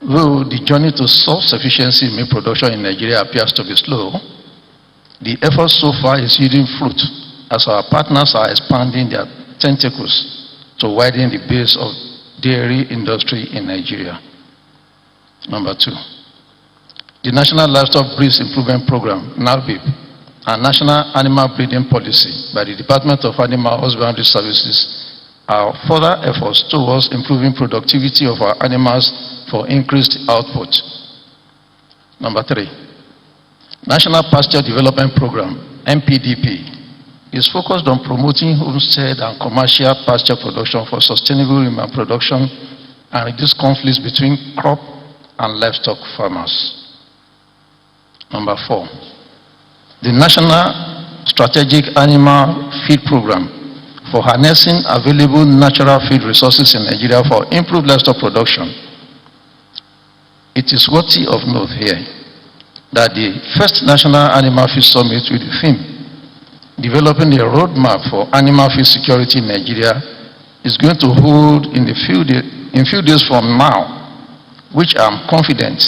Though the journey to self-sufficiency in milk production in Nigeria appears to be slow, the effort so far is yielding fruit as our partners are expanding their tentacles to widen the base of dairy industry in Nigeria. Number 2, the National Livestock Breeds Improvement Program, NALBIP, and National Animal Breeding Policy by the Department of Animal Husbandry Services are further efforts towards improving productivity of our animals for increased output. Number 3, National Pasture Development Program, NPDP, is focused on promoting homestead and commercial pasture production for sustainable human production and reduce conflicts between crop and livestock farmers. Number 4, the National Strategic Animal Feed Program for harnessing available natural feed resources in Nigeria for improved livestock production. It is worthy of note here that the first National Animal Feed Summit with the theme developing a roadmap for animal feed security in Nigeria is going to hold in few days from now, which I'm confident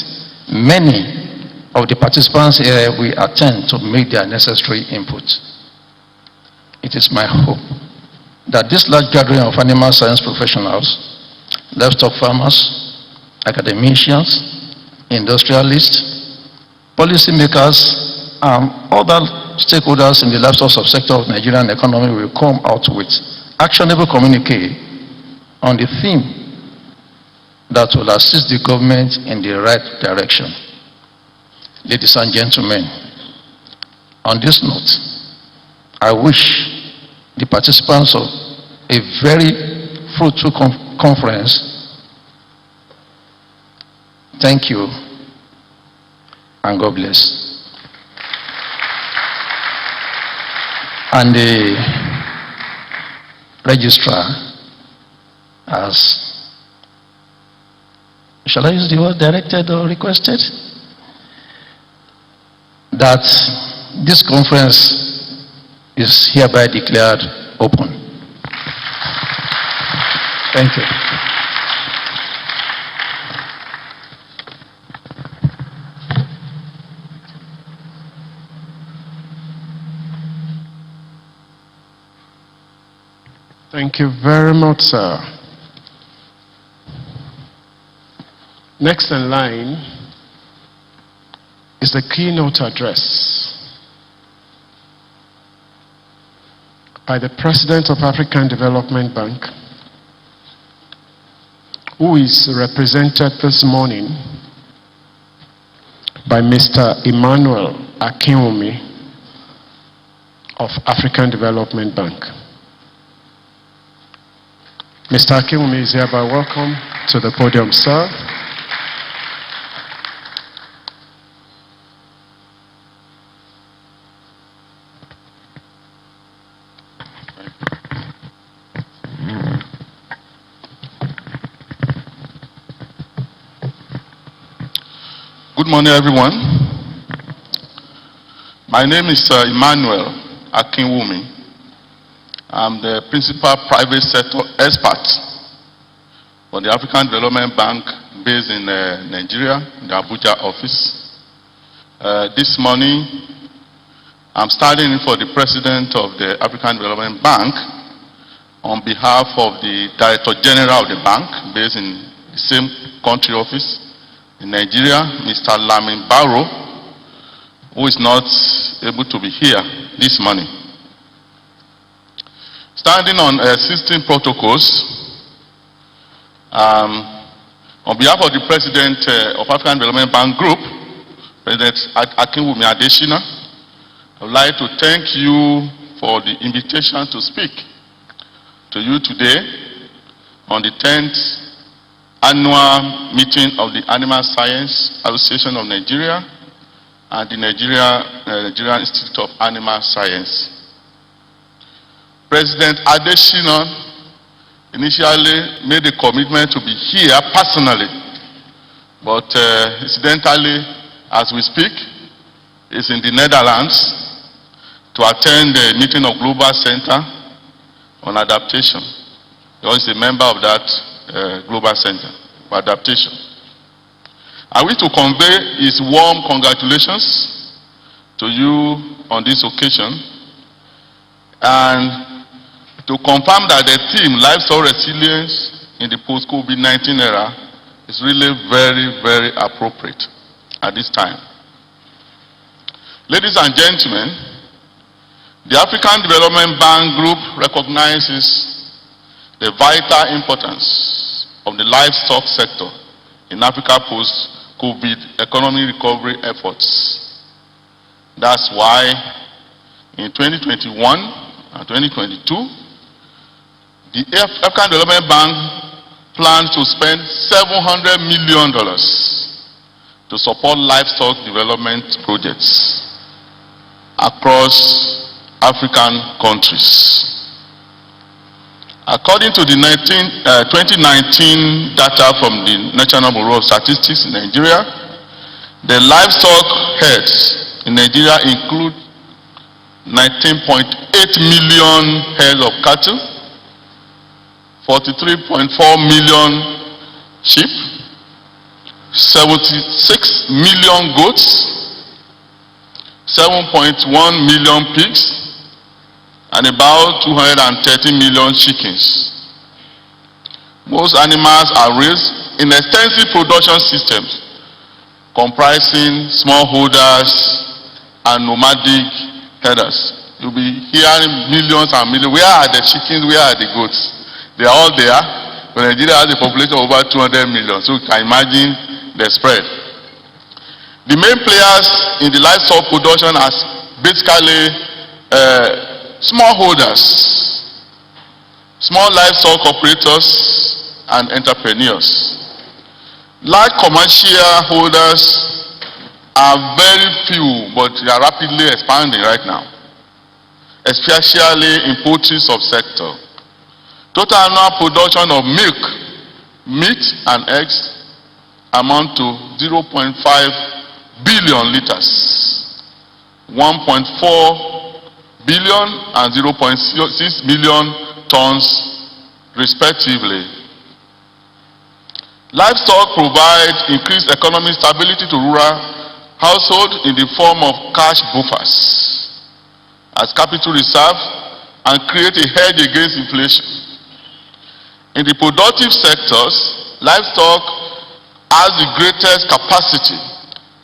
many of the participants here will attend to make their necessary input. It is my hope that this large gathering of animal science professionals, livestock farmers, academicians, industrialists, policymakers, and other stakeholders in the livestock subsector of the Nigerian economy will come out with actionable communique on the theme that will assist the government in the right direction. Ladies and gentlemen, on this note, I wish the participants of a very fruitful conference. Thank you, and God bless. And the registrar has, shall I use the word directed or requested? That this conference is hereby declared open. Thank you. Thank you very much, sir. Next in line is the keynote address by the President of African Development Bank, who is represented this morning by Mr. Emmanuel Akinwumi of African Development Bank. Mr. Akinwumi is hereby welcome to the podium, sir. Good morning, everyone. My name is Emmanuel Akinwumi. I'm the principal private sector expert for the African Development Bank based in Nigeria, in the Abuja office. This morning, I'm standing in for the president of the African Development Bank on behalf of the Director General of the bank based in the same country office in Nigeria, Mr. Lamin Barrow, who is not able to be here this morning. Standing on existing protocols, on behalf of the President of African Development Bank Group, President Akinwumi Adesina, I would like to thank you for the invitation to speak to you today on the 10th annual meeting of the Animal Science Association of Nigeria and the Nigerian Institute of Animal Science. President Adesina initially made a commitment to be here personally, but incidentally, as we speak, is in the Netherlands to attend the meeting of Global Center on Adaptation. He is a member of that Global Center for Adaptation. I wish to convey his warm congratulations to you on this occasion and to confirm that the theme, livestock resilience in the post-COVID-19 era, is really very, very appropriate at this time. Ladies and gentlemen, the African Development Bank Group recognizes the vital importance of the livestock sector in Africa post-COVID economic recovery efforts. That's why in 2021 and 2022, the African Development Bank plans to spend $700 million to support livestock development projects across African countries. According to the 2019 data from the National Bureau of Statistics in Nigeria, the livestock herds in Nigeria include 19.8 million heads of cattle, 43.4 million sheep, 76 million goats, 7.1 million pigs, and about 230 million chickens. Most animals are raised in extensive production systems comprising smallholders and nomadic herders. You'll be hearing millions and millions. Where are the chickens? Where are the goats? They are all there. But Nigeria has a population of over 200 million. So you can imagine the spread. The main players in the livestock production are basically smallholders, small livestock operators, and entrepreneurs. Large commercial holders are very few, but they are rapidly expanding right now, especially in poultry subsector. Total annual production of milk, meat, and eggs amount to 0.5 billion liters, 1.4 billion and 0.6 million tons respectively. Livestock provides increased economic stability to rural households in the form of cash buffers as capital reserve and create a hedge against inflation. In the productive sectors, livestock has the greatest capacity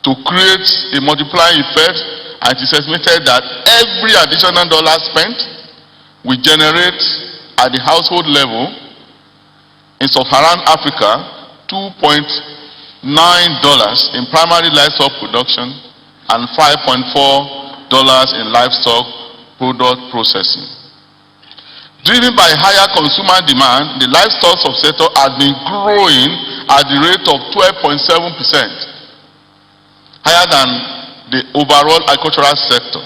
to create a multiplying effect, and it is estimated that every additional dollar spent will generate at the household level in sub-Saharan Africa $2.9 in primary livestock production and $5.4 in livestock product processing. Driven by higher consumer demand, the livestock subsector has been growing at the rate of 12.7%, higher than the overall agricultural sector,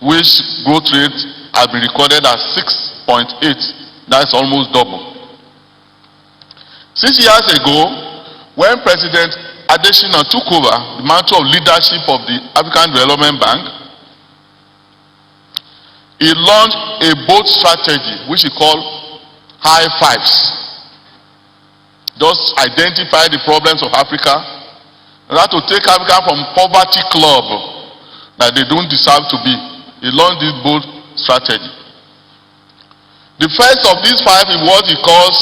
which growth rate has been recorded at 6.8. That's almost double. 6 years ago, when President Adesina took over the mantle of leadership of the African Development Bank, he launched a bold strategy which he called high fives. Just identify the problems of Africa, and to take Africa from poverty club that they don't deserve to be. He launched this bold strategy. The first of these five is what he calls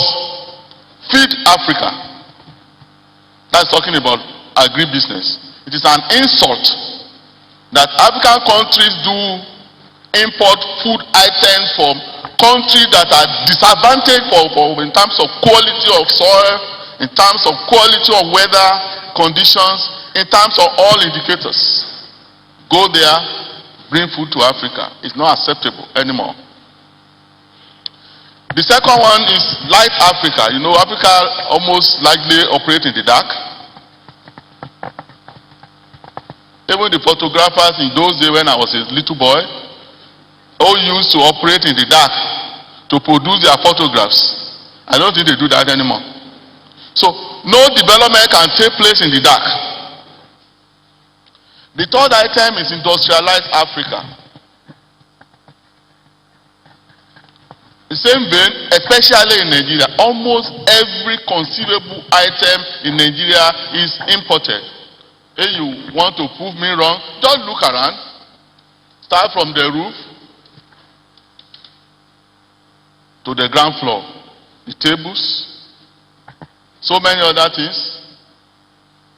Feed Africa. That's talking about agribusiness. It is an insult that African countries do import food items from countries that are disadvantaged in terms of quality of soil, in terms of quality of weather conditions, in terms of all indicators. Go there, bring food to Africa. It's not acceptable anymore. The second one is Light Africa. You know, Africa almost likely operate in the dark. Even the photographers in those days when I was a little boy, all used to operate in the dark to produce their photographs. I don't think they do that anymore. So, no development can take place in the dark. The third item is industrialized Africa. The same vein, especially in Nigeria, almost every conceivable item in Nigeria is imported. If you want to prove me wrong, just look around. Start from the roof to the ground floor. The tables, so many other things,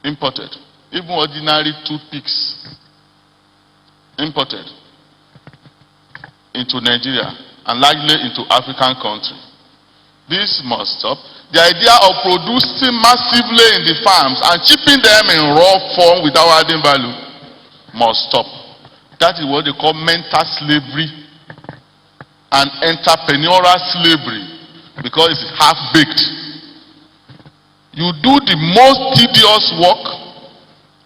imported. Even ordinary toothpicks, imported into Nigeria and largely into African countries. This must stop. The idea of producing massively in the farms and shipping them in raw form without adding value must stop. That is what they call mental slavery and entrepreneurial slavery, because it's half-baked. You do the most tedious work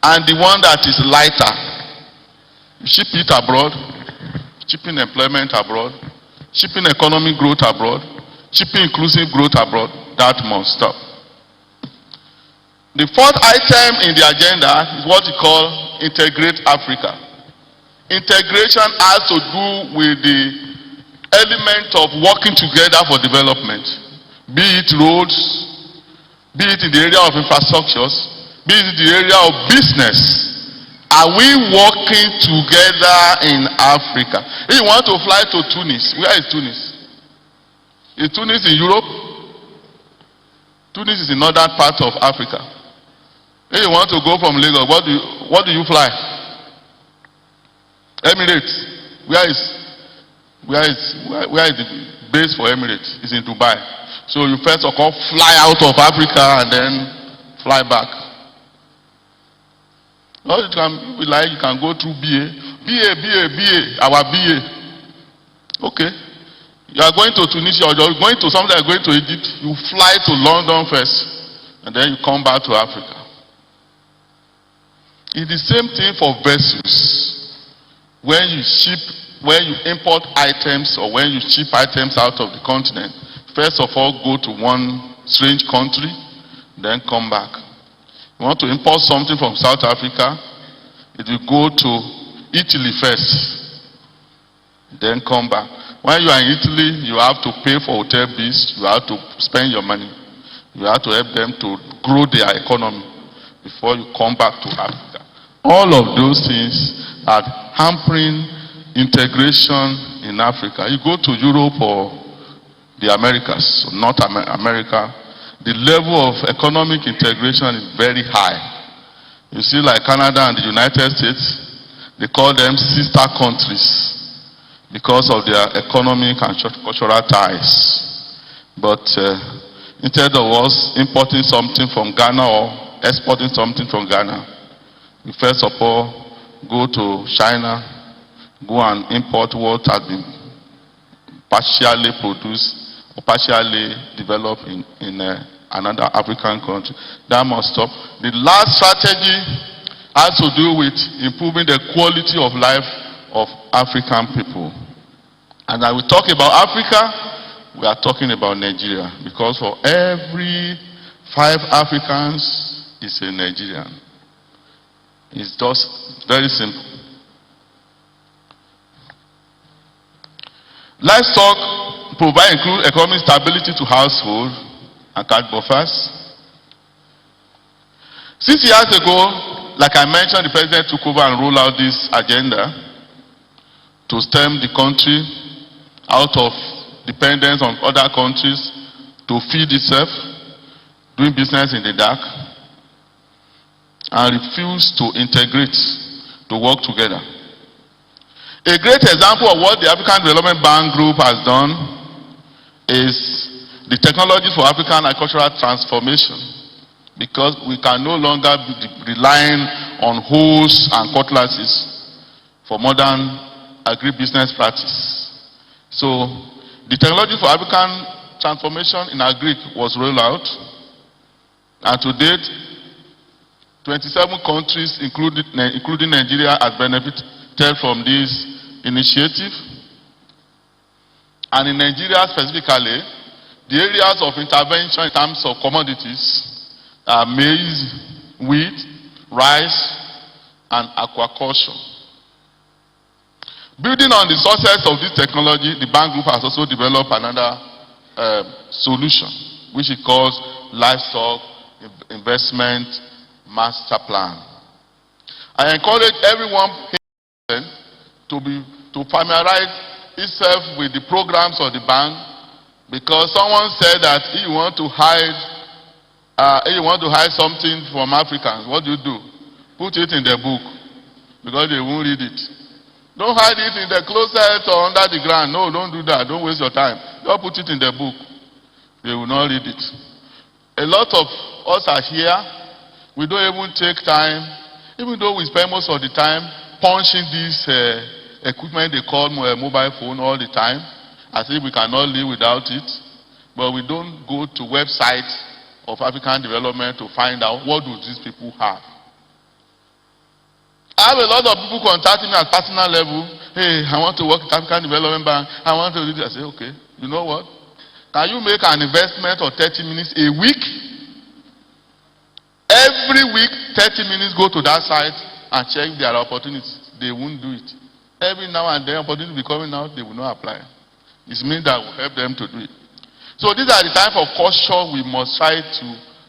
and the one that is lighter. You ship it abroad, shipping employment abroad, shipping economic growth abroad, shipping inclusive growth abroad. That must stop. The fourth item in the agenda is what we call Integrate Africa. Integration has to do with the element of working together for development, be it roads, be it in the area of infrastructures, be it in the area of business. Are we working together in Africa? If you want to fly to Tunis, where is Tunis? Is Tunis in Europe? Tunis is in northern part of Africa. If you want to go from Lagos, what do you fly? Emirates. Where is the base for Emirates? It's in Dubai. So you first of all fly out of Africa and then fly back. Or you can go through BA, our BA. Okay. You are going to Tunisia, or you're going to something like going to Egypt, you fly to London first, and then you come back to Africa. It's the same thing for vessels. When you import items or when you ship items out of the continent, first of all go to one strange country, then come back. You want to import something from South Africa, it will go to Italy first, then come back. When you are in Italy, you have to pay for hotel bills, you have to spend your money. You have to help them to grow their economy before you come back to Africa. All of those things are hampering integration in Africa. You go to Europe or the Americas, North America, the level of economic integration is very high. You see, like Canada and the United States, they call them sister countries because of their economic and cultural ties. But instead of us importing something from Ghana or exporting something from Ghana, we first of all go to China, go and import what has been partially produced or partially developed in another African country. That must stop. The last strategy has to do with improving the quality of life of African people. And as we talk about Africa, we are talking about Nigeria, because for every 5 Africans is a Nigerian. It's just very simple. Livestock provide include economic stability to household and cash buffers. 6 years ago, like I mentioned, the president took over and rolled out this agenda to stem the country out of dependence on other countries, to feed itself, doing business in the dark, and refuse to integrate, to work together. A great example of what the African Development Bank Group has done is the technology for African agricultural transformation, because we can no longer be relying on hoes and cutlasses for modern agribusiness practice. So the technology for African transformation in agri was rolled out, and to date 27 countries including Nigeria has benefited from this initiative. And in Nigeria specifically, the areas of intervention in terms of commodities are maize, wheat, rice, and aquaculture. Building on the success of this technology, the bank group has also developed another solution, which it calls Livestock Investment Master Plan. I encourage everyone to familiarize itself with the programs of the bank, because someone said that if you want to hide something from Africans, what do? Put it in the book, because they won't read it. Don't hide it in the closet or under the ground. No, don't do that. Don't waste your time. Just put it in the book. They will not read it. A lot of us are here. We don't even take time, even though we spend most of the time punching this equipment they call mobile phone all the time, as if we cannot live without it. But we don't go to websites of African development to find out what do these people have. I have a lot of people contacting me at personal level. Hey, I want to work at African Development Bank. I want to do this. I say, okay, you know what? Can you make an investment of 30 minutes a week? Every week, 30 minutes, go to that site and check their opportunities. They won't do it. Every now and then, opportunity will be coming out, they will not apply. It means that will help them to do it. So these are the type of culture we must try to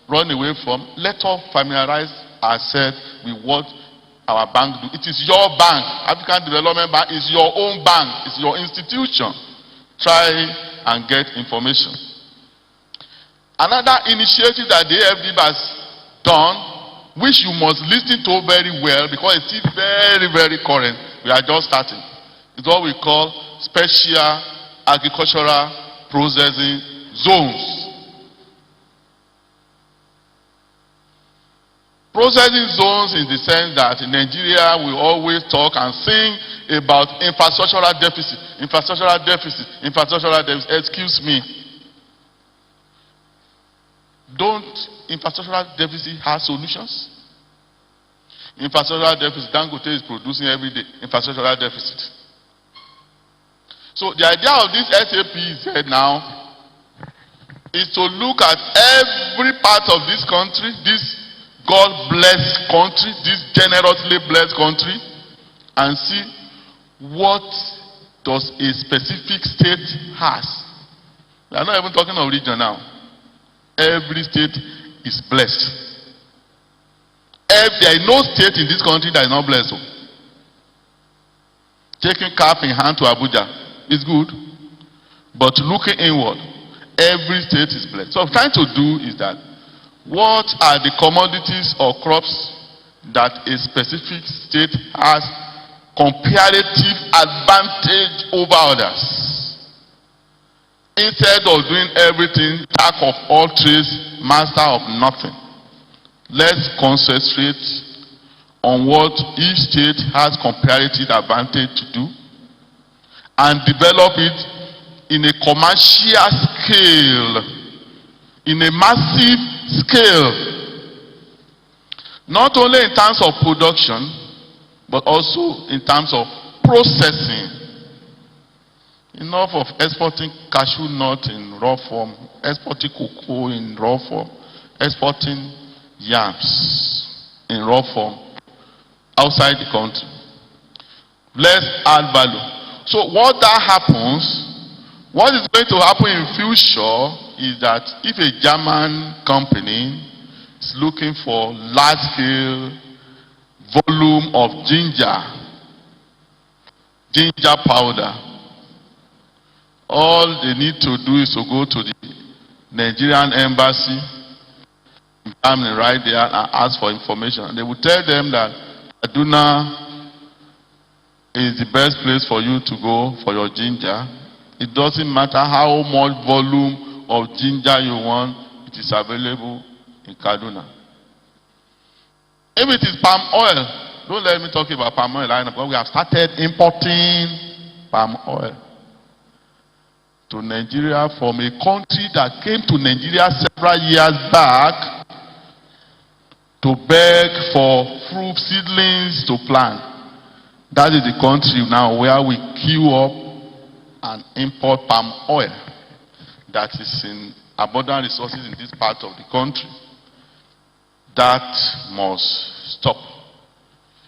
run away from. Let us familiarize ourselves with what our bank do. It is your bank. African Development Bank is your own bank. It's your institution. Try and get information. Another initiative that the AFDB has done, which you must listen to very well, because it is very, very current. We are just starting. It's what we call special agricultural processing zones. Processing zones in the sense that in Nigeria we always talk and sing about infrastructural deficit, infrastructural deficit, infrastructural deficit. Excuse me. Don't infrastructural deficit have solutions? Infrastructural deficit, Dangote is producing every day. Infrastructural deficit. So the idea of this SAP now is to look at every part of this country, this God-blessed country, this generously blessed country, and see what does a specific state has. We are not even talking of region now. Every state is blessed. There is no state in this country that is not blessed. Taking cap in hand to Abuja is good, but looking inward, every state is blessed. So what I'm trying to do is that, what are the commodities or crops that a specific state has comparative advantage over others? Instead of doing everything, jack of all trades, master of nothing, let's concentrate on what each state has comparative advantage to do and develop it in a commercial scale, in a massive scale, not only in terms of production, but also in terms of processing. Enough of exporting cashew nut in raw form, exporting cocoa in raw form, exporting yams in raw form outside the country. Let's add value. So what that happens, what is going to happen in future is that if a German company is looking for large-scale volume of ginger powder, all they need to do is to go to the Nigerian embassy in Germany right there and ask for information. They will tell them that Kaduna is the best place for you to go for your ginger. It doesn't matter how much volume of ginger you want, it is available in Kaduna. If it is palm oil, don't let me talk about palm oil, because we have started importing palm oil to Nigeria from a country that came to Nigeria several years back to beg for fruit seedlings to plant. That is the country now where we queue up and import palm oil that is in abundant resources in this part of the country. That must stop.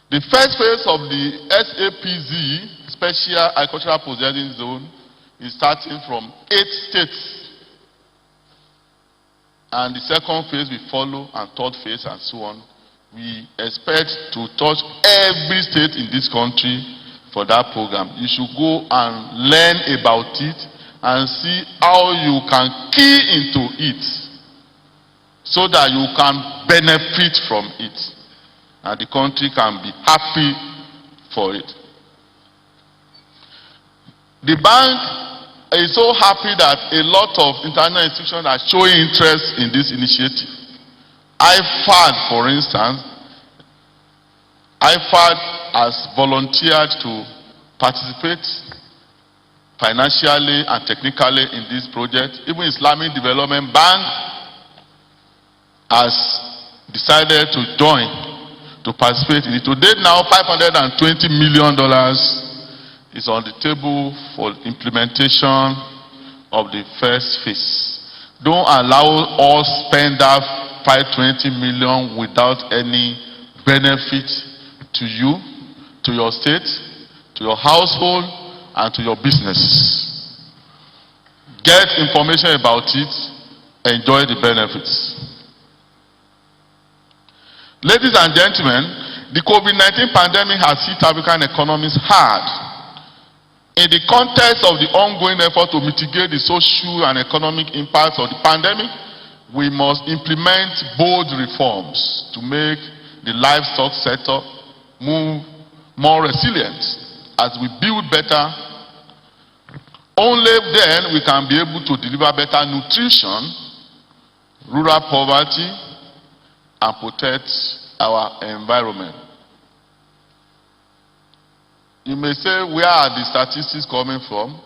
The first phase of the SAPZ, special agricultural processing zone is starting from 8 states. And the second phase will follow, and third phase, and so on. We expect to touch every state in this country for that program. You should go and learn about it and see how you can key into it so that you can benefit from it and the country can be happy for it. The bank is so happy that a lot of international institutions are showing interest in this initiative. IFAD, for instance, IFAD has volunteered to participate financially and technically in this project. Even Islamic Development Bank has decided to join to participate in it. To date now, $520 million is on the table for implementation of the first phase. Don't allow us spend that $520 million without any benefit to you, to your state, to your household, and to your businesses. Get information about it, enjoy the benefits. Ladies and gentlemen, the COVID-19 pandemic has hit African economies hard. In the context of the ongoing effort to mitigate the social and economic impacts of the pandemic, we must implement bold reforms to make the livestock sector more resilient as we build better. Only then we can be able to deliver better nutrition, rural poverty, and protect our environment. You may say, where are the statistics coming from?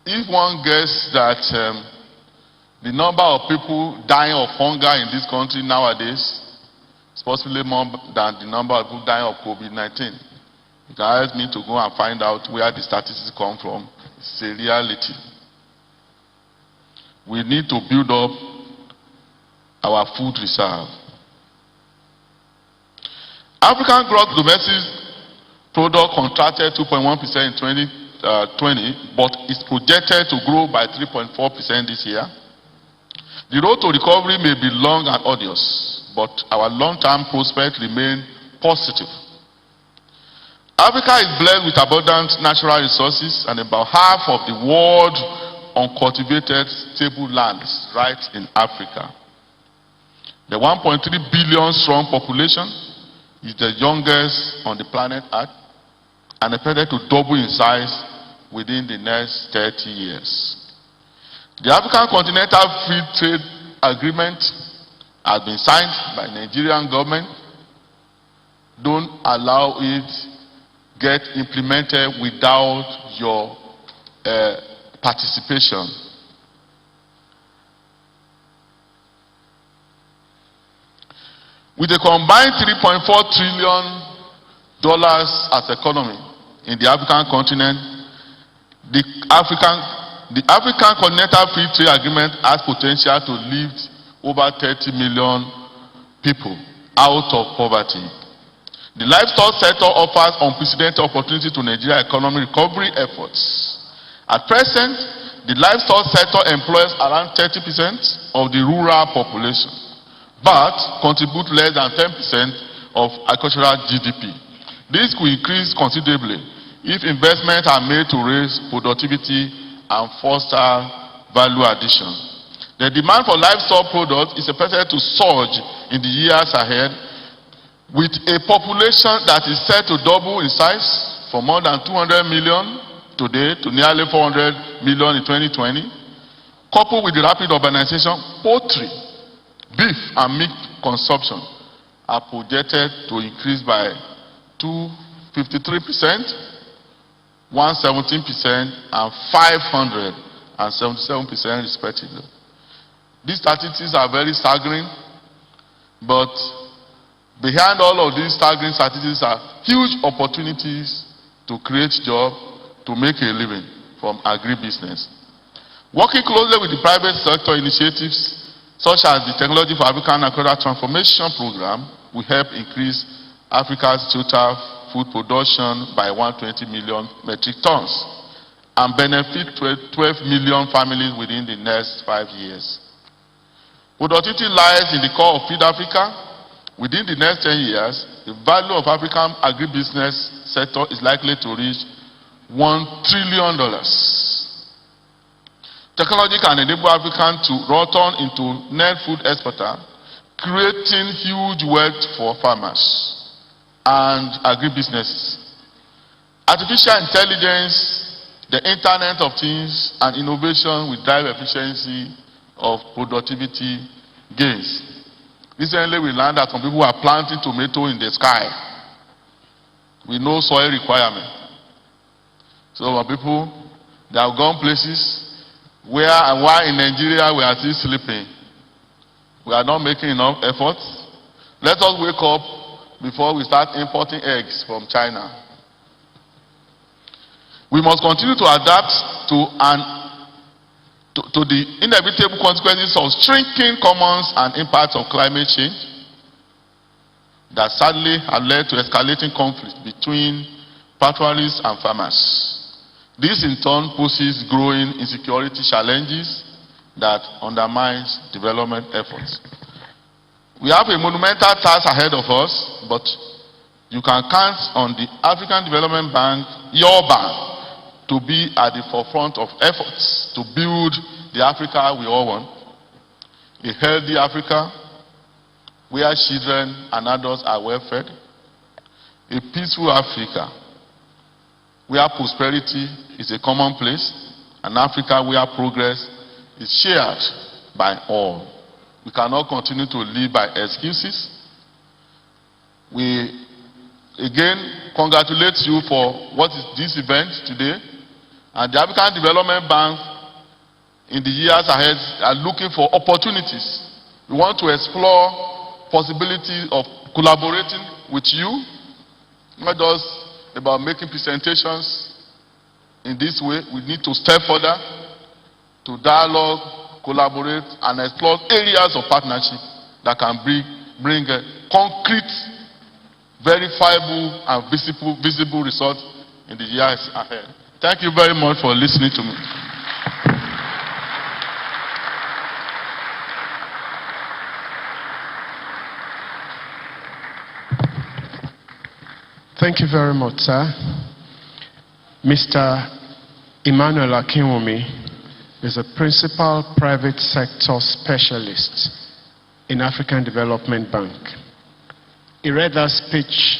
If one gets that the number of people dying of hunger in this country nowadays is possibly more than the number of people dying of COVID-19. You can ask me to go and find out where the statistics come from. It's a reality. We need to build up our food reserve. African gross domestic product contracted 2.1% in 2020, but is projected to grow by 3.4% this year. The road to recovery may be long and arduous, but our long-term prospects remain positive. Africa is blessed with abundant natural resources, and about half of the world's uncultivated stable lands right in Africa. The 1.3 billion strong population is the youngest on the planet Earth and expected to double in size within the next 30 years. The African Continental Free Trade Agreement has been signed by the Nigerian government. Don't allow it get implemented without your participation. With a combined $3.4 trillion as economy in the African continent, the African Continental Free Trade Agreement has potential to lift over 30 million people out of poverty. The livestock sector offers unprecedented opportunity to Nigeria's economic recovery efforts. At present, the livestock sector employs around 30% of the rural population, but contribute less than 10% of agricultural GDP. This could increase considerably if investments are made to raise productivity and foster value addition. The demand for livestock products is expected to surge in the years ahead, with a population that is set to double in size from more than 200 million today to nearly 400 million in 2020. Coupled with the rapid urbanization, poultry, beef and meat consumption are projected to increase by 253%, 117%, and 577% respectively. These statistics are very staggering, but behind all of these staggering statistics are huge opportunities to create jobs, to make a living from agribusiness. Working closely with the private sector initiatives, such as the Technology for African Agricultural Transformation Program, will help increase Africa's total food production by 120 million metric tons and benefit 12 million families within the next 5 years. Productivity lies in the core of Feed Africa. Within the next 10 years, the value of African agribusiness sector is likely to reach $1 trillion. Technology can enable Africans to return into net food exporter, creating huge wealth for farmers and agribusinesses. Artificial intelligence, the Internet of Things, and innovation will drive efficiency of productivity gains. Recently, we learned that some people are planting tomato in the sky with no soil requirement. So our people, they have gone places where and why in Nigeria we are still sleeping. We are not making enough efforts. Let us wake up before we start importing eggs from China. We must continue to adapt to the inevitable consequences of shrinking commons and impacts of climate change that sadly have led to escalating conflict between pastoralists and farmers. This in turn poses growing insecurity challenges that undermines development efforts. We have a monumental task ahead of us, but you can count on the African Development Bank, your bank, to be at the forefront of efforts to build the Africa we all want. A healthy Africa where children and adults are well fed. A peaceful Africa where prosperity is a commonplace. An Africa where progress is shared by all. We cannot continue to live by excuses. We again congratulate you for what is this event today. And the African Development Bank in the years ahead are looking for opportunities. We want to explore possibilities of collaborating with you, not just about making presentations in this way. We need to step further to dialogue, collaborate, and explore areas of partnership that can bring a concrete, verifiable, and visible results in the years ahead. Thank you very much for listening to me. Thank you very much, sir. Mr. Emmanuel Akinwumi is a principal private sector specialist in African Development Bank. He read that speech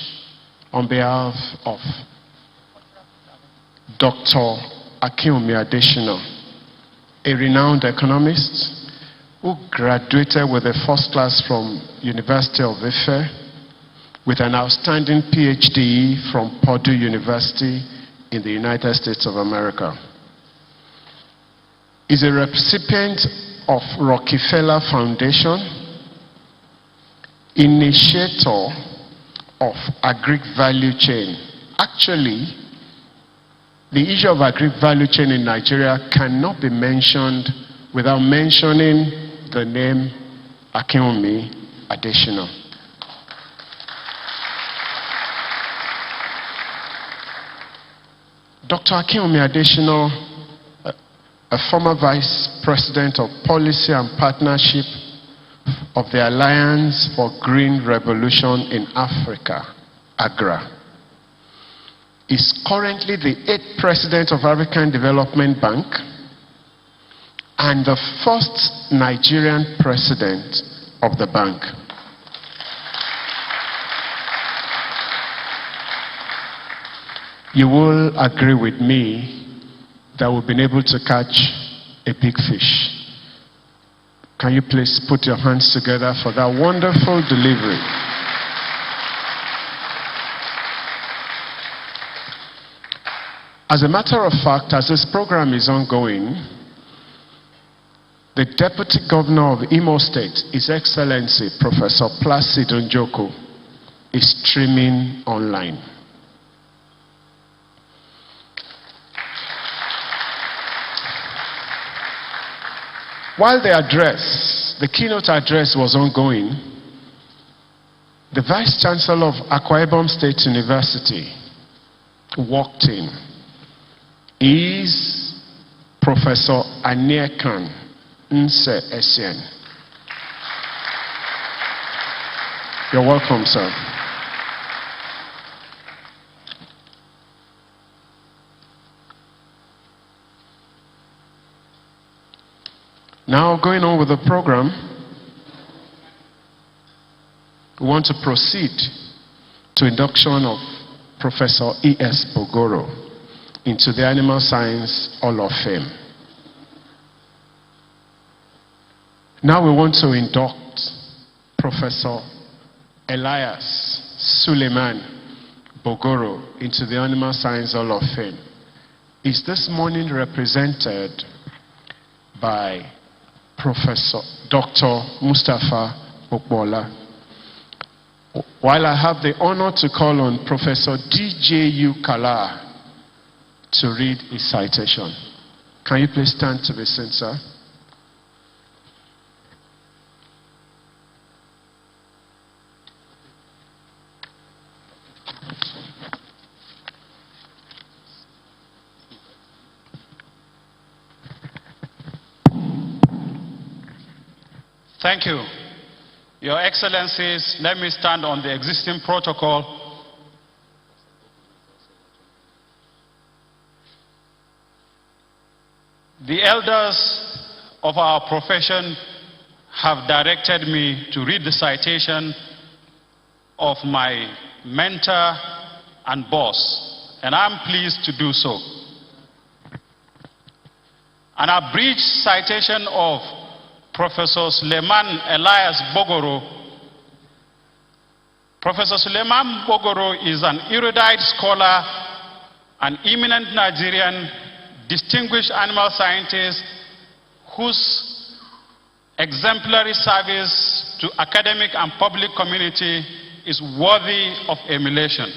on behalf of Dr. Akinwumi Adesina, a renowned economist who graduated with a first class from University of Ife with an outstanding PhD from Purdue University in the United States of America. He's a recipient of Rockefeller Foundation, initiator of agri value chain. Actually, the issue of agri value chain in Nigeria cannot be mentioned without mentioning the name Akinwumi Adesina. Dr. Akinwumi Adesina, a former Vice President of Policy and Partnership of the Alliance for Green Revolution in Africa, AGRA, is currently the 8th President of African Development Bank and the first Nigerian President of the bank. You will agree with me that we've been able to catch a big fish. Can you please put your hands together for that wonderful delivery? As a matter of fact, as this program is ongoing, the Deputy Governor of Imo State, His Excellency Professor Placid Njoku, is streaming online. While the keynote address was ongoing, The Vice Chancellor of Akwa Ibom State University walked in is Professor Aniekan Nse Essien. You're welcome, sir. Now, going on with the program, we want to proceed to induction of Professor E.S. Bogoro into the Animal Science Hall of Fame. Now we want to induct Professor Elias Suleiman Bogoro into the Animal Science Hall of Fame. Is this morning represented by Professor Dr. Mustafa Okbola. While I have the honor to call on Professor D.J.U. Kala to read his citation. Can you please stand to be seen, sir? Thank you. Your Excellencies, let me stand on the existing protocol. The elders of our profession have directed me to read the citation of my mentor and boss, and I'm pleased to do so. An abridged citation of Professor Suleiman Elias Bogoro. Professor Suleiman Bogoro is an erudite scholar, an eminent Nigerian distinguished animal scientist whose exemplary service to academic and public community is worthy of emulation.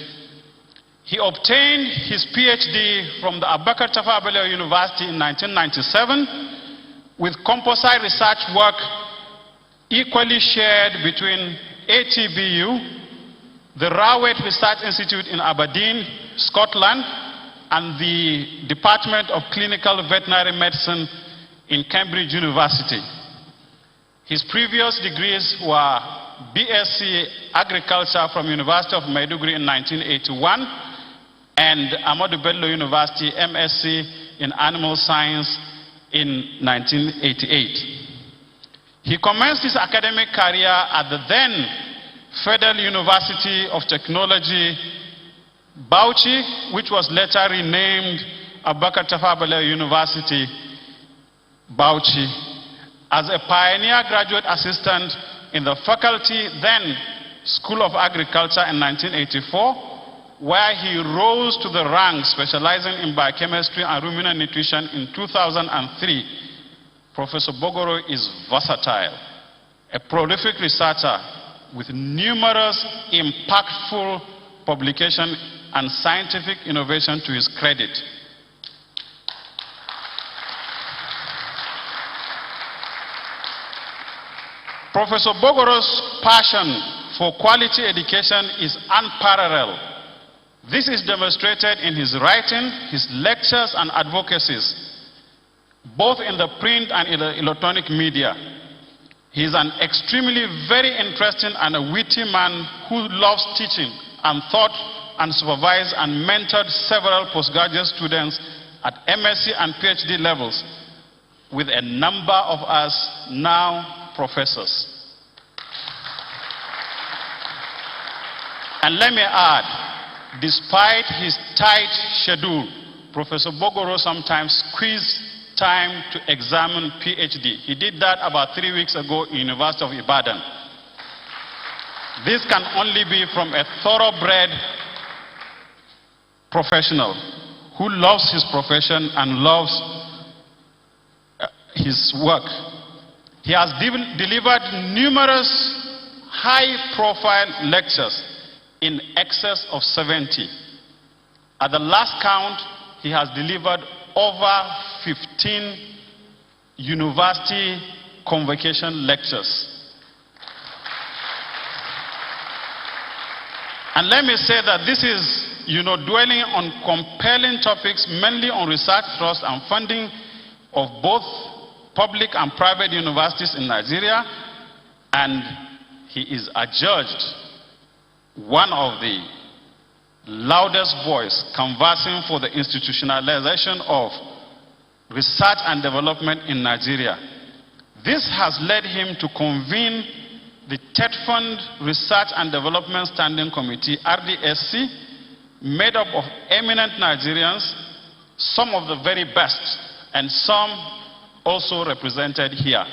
He obtained his PhD from the Abubakar University in 1997 with composite research work equally shared between ATBU, the Rowett Research Institute in Aberdeen, Scotland, and the Department of Clinical Veterinary Medicine in Cambridge University. His previous degrees were BSc Agriculture from University of Maiduguri in 1981 and Ahmadu Bello University MSc in Animal Science in 1988. He commenced his academic career at the then Federal University of Technology, Bauchi, which was later renamed Abubakar Tafawa Balewa University, Bauchi, as a pioneer graduate assistant in the faculty then School of Agriculture in 1984, where he rose to the rank specializing in biochemistry and ruminant nutrition in 2003. Professor Bogoro is versatile, a prolific researcher with numerous impactful publications and scientific innovation to his credit. Professor Bogoro's passion for quality education is unparalleled. This is demonstrated in his writing, his lectures and advocacies, both in the print and in the electronic media. He is an extremely very interesting and a witty man who loves teaching and taught and supervised and mentored several postgraduate students at MSc and PhD levels, with a number of us now professors. And let me add, despite his tight schedule, Professor Bogoro sometimes squeezed time to examine PhD. He did that about 3 weeks ago in University of Ibadan. This can only be from a thoroughbred professional who loves his profession and loves his work. He has delivered numerous high-profile lectures in excess of 70. At the last count, he has delivered over 15 university convocation lectures. And let me say that this is, dwelling on compelling topics, mainly on research thrust and funding of both public and private universities in Nigeria. And he is adjudged one of the loudest voice conversing for the institutionalization of research and development in Nigeria. This has led him to convene the TED Fund Research and Development Standing Committee, RDSC, made up of eminent Nigerians, some of the very best, and some also represented here,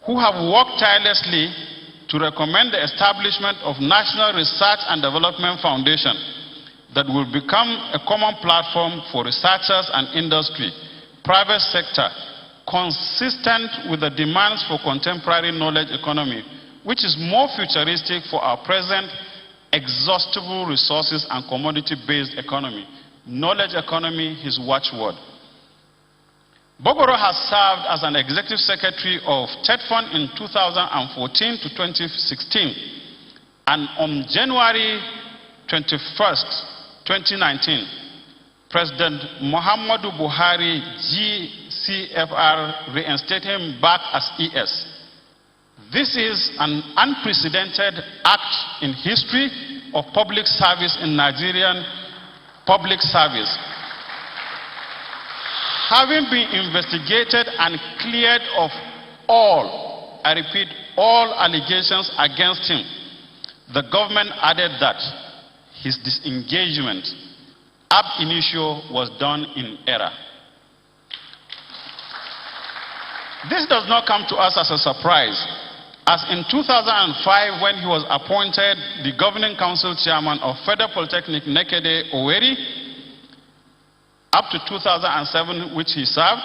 who have worked tirelessly to recommend the establishment of National Research and Development Foundation that will become a common platform for researchers and industry, private sector, consistent with the demands for contemporary knowledge economy, which is more futuristic for our present exhaustible resources and commodity-based economy. Knowledge economy, his watchword. Bogoro has served as an executive secretary of TED Fund in 2014 to 2016. And on January 21st, 2019, President Muhammadu Buhari, GCFR, reinstated him back as ES. This is an unprecedented act in history of public service in Nigerian public service. Having been investigated and cleared of all, I repeat, all allegations against him, the government added that his disengagement ab initio was done in error. This does not come to us as a surprise, as in 2005, when he was appointed the governing council chairman of Federal Polytechnic Nekede Owerri, up to 2007, which he served,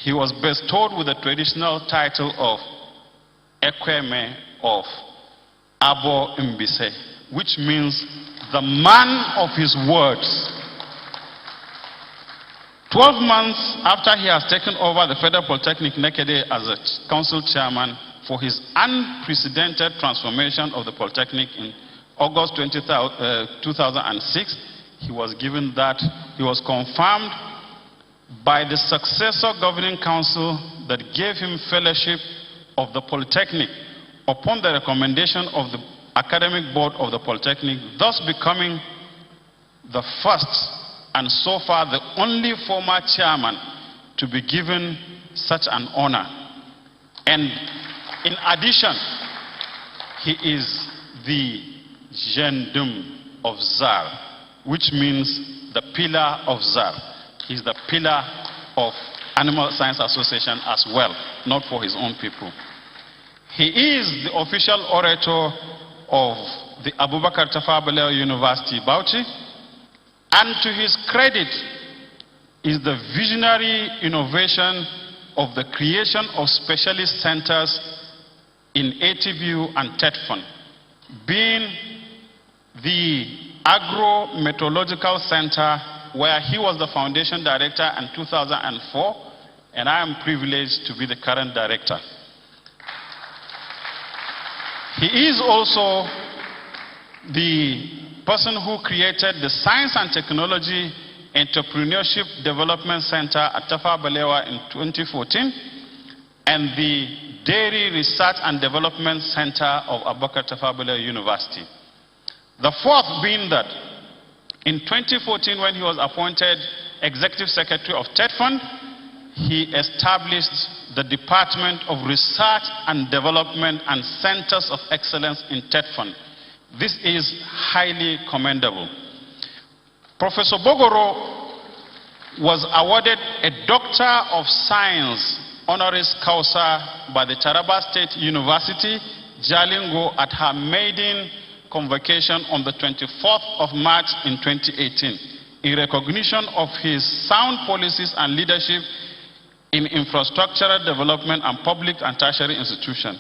he was bestowed with the traditional title of Ekweme of Abo Mbise, which means the man of his words. 12 months after he has taken over the Federal Polytechnic Nekede as a council chairman for his unprecedented transformation of the Polytechnic in August 2006, he was given that, he was confirmed by the successor governing council that gave him fellowship of the Polytechnic upon the recommendation of the academic board of the Polytechnic, thus becoming the first and so far the only former chairman to be given such an honor. And in addition, he is the Gendum of ZAR, which means the pillar of ZAR. He's the pillar of Animal Science Association as well, not for his own people. He is the official orator of the Abubakar Tafawa Balewa University, Bauchi, and to his credit is the visionary innovation of the creation of specialist centers in ATVU and TED Fund, being the Agro-Meteorological Center, where he was the foundation director in 2004, and I am privileged to be the current director. He is also the person who created the Science and Technology Entrepreneurship Development Center at Tafawa Balewa in 2014, and the Dairy Research and Development Center of Abubakar Tafawa Balewa University. The fourth being that in 2014, when he was appointed Executive Secretary of TED Fund, he established the Department of Research and Development and Centers of Excellence in TED Fund. This is highly commendable. Professor Bogoro was awarded a Doctor of Science honoris causa by the Taraba State University, Jalingo, at her maiden convocation on the 24th of March in 2018, in recognition of his sound policies and leadership in infrastructural development and public and tertiary institutions.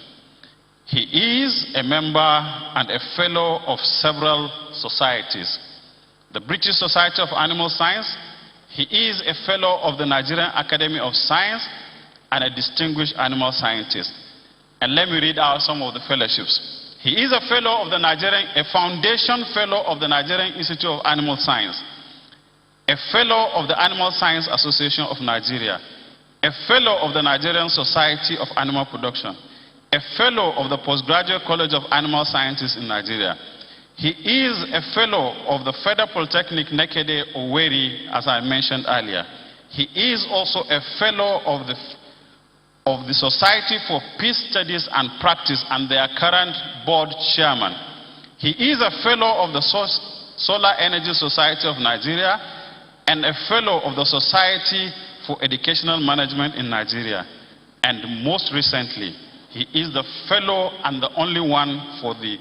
He is a member and a fellow of several societies. The British Society of Animal Science. He is a fellow of the Nigerian Academy of Science and a distinguished animal scientist. And let me read out some of the fellowships. He is a fellow of the a foundation fellow of the Nigerian Institute of Animal Science, a fellow of the Animal Science Association of Nigeria, a fellow of the Nigerian Society of Animal Production, a fellow of the Postgraduate College of Animal Sciences in Nigeria. He is a fellow of the Federal Polytechnic Nekede Owerri, as I mentioned earlier. He is also a fellow of the Society for Peace Studies and Practice and their current board chairman. He is a fellow of the Solar Energy Society of Nigeria and a fellow of the Society for Educational Management in Nigeria. And most recently, he is the fellow and the only one for the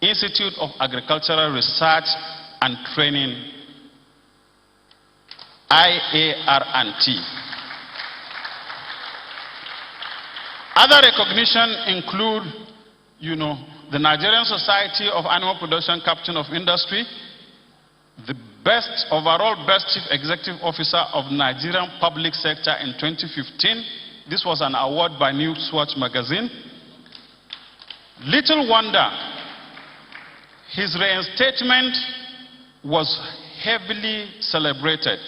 Institute of Agricultural Research and Training, IAR&T. Other recognition include, the Nigerian Society of Animal Production Captain of Industry, the overall best Chief Executive Officer of Nigerian Public Sector in 2015. This was an award by Newswatch magazine. Little wonder, his reinstatement was heavily celebrated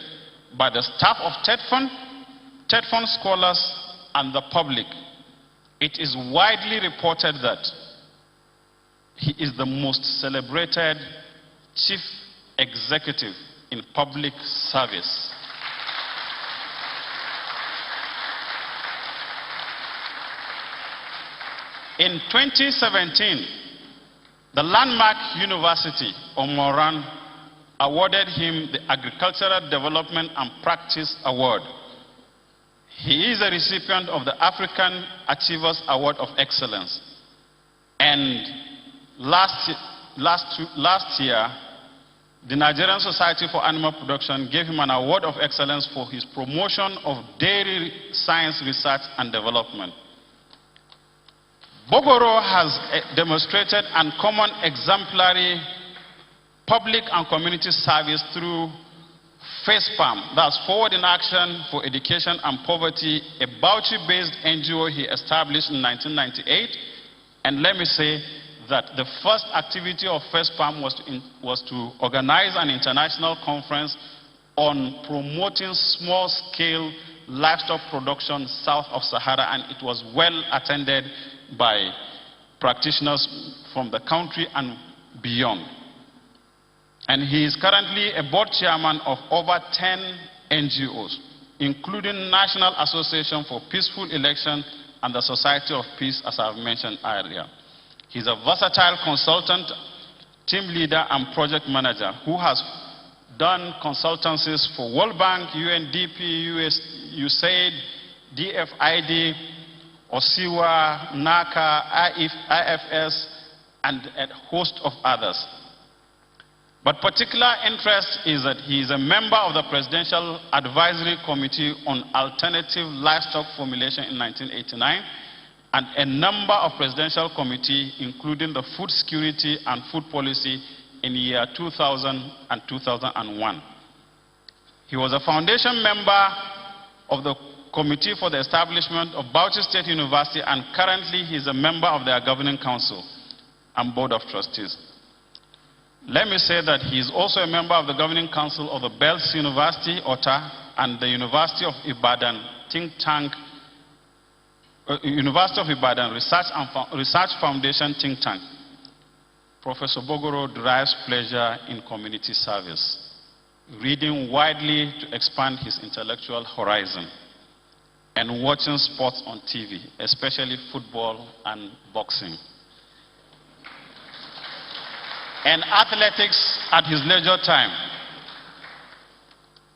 by the staff of TEDFund scholars, and the public. It is widely reported that he is the most celebrated chief executive in public service. In 2017, the landmark University of Moran awarded him the Agricultural Development and Practice Award. He is a recipient of the African Achievers Award of Excellence. And last year, the Nigerian Society for Animal Production gave him an award of excellence for his promotion of dairy science research and development. Bogoro has demonstrated uncommon exemplary public and community service through FACEPAM, that's Forward in Action for Education and Poverty, a Bauchi-based NGO he established in 1998. And let me say that the first activity of FACEPAM was to organize an international conference on promoting small-scale livestock production south of Sahara, and it was well attended by practitioners from the country and beyond. And he is currently a board chairman of over 10 NGOs, including National Association for Peaceful Election and the Society of Peace, as I've mentioned earlier. He's a versatile consultant, team leader, and project manager who has done consultancies for World Bank, UNDP, USAID, DFID, OSIWA, NACA, IFS, and a host of others. But particular interest is that he is a member of the Presidential Advisory Committee on Alternative Livestock Formulation in 1989, and a number of presidential committees, including the Food Security and Food Policy in the year 2000 and 2001. He was a foundation member of the Committee for the Establishment of Bauchi State University, and currently he is a member of their Governing Council and Board of Trustees. Let me say that he is also a member of the Governing Council of the Bells University, Ota, and the University of Ibadan think tank, University of Ibadan Research Foundation think tank. Professor Bogoro derives pleasure in community service, reading widely to expand his intellectual horizon, and watching sports on TV, especially football and boxing, and athletics at his leisure time.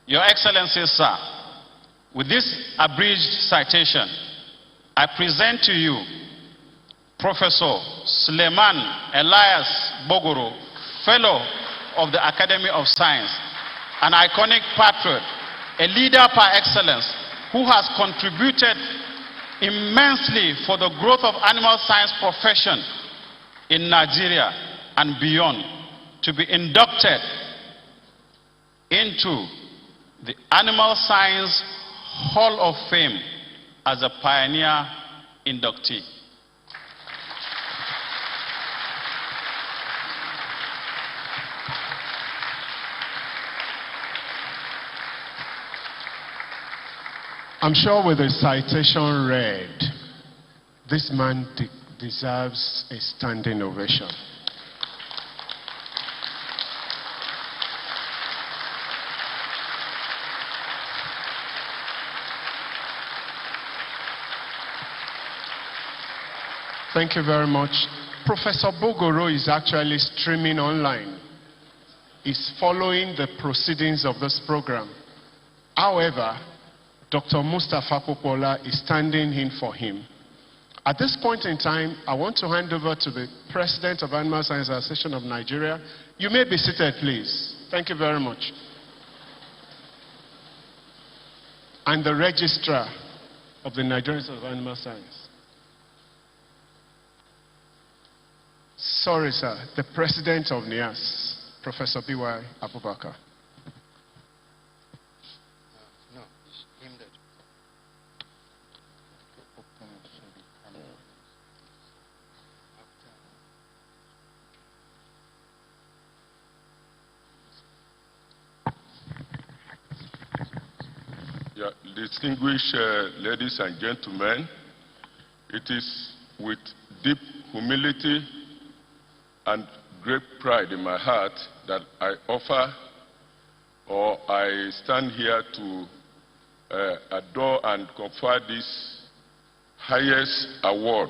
Your Excellency, sir, with this abridged citation, I present to you Professor Suleiman Elias Bogoro, Fellow of the Academy of Science, an iconic patriot, a leader par excellence, who has contributed immensely for the growth of animal science profession in Nigeria and beyond, to be inducted into the Animal Science Hall of Fame as a pioneer inductee. I'm sure with the citation read, this man deserves a standing ovation. Thank you very much. Professor Bogoro is actually streaming online. He's following the proceedings of this program. However, Dr. Mustapha Popola is standing in for him. At this point in time, I want to hand over to the President of Animal Science Association of Nigeria. You may be seated, please. Thank you very much. And the Registrar of the Nigerian Society of Animal Science. Sorry, sir. The President of NIAS, Professor B.Y. Abubakar. No, it's him that. Yeah, distinguished ladies and gentlemen, it is with deep humility and great pride in my heart that I offer or I stand here to adore and confer this highest award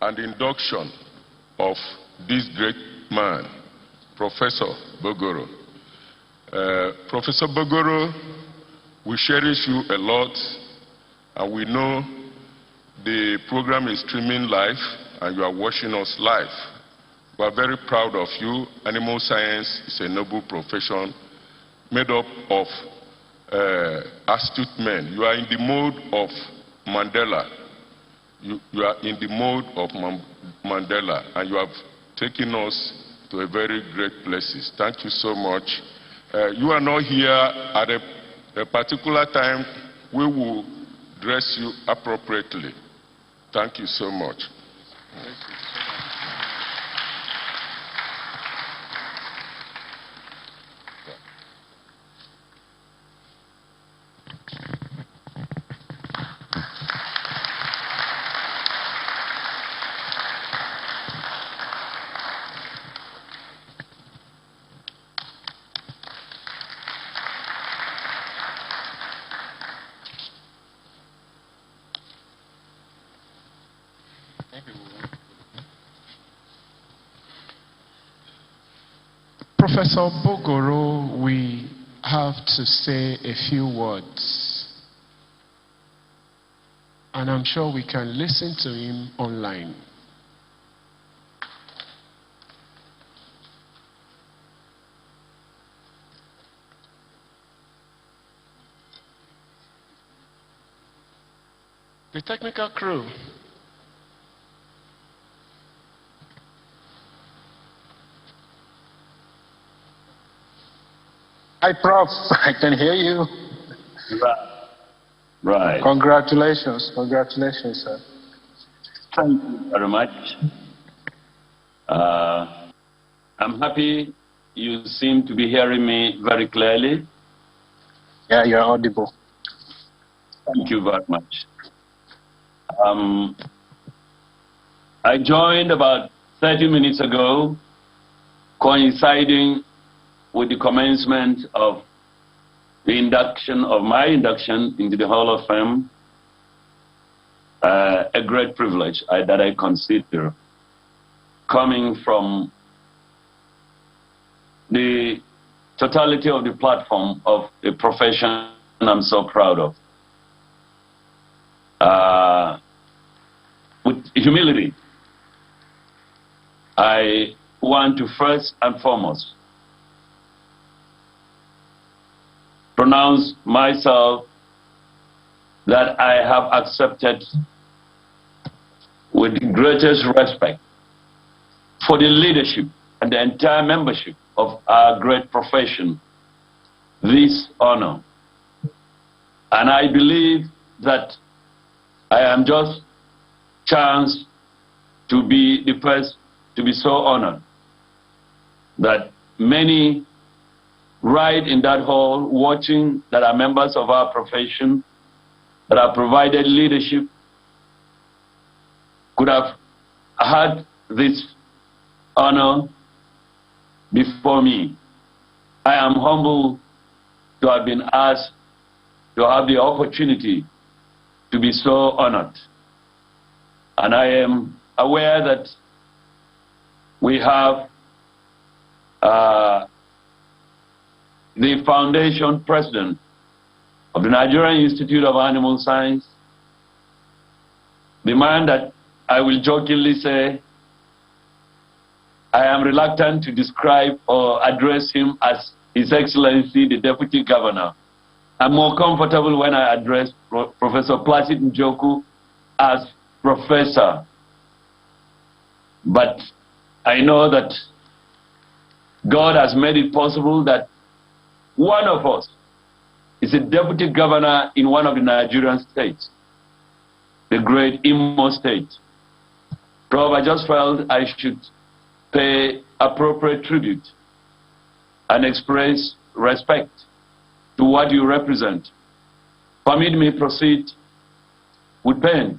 and induction of this great man, Professor Bogoro. Professor Bogoro, we cherish you a lot, and we know the program is streaming live and you are watching us live. We are very proud of you. Animal science is a noble profession made up of astute men. You are in the mode of Mandela. You are in the mode of Mandela, and you have taken us to a very great places. Thank you so much. You are not here at a particular time. We will dress you appropriately. Thank you so much. Thank you. Professor Bogoro, we have to say a few words. And I'm sure we can listen to him online. The technical crew. Hi, Prof. I can hear you. Right. Congratulations. Congratulations, sir. Thank you very much. I'm happy you seem to be hearing me very clearly. Yeah, you're audible. Thank you very much. I joined about 30 minutes ago, coinciding with the commencement of the induction of my induction into the Hall of Fame, a great privilege that I consider, coming from the totality of the platform of a profession I'm so proud of. With humility, I want to first and foremost pronounce myself that I have accepted with the greatest respect for the leadership and the entire membership of our great profession this honor. And I believe that I am just chanced to be the first to be so honored that many right in that hall, watching that are members of our profession, that have provided leadership, could have had this honor before me. I am humbled to have been asked to have the opportunity to be so honored. And I am aware that we have the foundation president of the Nigerian Institute of Animal Science, the man that I will jokingly say I am reluctant to describe or address him as His Excellency the Deputy Governor. I'm more comfortable when I address Professor Placid Njoku as Professor. But I know that God has made it possible that one of us is a deputy governor in one of the Nigerian states, the great Imo State. Prof, I just felt I should pay appropriate tribute and express respect to what you represent. Permit me proceed with pain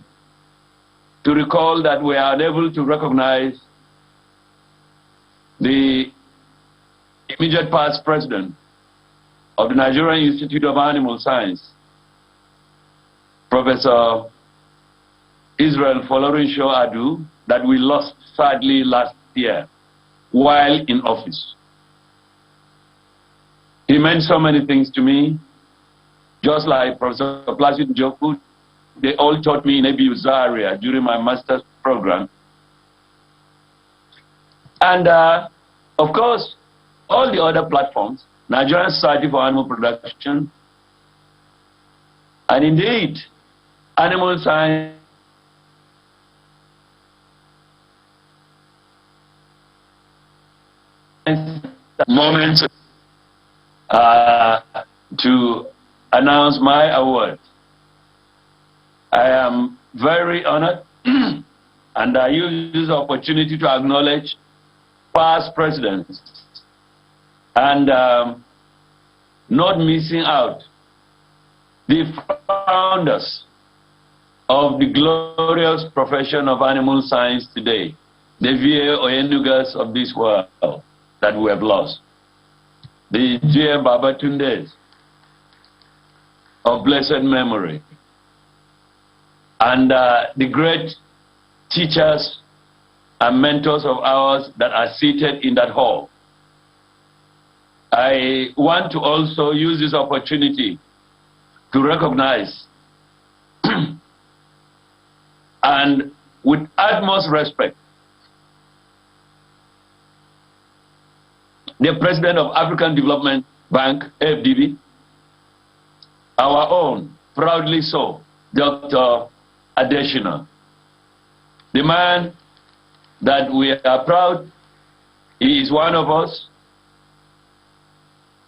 to recall that we are unable to recognize the immediate past president of the Nigerian Institute of Animal Science, Professor Israel Folorunsho Adu, that we lost sadly last year while in office. He meant so many things to me, just like Professor Placid Njoku. They all taught me in Ebi Zaria during my master's program. And of course, all the other platforms, Nigerian Society for Animal Production, and indeed, animal science moments to announce my award. I am very honored and I use this opportunity to acknowledge past presidents and not missing out the founders of the glorious profession of animal science today, the V.A. Oyenugas of this world that we have lost, the J.M. Babatundes of blessed memory, and the great teachers and mentors of ours that are seated in that hall. I want to also use this opportunity to recognize and with utmost respect the President of African Development Bank, AFDB, our own, proudly so, Dr. Adeshina, the man that we are proud, he is one of us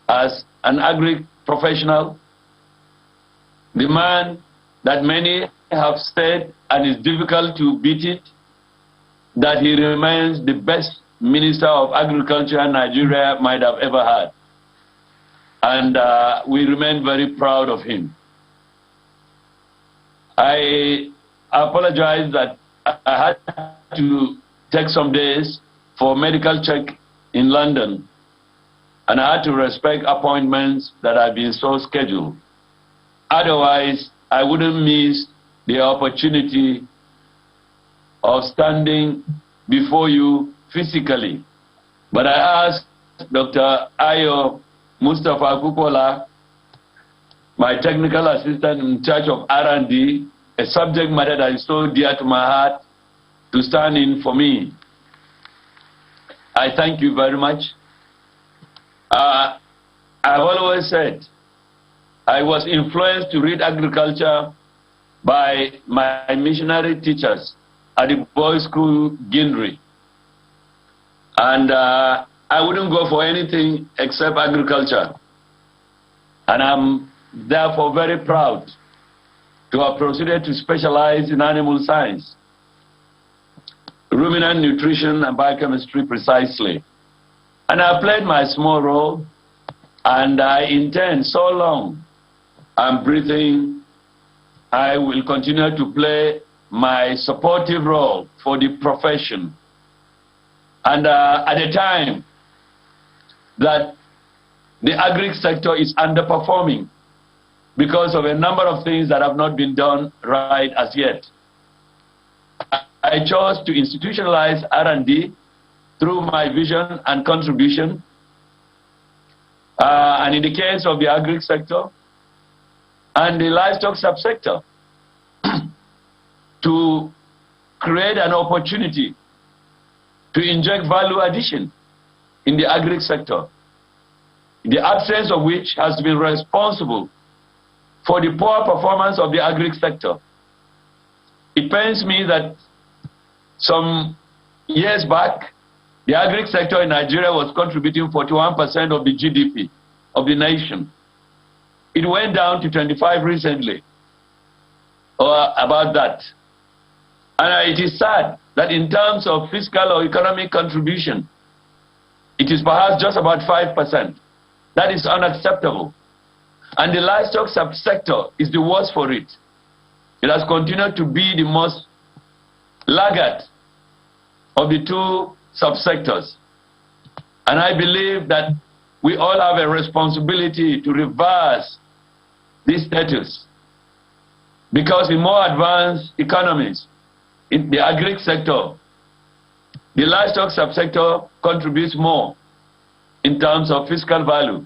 as an agri-professional, the man that many have said, and it's difficult to beat it, that he remains the best Minister of Agriculture Nigeria might have ever had. And we remain very proud of him. I apologize that I had to take some days for medical check in London, and I had to respect appointments that have been so scheduled. Otherwise, I wouldn't miss the opportunity of standing before you physically. But I asked Dr. Ayo Mustafa Kukola, my technical assistant in charge of R&D, a subject matter that is so dear to my heart, to stand in for me. I thank you very much. I've always said I was influenced to read agriculture by my missionary teachers at the boys' school, Gindri. And I wouldn't go for anything except agriculture. And I'm therefore very proud to have proceeded to specialize in animal science, ruminant nutrition and biochemistry precisely. And I played my small role And I intend, so long I'm breathing, I will continue to play my supportive role for the profession. And at a time that the agri sector is underperforming because of a number of things that have not been done right as yet, I chose to institutionalize R&D through my vision and contribution. And in the case of the agri sector and the livestock subsector, to create an opportunity to inject value addition in the agri sector, the absence of which has been responsible for the poor performance of the agri sector. It pains me that some years back, the agri sector in Nigeria was contributing 41% of the GDP of the nation. It went down to 25 recently, or about that. And it is sad that in terms of fiscal or economic contribution, it is perhaps just about 5%. That is unacceptable. And the livestock subsector is the worst for it. It has continued to be the most laggard of the two subsectors. And I believe that we all have a responsibility to reverse this status. Because in more advanced economies, in the agri sector, the livestock subsector contributes more in terms of fiscal value.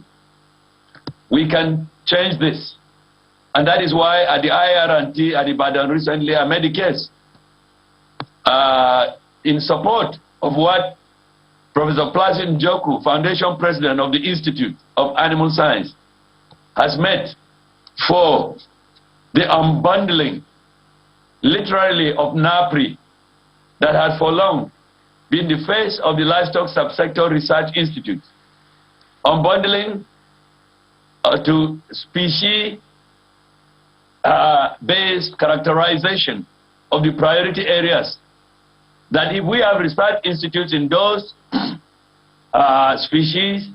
We can change this. And that is why at the IRT at Ibadan recently, I made a case in support of what Professor Placid Njoku, Foundation President of the Institute of Animal Science, has made for the unbundling, literally, of NAPRI that had for long been the face of the Livestock Subsector Research Institute. Unbundling to species-based characterization of the priority areas. That if we have research institutes in those species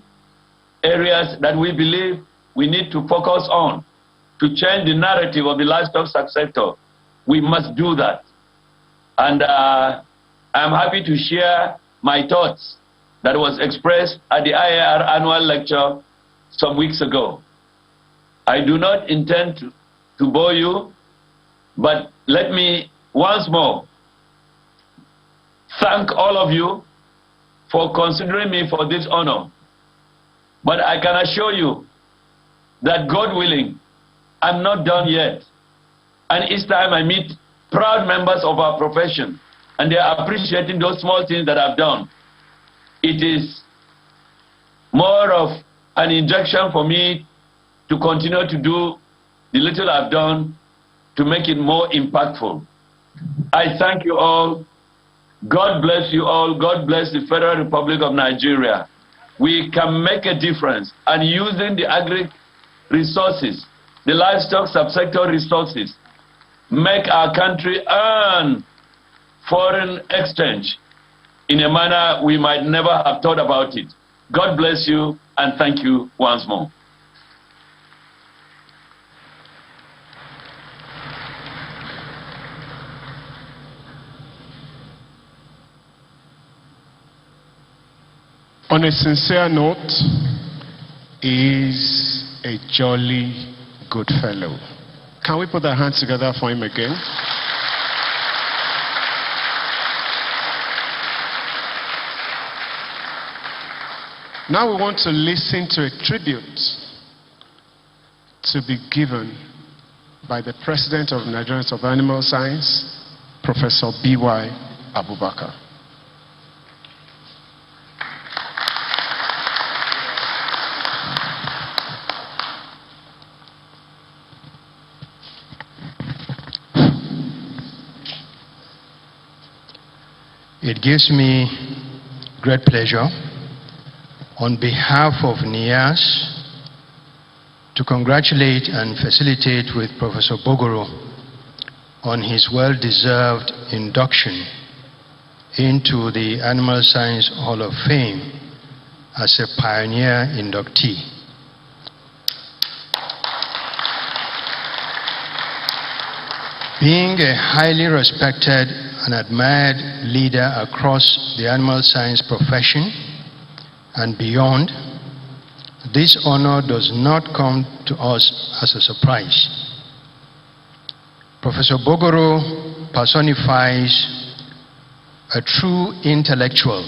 areas that we believe we need to focus on to change the narrative of the livestock subsector, we must do that. And I'm happy to share my thoughts that was expressed at the IAR annual lecture some weeks ago. I do not intend to bore you, but let me once more thank all of you for considering me for this honor. But I can assure you that, God willing, I'm not done yet. And each time I meet proud members of our profession and they are appreciating those small things that I've done, it is more of an injection for me to continue to do the little I've done to make it more impactful. I thank you all. God bless you all. God bless the Federal Republic of Nigeria. We can make a difference, and using the agri resources, the livestock subsector resources, make our country earn foreign exchange in a manner we might never have thought about it. God bless you, and thank you once more. On a sincere note, is a jolly good fellow. Can we put our hands together for him again? Now we want to listen to a tribute to be given by the President of the Nigerian Institute of Animal Science, Professor B.Y. Abubakar. It gives me great pleasure on behalf of NIAS to congratulate and facilitate with Professor Bogoro on his well-deserved induction into the Animal Science Hall of Fame as a pioneer inductee Being a highly respected and admired leader across the animal science profession and beyond, this honor does not come to us as a surprise. Professor Bogoro personifies a true intellectual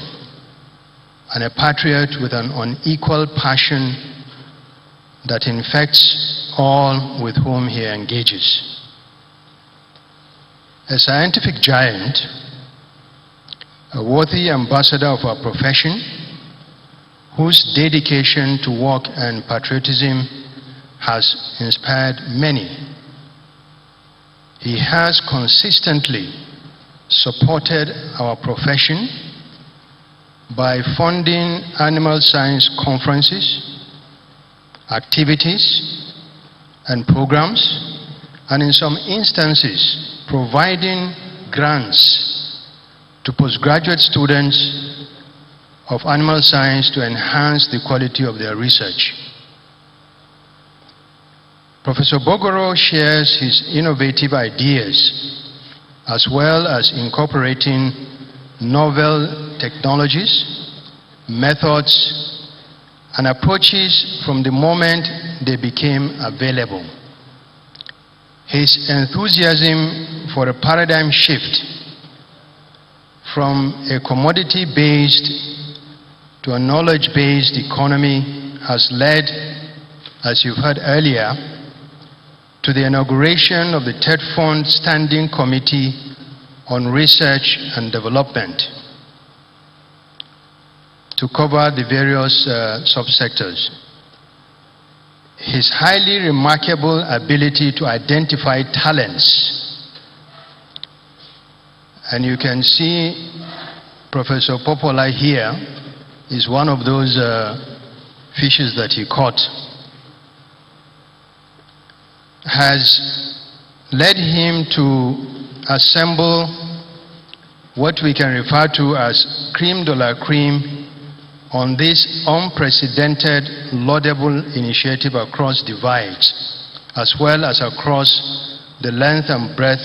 and a patriot with an unequal passion that infects all with whom he engages. A scientific giant, a worthy ambassador of our profession, whose dedication to work and patriotism has inspired many. He has consistently supported our profession by funding animal science conferences, activities, and programs, and in some instances, providing grants to postgraduate students of animal science to enhance the quality of their research. Professor Bogoro shares his innovative ideas as well as incorporating novel technologies, methods, and approaches from the moment they became available. His enthusiasm for a paradigm shift from a commodity-based to a knowledge-based economy has led, as you've heard earlier, to the inauguration of the TED Fund Standing Committee on Research and Development to cover the various subsectors. His highly remarkable ability to identify talents, and you can see Professor Popola here is one of those fishes that he caught, has led him to assemble what we can refer to as creme de la creme on this unprecedented, laudable initiative across divides, as well as across the length and breadth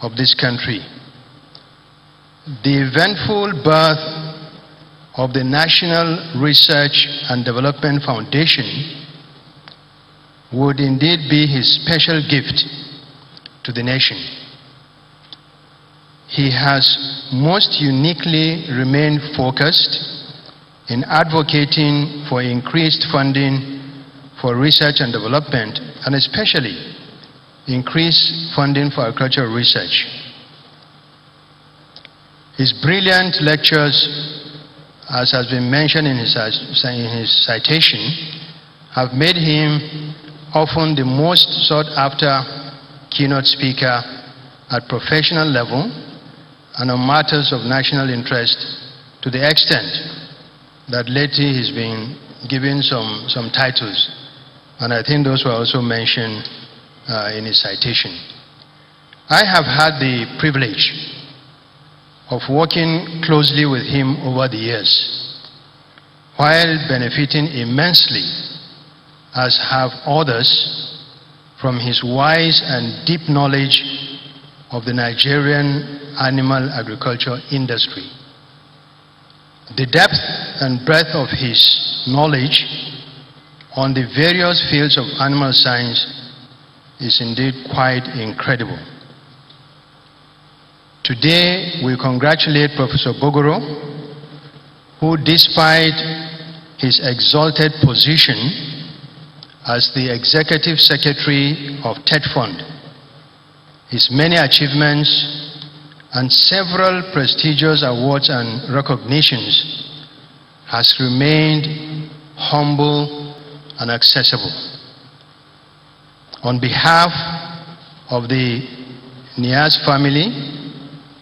of this country. The eventful birth of the National Research and Development Foundation would indeed be his special gift to the nation. He has most uniquely remained focused in advocating for increased funding for research and development, and especially increased funding for agricultural research. His brilliant lectures, as has been mentioned in his citation, have made him often the most sought-after keynote speaker at professional level and on matters of national interest, to the extent that lately he's been given some titles, and I think those were also mentioned in his citation. I have had the privilege of working closely with him over the years, while benefiting immensely, as have others, from his wise and deep knowledge of the Nigerian animal agriculture industry. The depth and breadth of his knowledge on the various fields of animal science is indeed quite incredible. Today, we congratulate Professor Bogoro, who, despite his exalted position as the Executive Secretary of TED Fund, his many achievements, and several prestigious awards and recognitions, has remained humble and accessible. On behalf of the Nias family,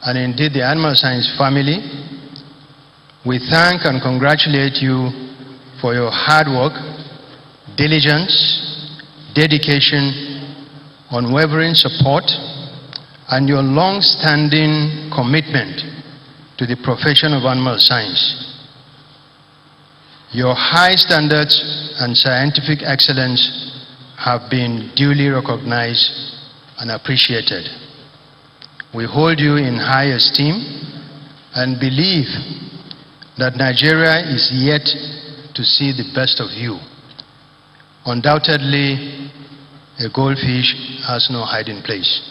and indeed the animal science family, we thank and congratulate you for your hard work, diligence, dedication, unwavering support, and your long-standing commitment to the profession of animal science. Your high standards and scientific excellence have been duly recognized and appreciated. We hold you in high esteem and believe that Nigeria is yet to see the best of you. Undoubtedly, a goldfish has no hiding place.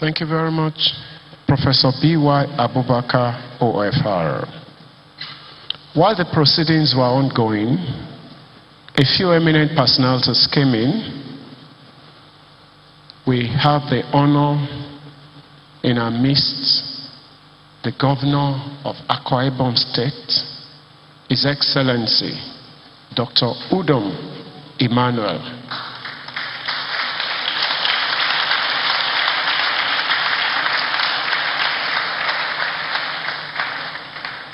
Thank you very much, Professor B.Y. Abubakar, OFR. While the proceedings were ongoing, a few eminent personalities came in. We have the honor in our midst, the governor of Akwa Ibom State, His Excellency, Dr. Udom Emmanuel.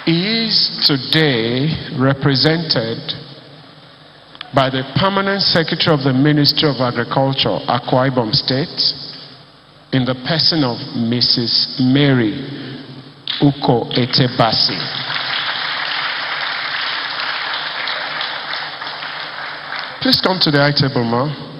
He is today represented by the Permanent Secretary of the Ministry of Agriculture, Akwa Ibom State, in the person of Mrs. Mary Uko Etebasi. Please come to the high table, ma.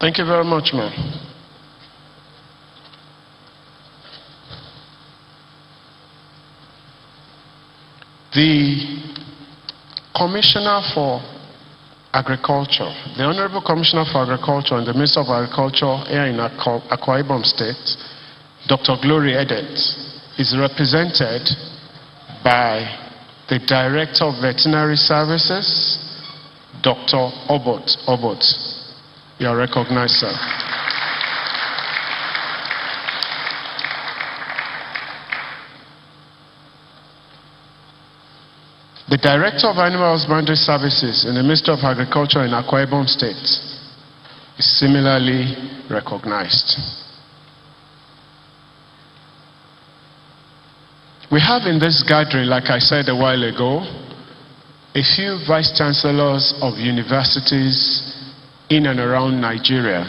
Thank you very much, ma'am. The Commissioner for Agriculture, the Honorable Commissioner for Agriculture and the Minister of Agriculture here in Akwa Ibom State, Dr. Glory Edet, is represented by the Director of Veterinary Services, Dr. Obot. You are recognized, sir. The Director of Animal Husbandry Services in the Ministry of Agriculture in Akwa Ibom State is similarly recognized. We have in this gathering, like I said a while ago, a few Vice Chancellors of universities in and around Nigeria.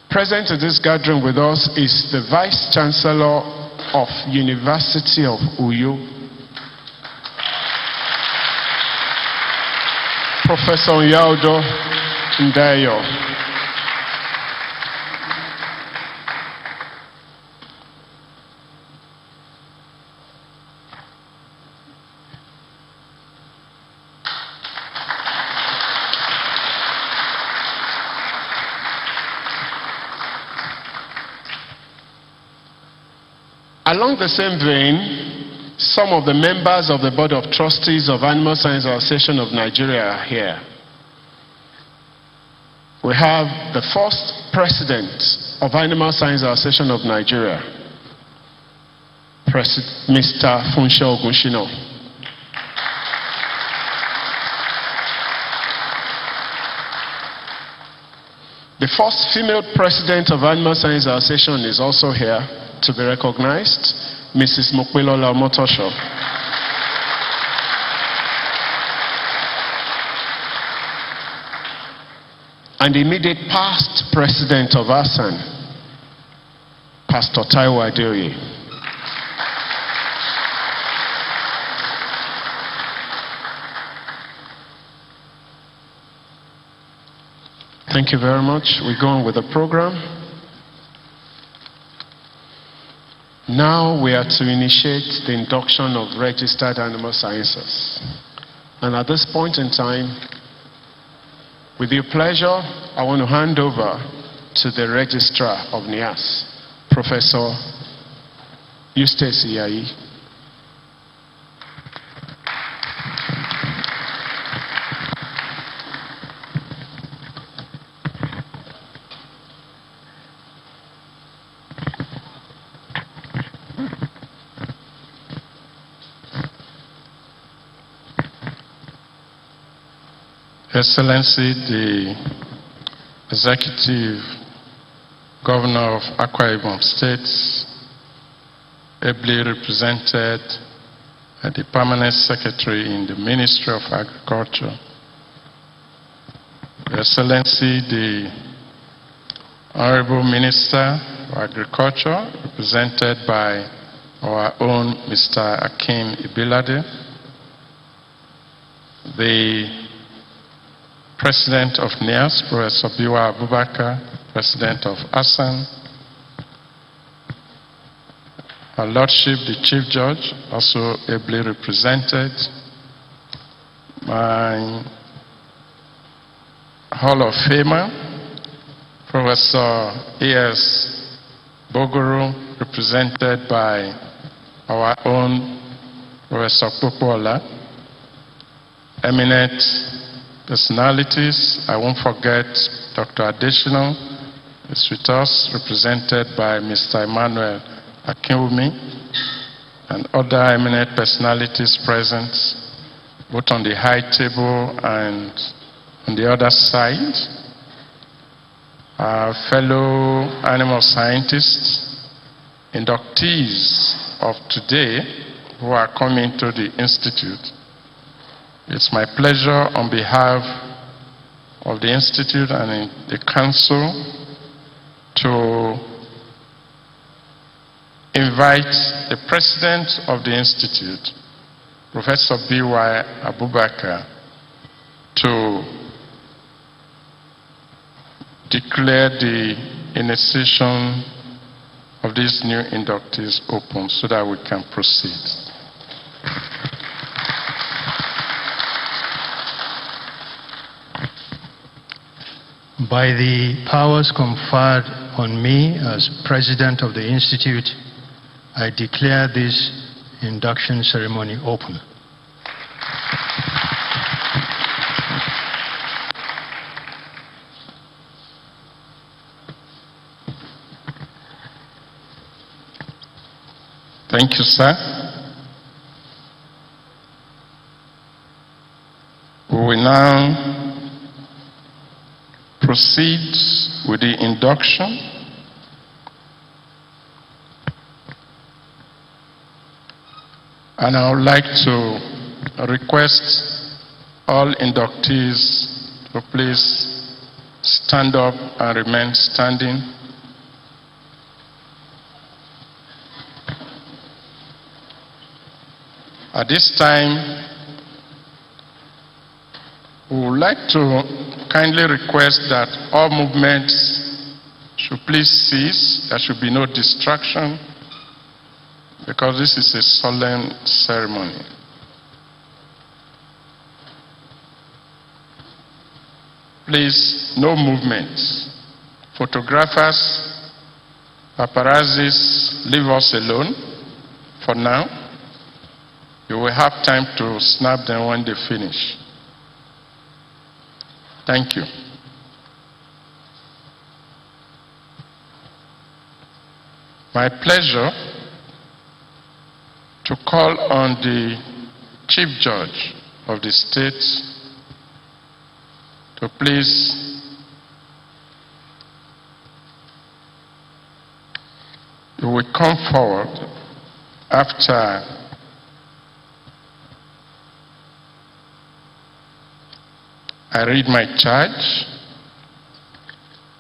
Present at this gathering with us is the Vice Chancellor of University of Uyo, Professor Yaudo Ndayo. Along the same vein, some of the members of the Board of Trustees of Animal Science Association of Nigeria are here. We have the first President of Animal Science Association of Nigeria, Mr. Funshe Ogunshino. The first female President of Animal Science Association is also here to be recognized, Mrs. Mokwelola Motosho. And the immediate past President of ASAN, Pastor Taiwo Adeoye. Thank you very much. We go on with the program. Now we are to initiate the induction of registered animal sciences. And at this point in time, with your pleasure, I want to hand over to the Registrar of NIAS, Professor Eustace Iyayi. Excellency, the Executive Governor of Akwa Ibom State, ably represented at the Permanent Secretary in the Ministry of Agriculture, Your Excellency, the Honorable Minister for Agriculture, represented by our own Mr. Akim Ibilade, the President of NIAS, Professor Biwa Abubakar, President of ASAN, Our Lordship, the Chief Judge, also ably represented, my Hall of Famer, Professor A.S. Bogoro, represented by our own Professor Popola, eminent personalities. I won't forget Dr. Additional is with us, represented by Mr. Emmanuel Akinwumi, and other eminent personalities present, both on the high table and on the other side. Our fellow animal scientists, inductees of today who are coming to the Institute. It's my pleasure on behalf of the Institute and the Council to invite the President of the Institute, Professor B.Y. Abubakar, to declare the initiation of these new inductees open so that we can proceed. By the powers conferred on me as President of the Institute, I declare this induction ceremony open. Thank you, sir. We will now proceed with the induction. And I would like to request all inductees to please stand up and remain standing. At this time, we would like to kindly request that all movements should please cease. There should be no distraction, because this is a solemn ceremony. Please, no movements. Photographers, paparazzis, leave us alone for now. You will have time to snap them when they finish. Thank you. My pleasure to call on the Chief Judge of the state to please you will come forward after I read my charge,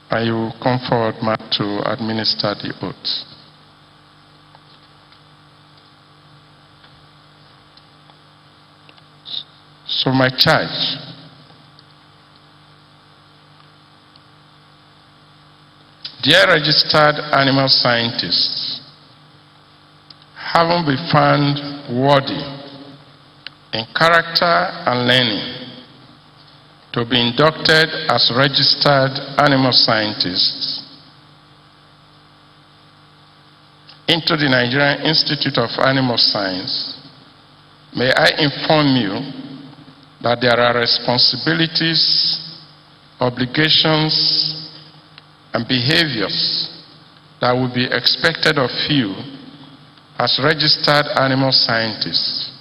and you will come forward, Matt, to administer the oath. So my charge. Dear registered animal scientists, having been found worthy in character and learning to be inducted as registered animal scientists into the Nigerian Institute of Animal Science, may I inform you that there are responsibilities, obligations, and behaviors that will be expected of you as registered animal scientists.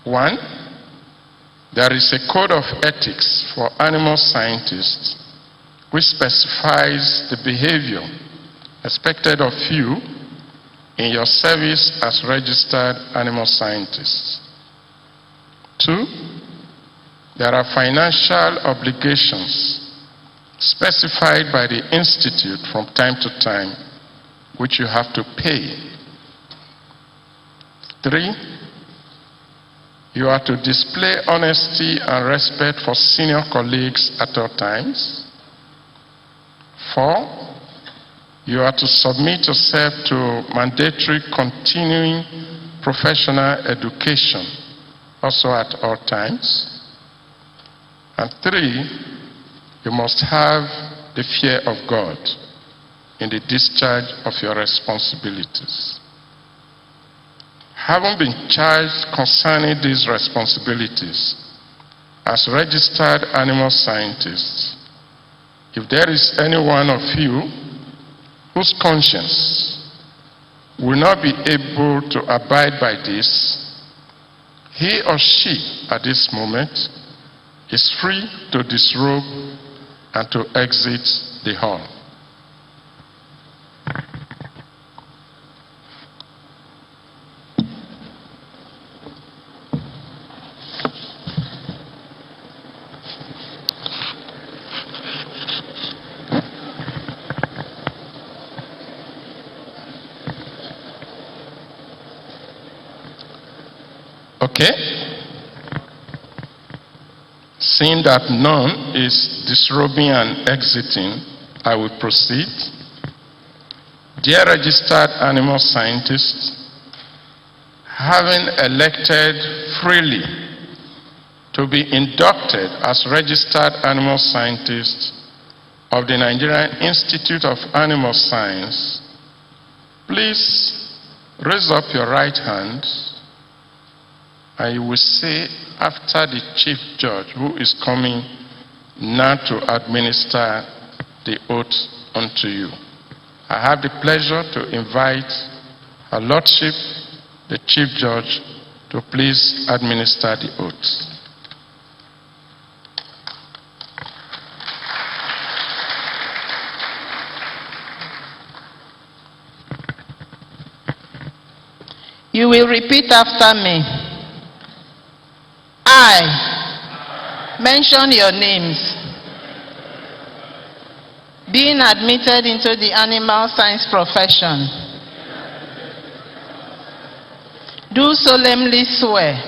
1, there is a code of ethics for animal scientists which specifies the behavior expected of you in your service as registered animal scientists. 2, there are financial obligations specified by the Institute from time to time, which you have to pay. 3, you are to display honesty and respect for senior colleagues at all times. 4, you are to submit yourself to mandatory continuing professional education, also at all times. And 3, you must have the fear of God in the discharge of your responsibilities. Having been charged concerning these responsibilities as registered animal scientists, if there is any one of you whose conscience will not be able to abide by this, he or she at this moment is free to disrobe and to exit the hall. Okay? Seeing that none is disrobing and exiting, I will proceed. Dear registered animal scientists, having elected freely to be inducted as registered animal scientists of the Nigerian Institute of Animal Science, please raise up your right hand and you will say after the Chief Judge, who is coming now to administer the oath unto you. I have the pleasure to invite Her Lordship, the Chief Judge, to please administer the oath. You will repeat after me. I mention your names. Being admitted into the animal science profession, do solemnly swear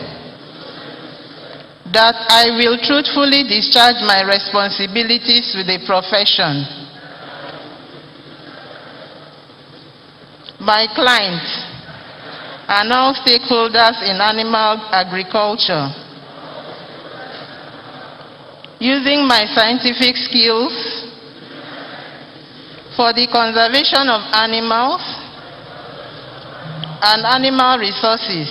that I will truthfully discharge my responsibilities with the profession. My clients and all stakeholders in animal agriculture, using my scientific skills for the conservation of animals and animal resources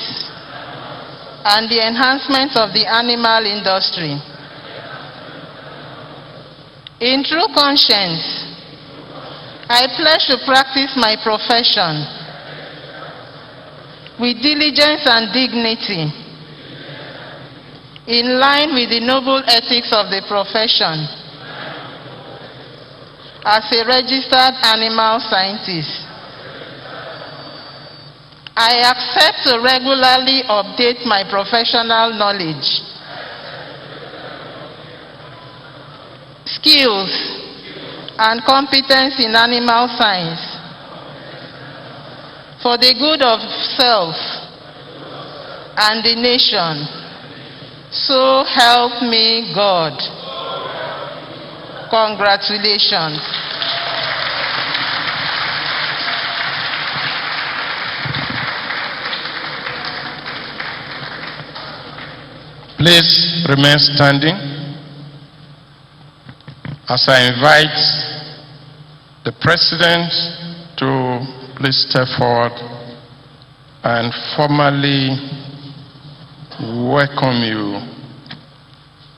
and the enhancement of the animal industry. In true conscience, I pledge to practice my profession with diligence and dignity, in line with the noble ethics of the profession. As a registered animal scientist, I accept to regularly update my professional knowledge, skills, and competence in animal science for the good of self and the nation. So help me God. Congratulations. Please remain standing as I invite the President to please step forward and formally welcome you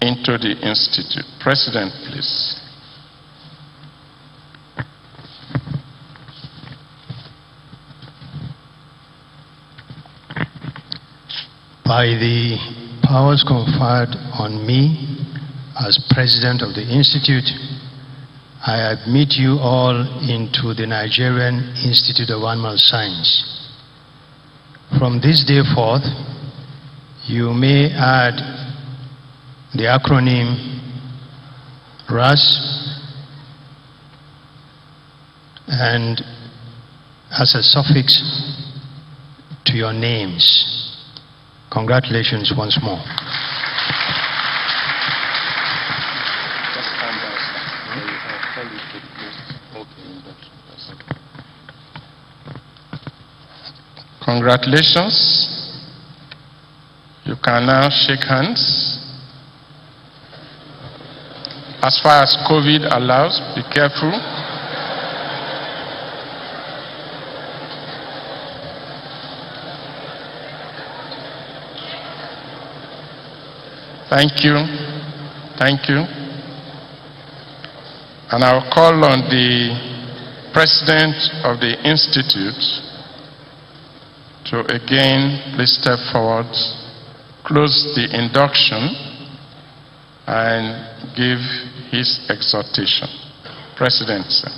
into the Institute. President, please. By the powers conferred on me as President of the Institute, I admit you all into the Nigerian Institute of Animal Science. From this day forth, you may add the acronym RAS and as a suffix to your names. Congratulations once more. Congratulations. You can now shake hands. As far as COVID allows, be careful. Thank you. Thank you. And I'll call on the President of the Institute to again please step forward, close the induction, and give his exhortation. President, sir.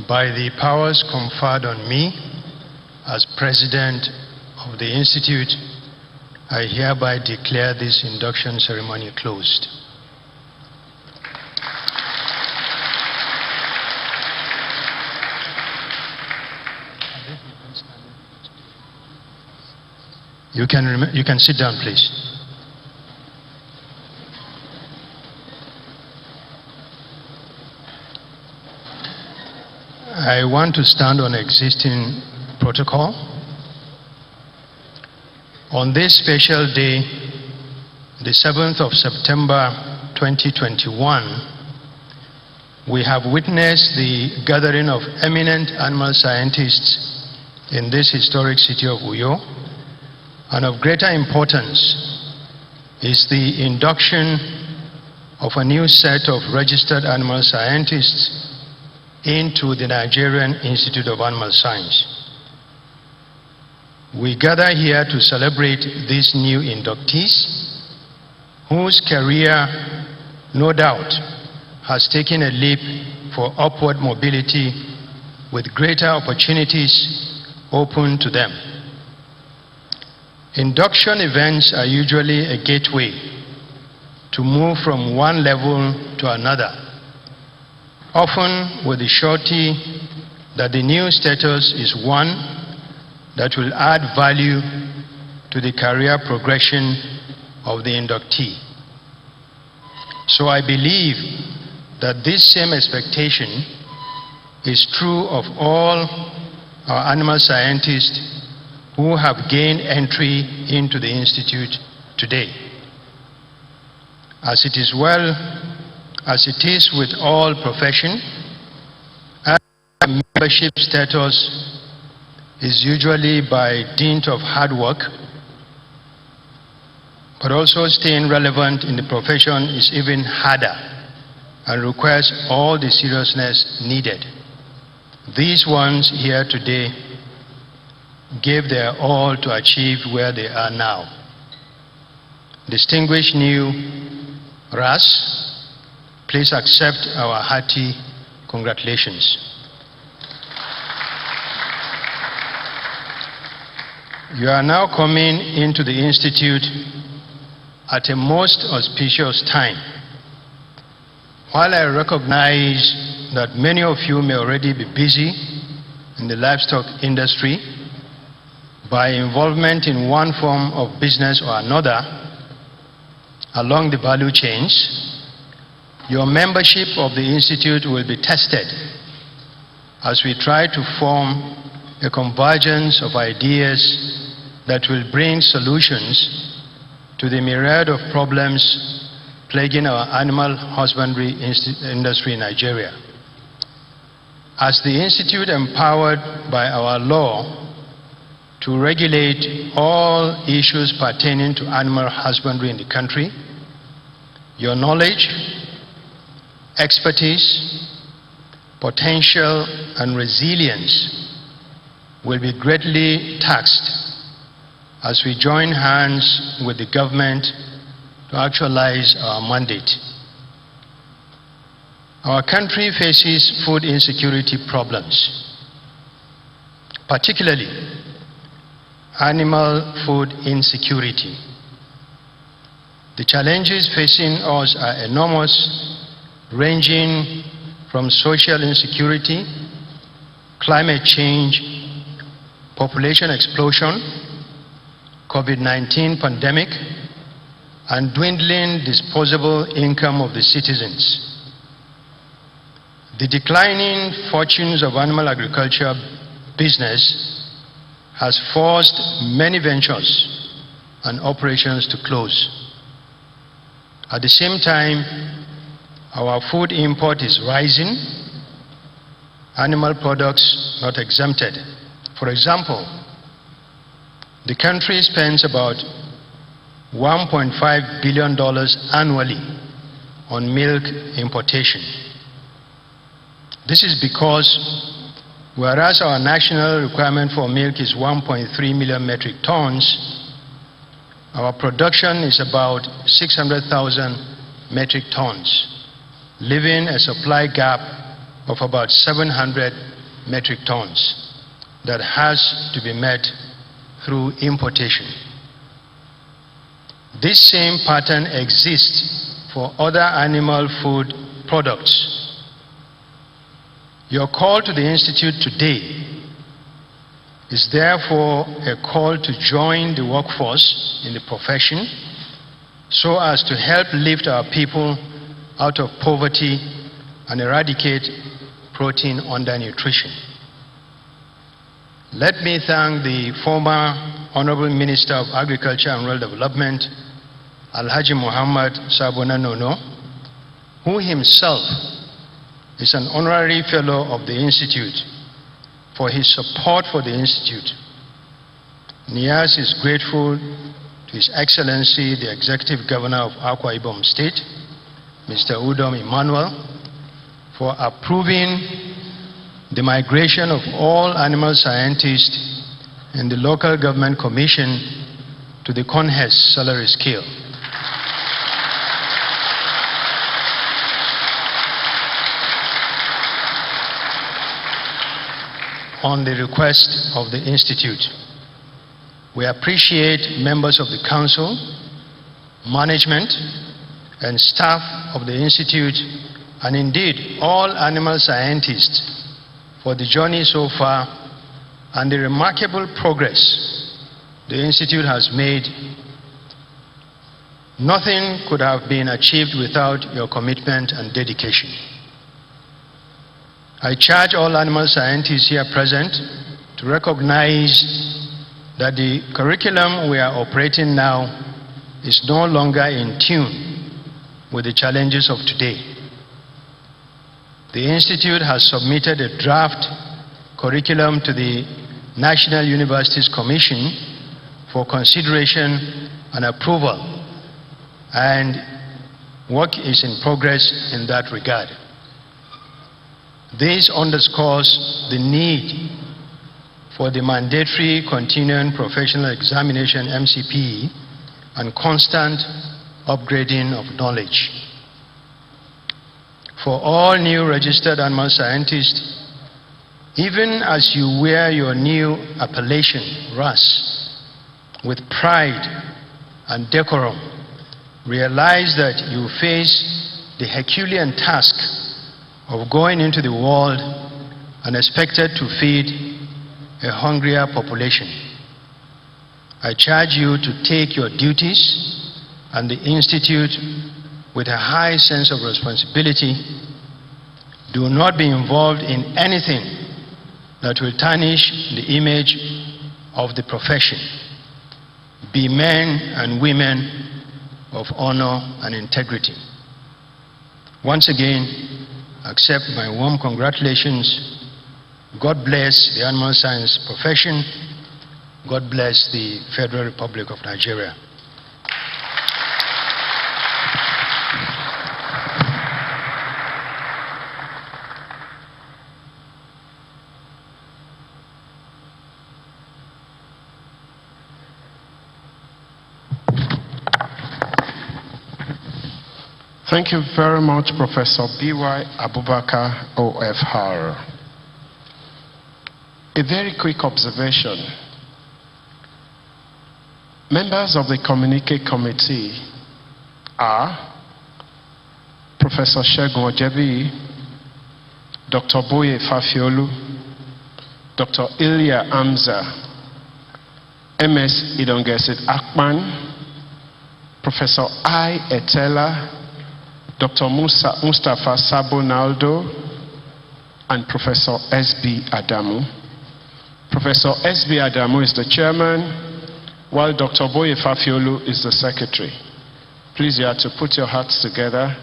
By the powers conferred on me as President of the Institute, I hereby declare this induction ceremony closed. You can sit down, please. I want to stand on existing protocol. On this special day, the 7th of September 2021, we have witnessed the gathering of eminent animal scientists in this historic city of Uyo, and of greater importance is the induction of a new set of registered animal scientists into the Nigerian Institute of Animal Science. We gather here to celebrate these new inductees, whose career, no doubt, has taken a leap for upward mobility with greater opportunities open to them. Induction events are usually a gateway to move from one level to another, often with the surety that the new status is one that will add value to the career progression of the inductee. So I believe that this same expectation is true of all our animal scientists who have gained entry into the Institute today. As it is with all profession, membership status is usually by dint of hard work, but also staying relevant in the profession is even harder and requires all the seriousness needed. These ones here today gave their all to achieve where they are now. Distinguished new RAS, please accept our hearty congratulations. You are now coming into the Institute at a most auspicious time. While I recognize that many of you may already be busy in the livestock industry by involvement in one form of business or another along the value chains, your membership of the Institute will be tested as we try to form a convergence of ideas that will bring solutions to the myriad of problems plaguing our animal husbandry industry in Nigeria. As the Institute, empowered by our law to regulate all issues pertaining to animal husbandry in the country. Your knowledge, expertise, potential, and resilience will be greatly taxed as we join hands with the government to actualize our mandate. Our country faces food insecurity problems, particularly animal food insecurity. The challenges facing us are enormous, ranging from social insecurity, climate change, population explosion, COVID-19 pandemic, and dwindling disposable income of the citizens. The declining fortunes of animal agriculture business has forced many ventures and operations to close. At the same time, our food import is rising, animal products not exempted. For example, the country spends about $1.5 billion annually on milk importation. This is because, whereas our national requirement for milk is 1.3 million metric tons, our production is about 600,000 metric tons, leaving a supply gap of about 700 metric tons that has to be met through importation. This same pattern exists for other animal food products. Your call to the Institute today is therefore a call to join the workforce in the profession so as to help lift our people out of poverty and eradicate protein undernutrition. Let me thank the former Honorable Minister of Agriculture and Rural Development, Alhaji Muhammad Sabona Nono, who himself is an honorary fellow of the Institute, for his support for the Institute. NIAS is grateful to His Excellency, the Executive Governor of Akwa Ibom State, Mr. Udom Emmanuel, for approving the migration of all animal scientists in the local government commission to the CONHES salary scale. On the request of the Institute, we appreciate members of the Council, management, and staff of the Institute, and indeed all animal scientists for the journey so far and the remarkable progress the Institute has made. Nothing could have been achieved without your commitment and dedication. I charge all animal scientists here present to recognize that the curriculum we are operating now is no longer in tune with the challenges of today. The Institute has submitted a draft curriculum to the National Universities Commission for consideration and approval, and work is in progress in that regard. This underscores the need for the mandatory continuing professional examination MCPE and constant upgrading of knowledge. For all new registered animal scientists, even as you wear your new appellation, RAS, with pride and decorum, realize that you face the Herculean task of going into the world and expected to feed a hungrier population. I charge you to take your duties and the Institute with a high sense of responsibility. Do not be involved in anything that will tarnish the image of the profession. Be men and women of honor and integrity. Once again, accept my warm congratulations. God bless the animal science profession, God bless the Federal Republic of Nigeria. Thank you very much, Professor B.Y. Abubakar, OFR. A very quick observation. Members of the Communique Committee are Professor Segun Ojebi, Dr. Boye Fafiolu, Dr. Ilya Amza, MS Idongesit Akman, Professor I. Etela, Dr. Mustafa Sabo Naldo, and Professor S.B. Adamu. Professor S.B. Adamu is the chairman, while Dr. Boye Fafiolu is the secretary. Please, you have to put your hearts together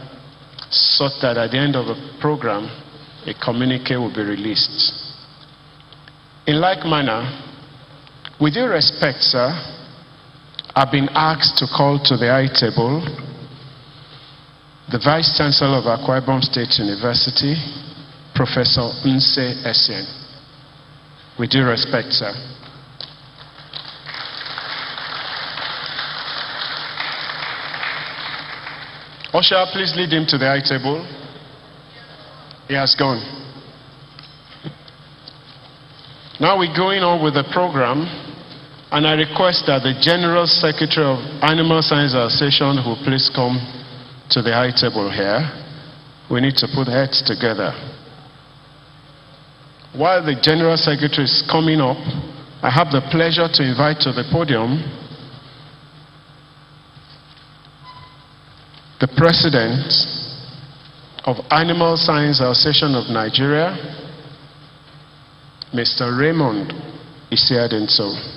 so that at the end of the program, a communique will be released. In like manner, with due respect, sir, I've been asked to call to the high table the Vice Chancellor of Akwa Ibom State University, Professor Nse Essien. With due respect, sir. Usher, please lead him to the high table. He has gone. Now we're going on with the program, and I request that the General Secretary of Animal Science Association who please come to the high table here. We need to put heads together. While the General Secretary is coming up, I have the pleasure to invite to the podium the President of Animal Science Association of Nigeria, Mr. Raymond Isiadenso.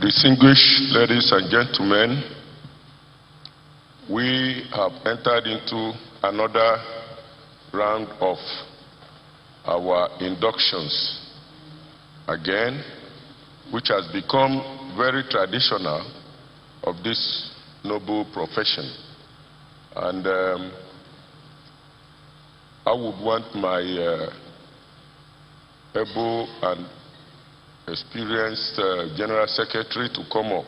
Distinguished ladies and gentlemen, we have entered into another round of our inductions again, which has become very traditional of this noble profession. And I would want my able and experienced General Secretary to come up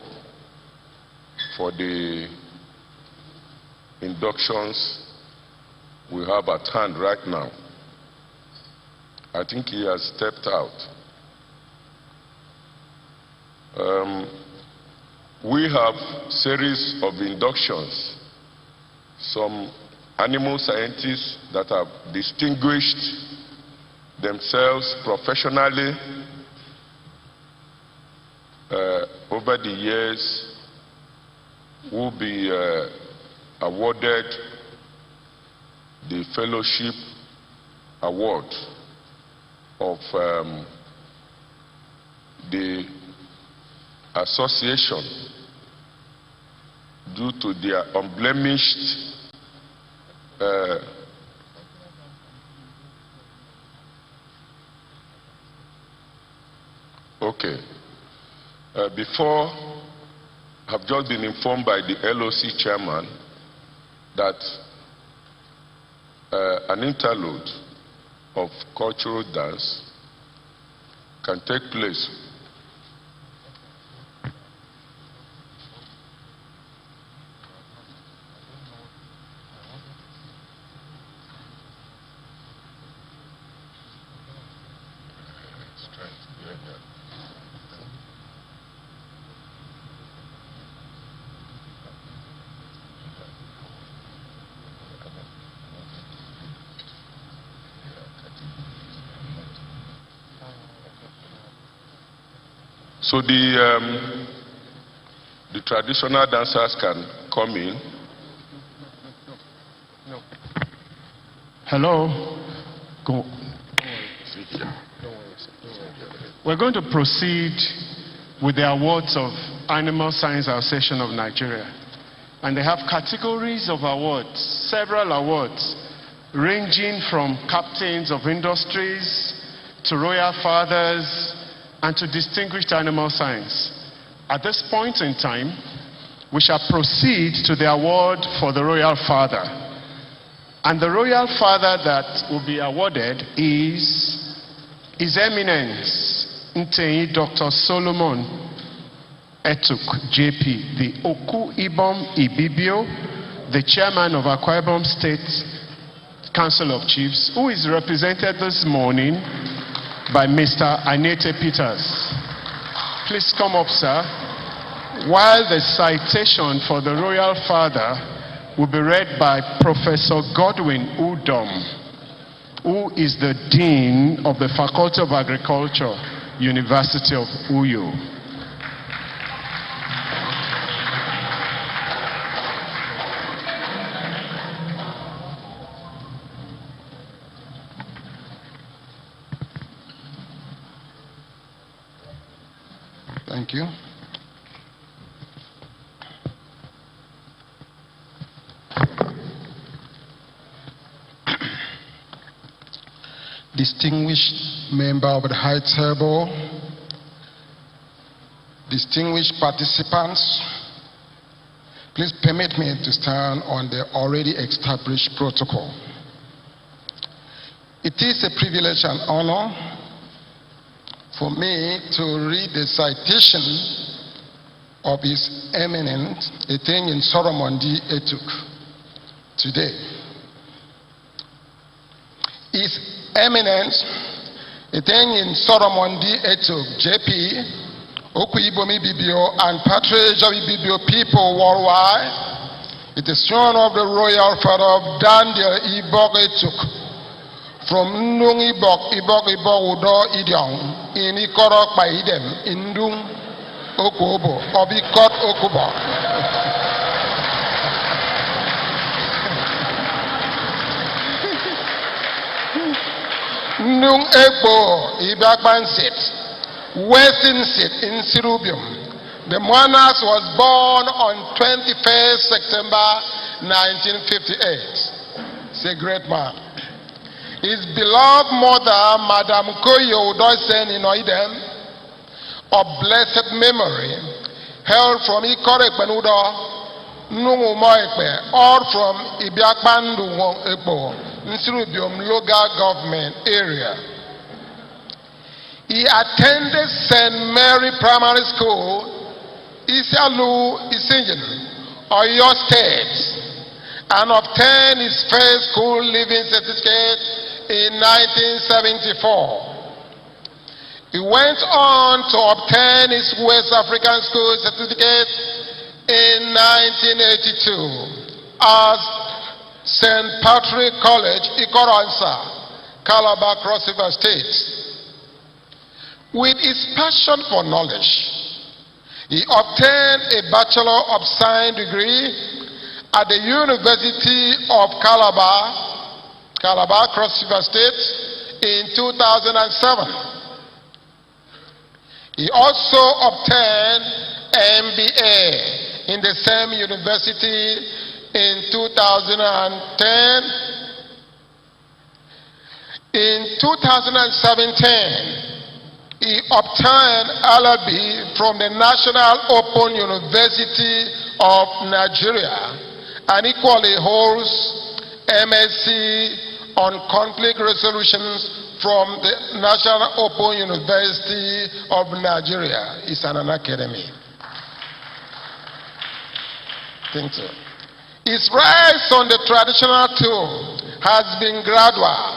for the inductions we have at hand right now. I think he has stepped out. We have series of inductions. Some animal scientists that have distinguished themselves professionally over the years will be awarded the fellowship award of the association due to their unblemished before, I've just been informed by the LOC chairman that an interlude of cultural dance can take place . So the traditional dancers can come in. Hello. Go. We're going to proceed with the awards of Animal Science Association of Nigeria. And they have categories of awards, several awards, ranging from captains of industries to royal fathers and to distinguished animal science. At this point in time, we shall proceed to the award for the royal father. And the royal father that will be awarded is His Eminence Ntenyi Dr. Solomon Etuk, JP, the Oku Ibom Ibibio, the chairman of Akwa Ibom State Council of Chiefs, who is represented this morning by Mr. Anete Peters. Please come up, sir. While the citation for the royal father will be read by Professor Godwin Udom, who is the Dean of the Faculty of Agriculture, University of Uyo. Thank you. Distinguished member of the high table, distinguished participants, please permit me to stand on the already established protocol. It is a privilege and honor for me to read the citation of His Eminence Ntenyi Solomon Etuk today. His Eminence Ntenyi Solomon Etuk, JP, Oku Ibom Ibibio, and Patriarch of Ibibio people worldwide, it is sworn of the royal father of Daniel Ibok Etuk, from Ndung Ibok Udo Idiong, in Ikorok by Idem, in Ndung Okubo, of Ikot Okubo. Ndung Ebo, Ibakban Sit, Western Sit in Sirubium. The monarch was born on 21st September 1958. He's a great man. His beloved mother, Madam Koyo Udoisen in Oidem, of blessed memory, hailed from Ikore Penudo, Nungu Moekpe, or from Ibiakbandu Ekpo, Nsirubium local government area. He attended St. Mary Primary School, Isialu Isinjin, Oyo State, and obtained his first school living certificate in 1974. He went on to obtain his West African School certificate in 1982 as St. Patrick College, Ikoransa, Calabar, Cross River State. With his passion for knowledge, he obtained a Bachelor of Science degree at the University of Calabar, Cross River State, in 2007. He also obtained MBA in the same university in 2010. In 2017, he obtained LLB from the National Open University of Nigeria and equally holds MSc on conflict resolutions from the National Open University of Nigeria. It's an academy. Thank you. His rise on the traditional tool has been gradual.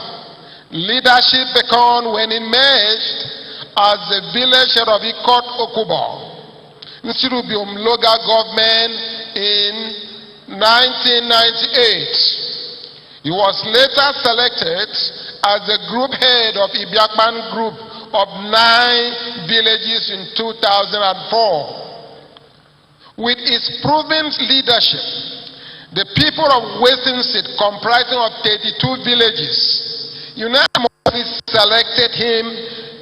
Leadership began when he emerged as the village head of Ikot Okubo, Nsirubium local government in 1998. He was later selected as the group head of Ibiakban Group of 9 villages in 2004. With its proven leadership, the people of Western State, comprising of 32 villages, unanimously selected him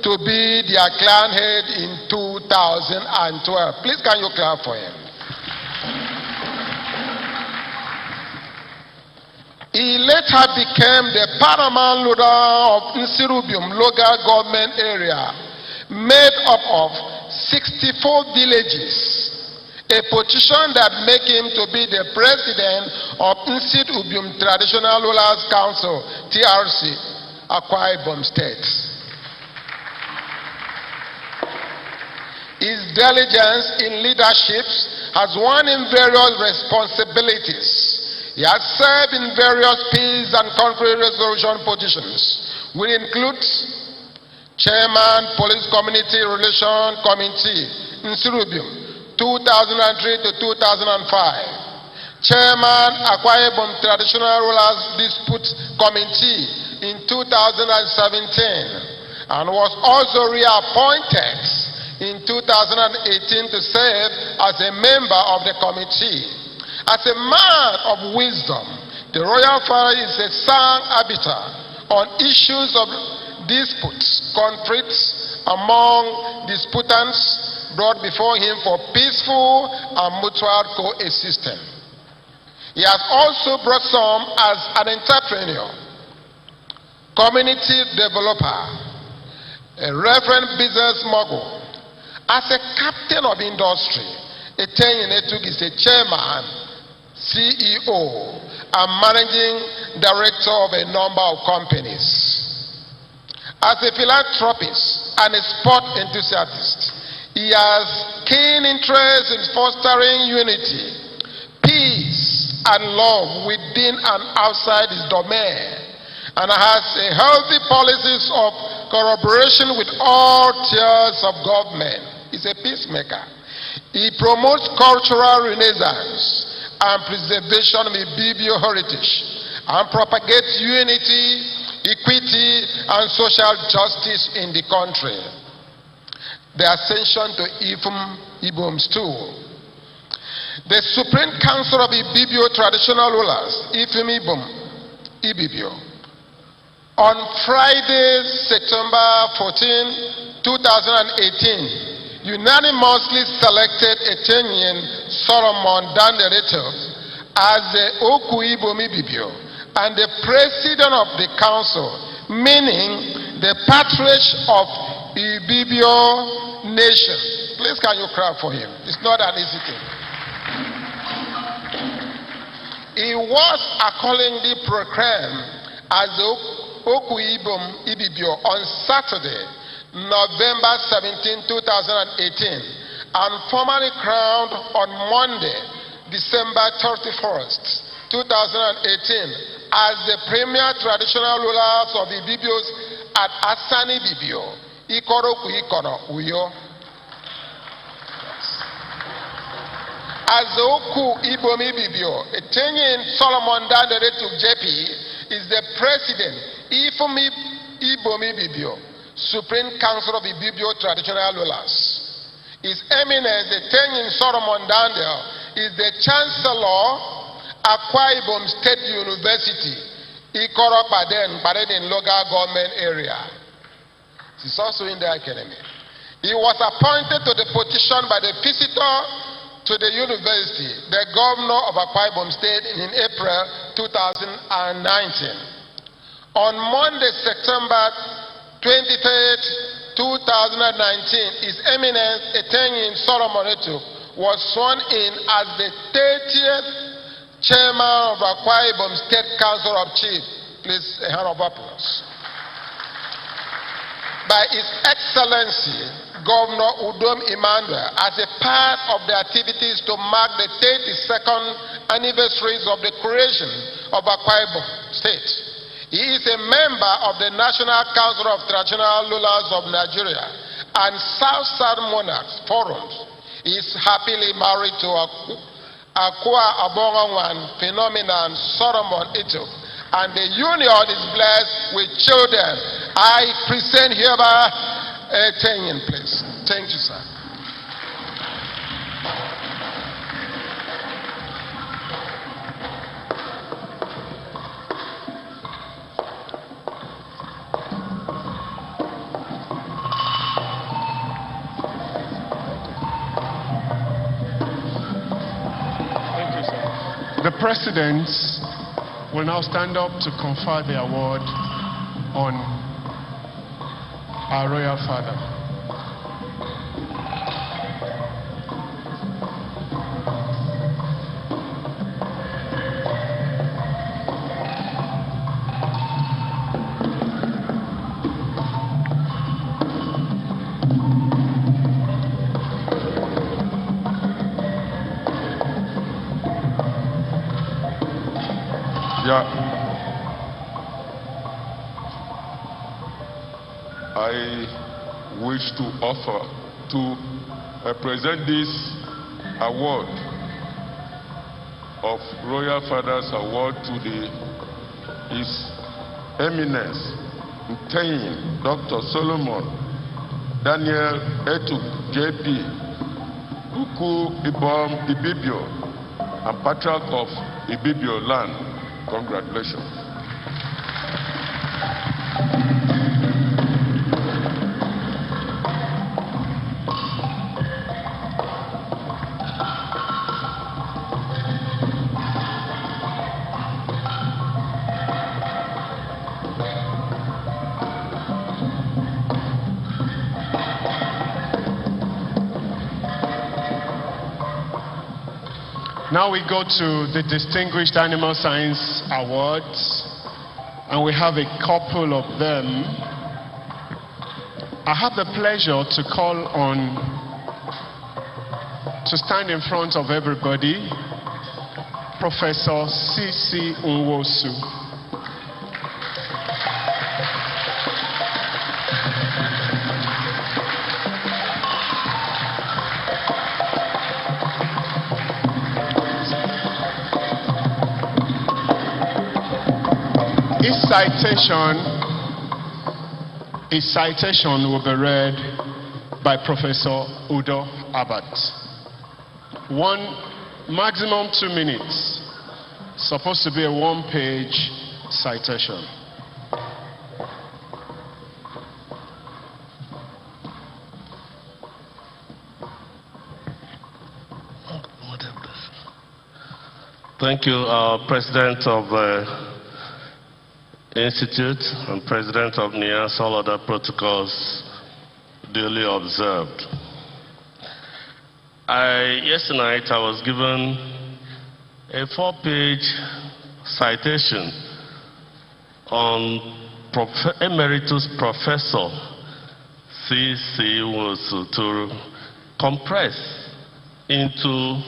to be their clan head in 2012. Please, can you clap for him? He later became the paramount leader of Nsirubium local government area, made up of 64 villages, a position that made him to be the president of Nsirubium Traditional Rulers Council, TRC, Akwa Ibom State. His diligence in leadership has won him various responsibilities. He has served in various peace and conflict resolution positions, which includes Chairman, Police Community Relation Committee, Nsirubium, 2003 to 2005. Chairman, Akwa Ibom Traditional Rulers Dispute Committee in 2017, and was also reappointed in 2018 to serve as a member of the committee. As a man of wisdom, the royal father is a sound arbiter on issues of disputes, conflicts among disputants brought before him for peaceful and mutual coexistence. He has also brought some as an entrepreneur, community developer, a reverend business mogul, as a captain of industry. Etenyinetuk is a chairman, CEO, and managing director of a number of companies. As a philanthropist and a sport enthusiast, he has keen interest in fostering unity, peace, and love within and outside his domain, and has a healthy policies of collaboration with all tiers of government. He's a peacemaker. He promotes cultural renaissance and preservation of Ibibio heritage, and propagates unity, equity, and social justice in the country. The ascension to Ibom stool. The Supreme Council of Ibibio Traditional Rulers, Ibibio, on Friday, September 14, 2018, unanimously selected Etenyin Solomon Dandereto as the Oku Ibom Ibibio and the president of the council, meaning the patriarch of Ibibio nation. Please, can you clap for him? It's not an easy thing. He was accordingly proclaimed as the Oku Ibom Ibibio on Saturday, November 17, 2018, and formally crowned on Monday, December 31st, 2018, as the premier traditional rulers of the Ibibios at Asani Bibio, Ikoroku Ikono, Uyo. As the Oku Ibom Ibibio, Etenyin Solomon Danderetu JP is the president, Ibom Ibibio, Supreme Council of Ibibio Traditional Rulers. His Eminence, Etenyin Solomon Dandel, is the Chancellor, Akwa Ibom State University, Ikoro Baden local government area. He's also in the academy. He was appointed to the position by the visitor to the university, the governor of Akwa Ibom State, in April 2019. On Monday, September 23rd, 2019, His Eminence Etenyin Solomon Etu was sworn in as the 30th chairman of Akwa Ibom State Council of Chiefs. Please, a hand of applause. By His Excellency Governor Udom Emmanuel, as a part of the activities to mark the 32nd anniversaries of the creation of Akwa Ibom State. He is a member of the National Council of Traditional Rulers of Nigeria and South Monarchs Forums. He is happily married to Akwa Abongwan phenomenon Solomon Ito, and the union is blessed with children. I present hereby Tenyin, please. Thank you, sir. The presidents will now stand up to confer the award on our royal father. I wish to offer to present this award of Royal Father's Award to His Eminence Nteyin Dr. Solomon Daniel Etuk JP Uku Ibom Ibibio and Patriarch of Ibibio Land. Congratulations. Now we go to the Distinguished Animal Science Awards, and we have a couple of them. I have the pleasure to call on, to stand in front of everybody, Professor C.C. Nwosu. His citation will be read by Professor Udo Abbott. Maximum 2 minutes. Supposed to be a one-page citation. Thank you, President of Institute and President of NIAS, all other protocols duly observed. Yesterday night I was given a 4-page citation on Emeritus Professor C.C. Nwosu to compress into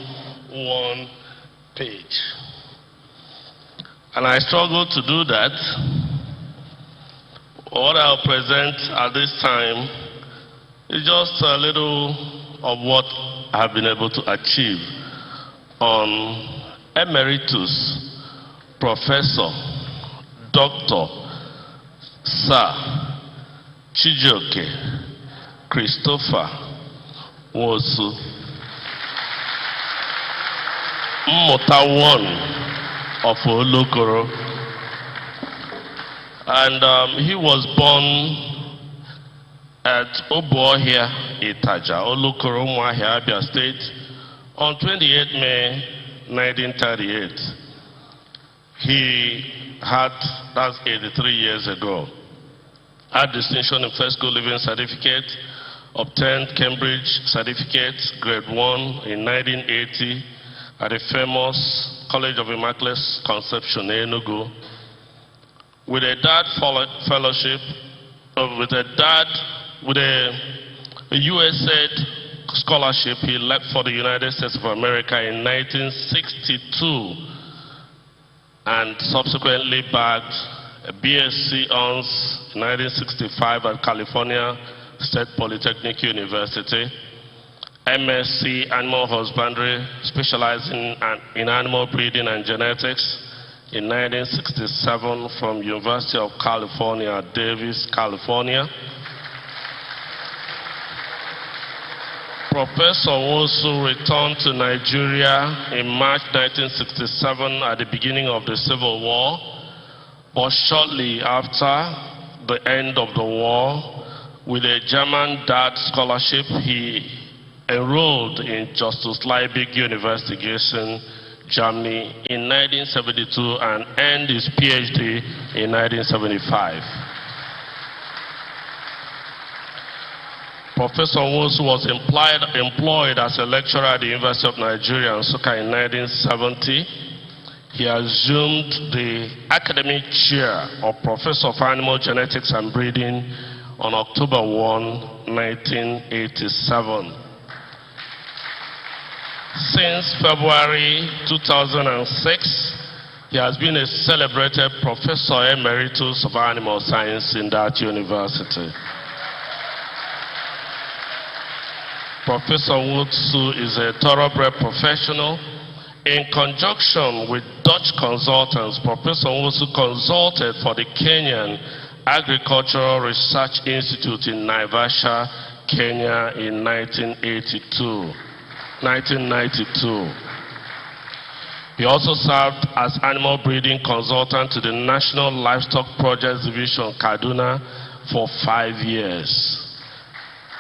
1 page. And I struggled to do that. What I'll present at this time is just a little of what I have been able to achieve on Emeritus Professor Dr. Sir Chijioke Christopher Nwosu, Mmụta 1 of Olokoro, and he was born at Obuohia, Itaja, Olokoro, Umuahia, Abia State, on 28 May 1938. He had, that's 83 years ago, had distinction in first school living certificate, obtained Cambridge certificate, grade 1 in 1980 at the famous College of Immaculate Conception, Enugu, with a dad fellowship, with a USAID scholarship. He left for the United States of America in 1962 and subsequently bagged a BSc Honors in 1965 at California State Polytechnic University, MSc Animal Husbandry, specializing in animal breeding and genetics in 1967 from University of California, Davis, California. Professor Nwosu returned to Nigeria in March 1967 at the beginning of the Civil War, but shortly after the end of the war, with a German Dad scholarship, he enrolled in Justus Liebig University, Gießen, Germany in 1972 and earned his PhD in 1975. Professor Nwosu was employed as a lecturer at the University of Nigeria, Nsukka, in 1970. He assumed the academic chair of Professor of Animal Genetics and Breeding on October 1, 1987. Since February 2006, he has been a celebrated Professor Emeritus of Animal Science in that university. Professor Nwosu is a thoroughbred professional. In conjunction with Dutch consultants, Professor Nwosu consulted for the Kenyan Agricultural Research Institute in Naivasha, Kenya in 1992. He also served as animal breeding consultant to the National Livestock Projects Division, Kaduna, for 5 years.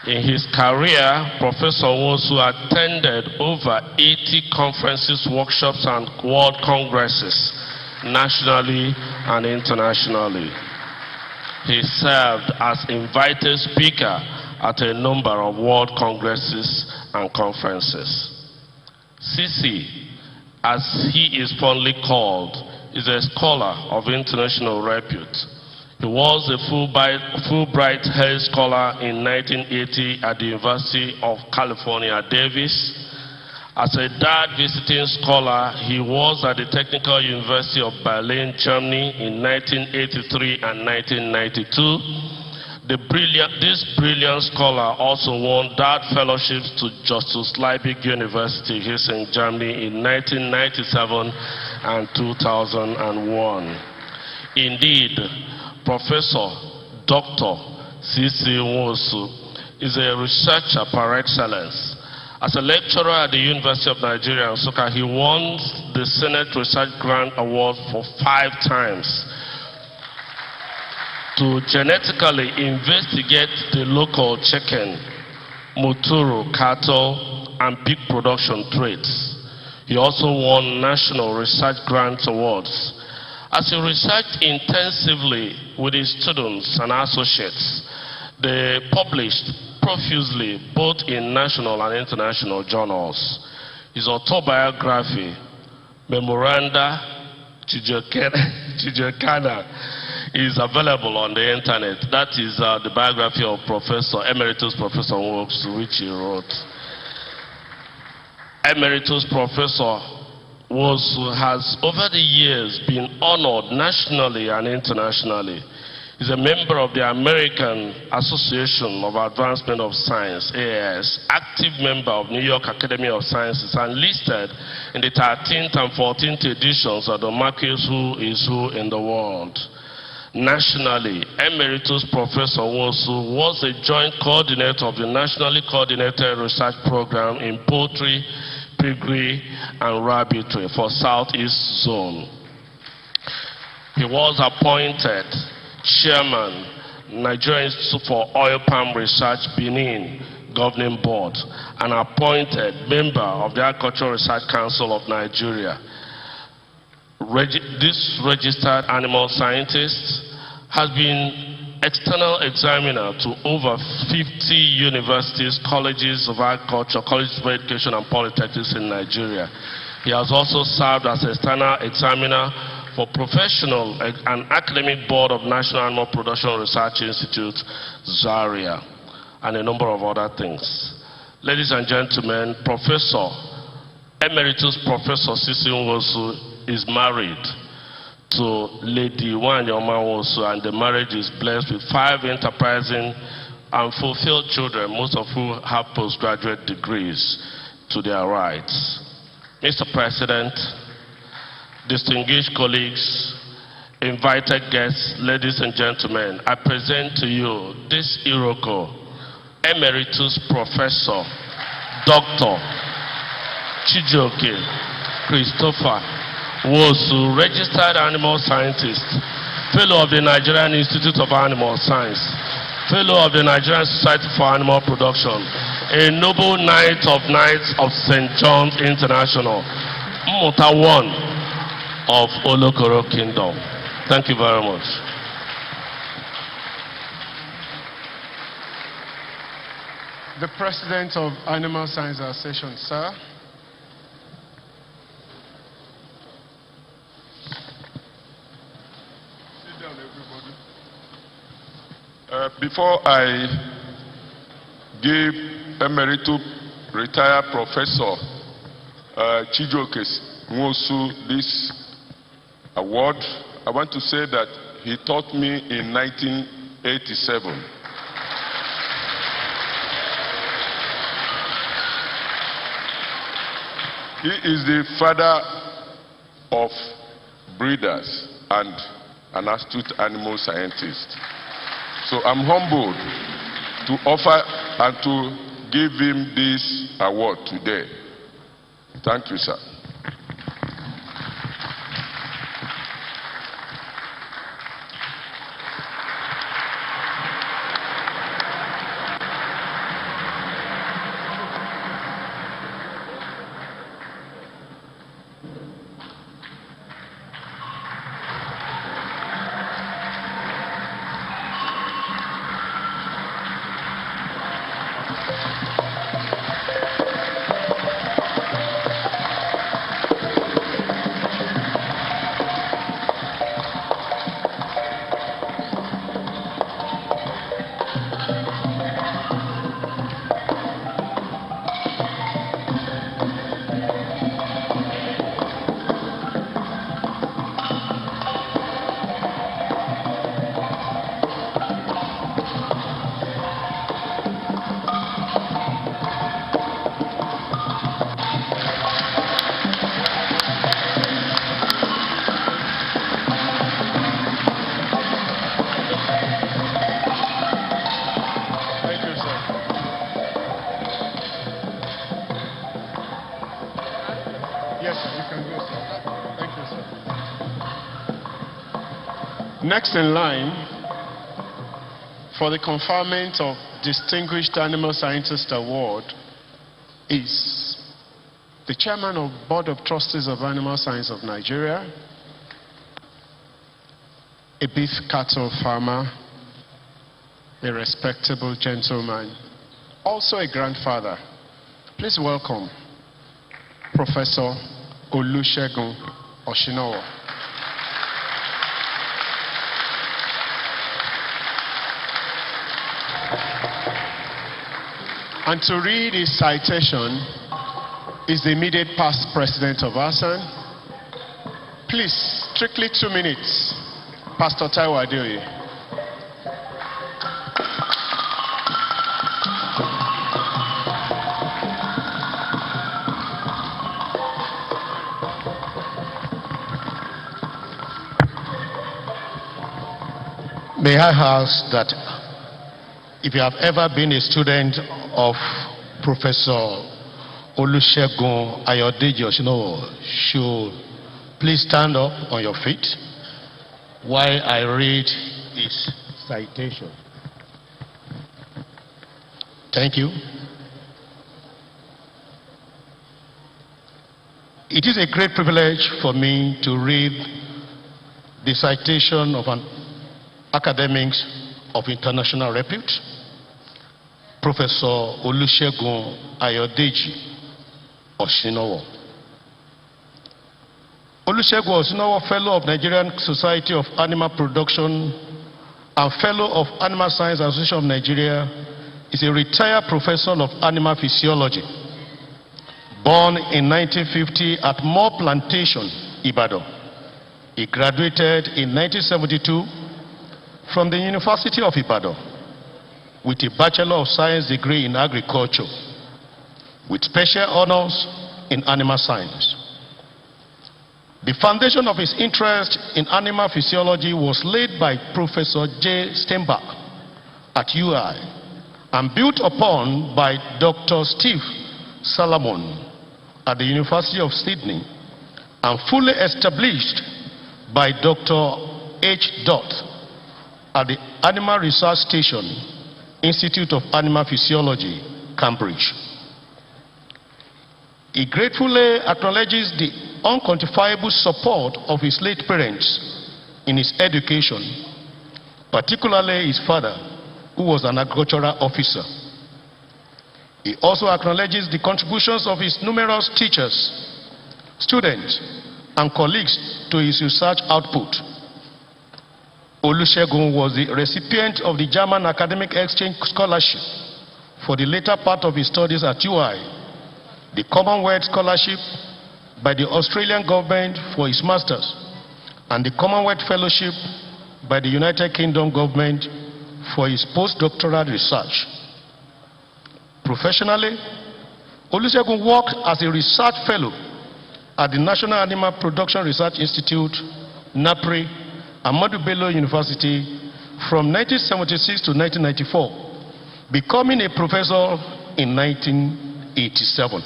In his career, Professor Nwosu attended over 80 conferences, workshops, and world congresses, nationally and internationally. He served as invited speaker at a number of world congresses and conferences. CC, as he is fondly called, is a scholar of international repute. He was a Fulbright Hays Scholar in 1980 at the University of California, Davis. As a DAD visiting scholar, he was at the Technical University of Berlin, Germany in 1983 and 1992. This brilliant scholar also won DAD fellowships to Justus Liebig University, Gießen, Germany in 1997 and 2001. Indeed, Professor Dr. C.C. Nwosu is a researcher par excellence. As a lecturer at the University of Nigeria, Nsukka, he won the Senate Research Grant Award for 5 times to genetically investigate the local chicken, muturu, cattle, and pig production traits. He also won National Research Grant Awards. As he researched intensively with his students and associates, they published profusely both in national and international journals. His autobiography, Memoranda Chijokana, is available on the internet. That is the biography of Emeritus Professor Nwosu, which he wrote. Emeritus Professor Nwosu has over the years been honored nationally and internationally. He's a member of the American Association of Advancement of Science, AAS, active member of New York Academy of Sciences, and listed in the 13th and 14th editions of the Marquis Who is Who in the World. Nationally, Emeritus Professor Nwosu was a joint coordinator of the nationally coordinated research program in poultry, piggery, and rabbitry for Southeast Zone. He was appointed Chairman, Nigerian Institute for Oil Palm Research, Benin Governing Board, and appointed member of the Agricultural Research Council of Nigeria. This registered animal scientist has been external examiner to over 50 universities, colleges of agriculture, colleges of education, and polytechnics in Nigeria. He has also served as external examiner for professional and academic board of National Animal Production Research Institute, Zaria, and a number of other things. Ladies and gentlemen, Emeritus Professor C.C. Nwosu is married to Lady Wanyoma Nwosu, and the marriage is blessed with 5 enterprising and fulfilled children, most of whom have postgraduate degrees to their rights. Mr. President, distinguished colleagues, invited guests, ladies and gentlemen, I present to you this Iroko, Emeritus Professor, Dr. Chijioke Christopher Wosu, registered animal scientist, fellow of the Nigerian Institute of Animal Science, fellow of the Nigerian Society for Animal Production, a noble knight of Knights of St. John's International, Mmụta One of Olokoro Kingdom. Thank you very much. The President of Animal Science Association, sir. Sit down, everybody. Before I give Emeritus Retired Professor Chijioke Nwosu this award, I want to say that he taught me in 1987. He is the father of breeders and an astute animal scientist. So I'm humbled to offer and to give him this award today. Thank you, sir. Next in line for the conferment of Distinguished Animal Scientist Award is the Chairman of Board of Trustees of Animal Science of Nigeria, a beef cattle farmer, a respectable gentleman, also a grandfather. Please welcome Professor Olusegun Oshinowo. And to read his citation is the immediate past president of ASAN. Please, strictly 2 minutes. Pastor Taiwo Adeoye. May I ask that if you have ever been a student of Professor Olusegun Ayodeji Oshinowo, should please stand up on your feet while I read his citation. Thank you. It is a great privilege for me to read the citation of an academic of international repute, Professor Olusegun Ayodeji Oshinowo. Olusegun Oshinowo, Fellow of Nigerian Society of Animal Production and Fellow of Animal Science Association of Nigeria, is a retired professor of animal physiology. Born in 1950 at Moore Plantation, Ibadan. He graduated in 1972 from the University of Ibadan with a Bachelor of Science degree in Agriculture with special honors in animal science. The foundation of his interest in animal physiology was laid by Professor J. Steinbach at UI and built upon by Dr. Steve Salomon at the University of Sydney and fully established by Dr. H. Dot at the Animal Research Station, Institute of Animal Physiology, Cambridge. He gratefully acknowledges the unquantifiable support of his late parents in his education, particularly his father, who was an agricultural officer. He also acknowledges the contributions of his numerous teachers, students, and colleagues to his research output. Olusegun was the recipient of the German Academic Exchange Scholarship for the later part of his studies at UI, the Commonwealth Scholarship by the Australian government for his masters, and the Commonwealth Fellowship by the United Kingdom government for his postdoctoral research. Professionally, Olusegun worked as a research fellow at the National Animal Production Research Institute, NAPRI, Ahmadu Bello University from 1976 to 1994, becoming a professor in 1987.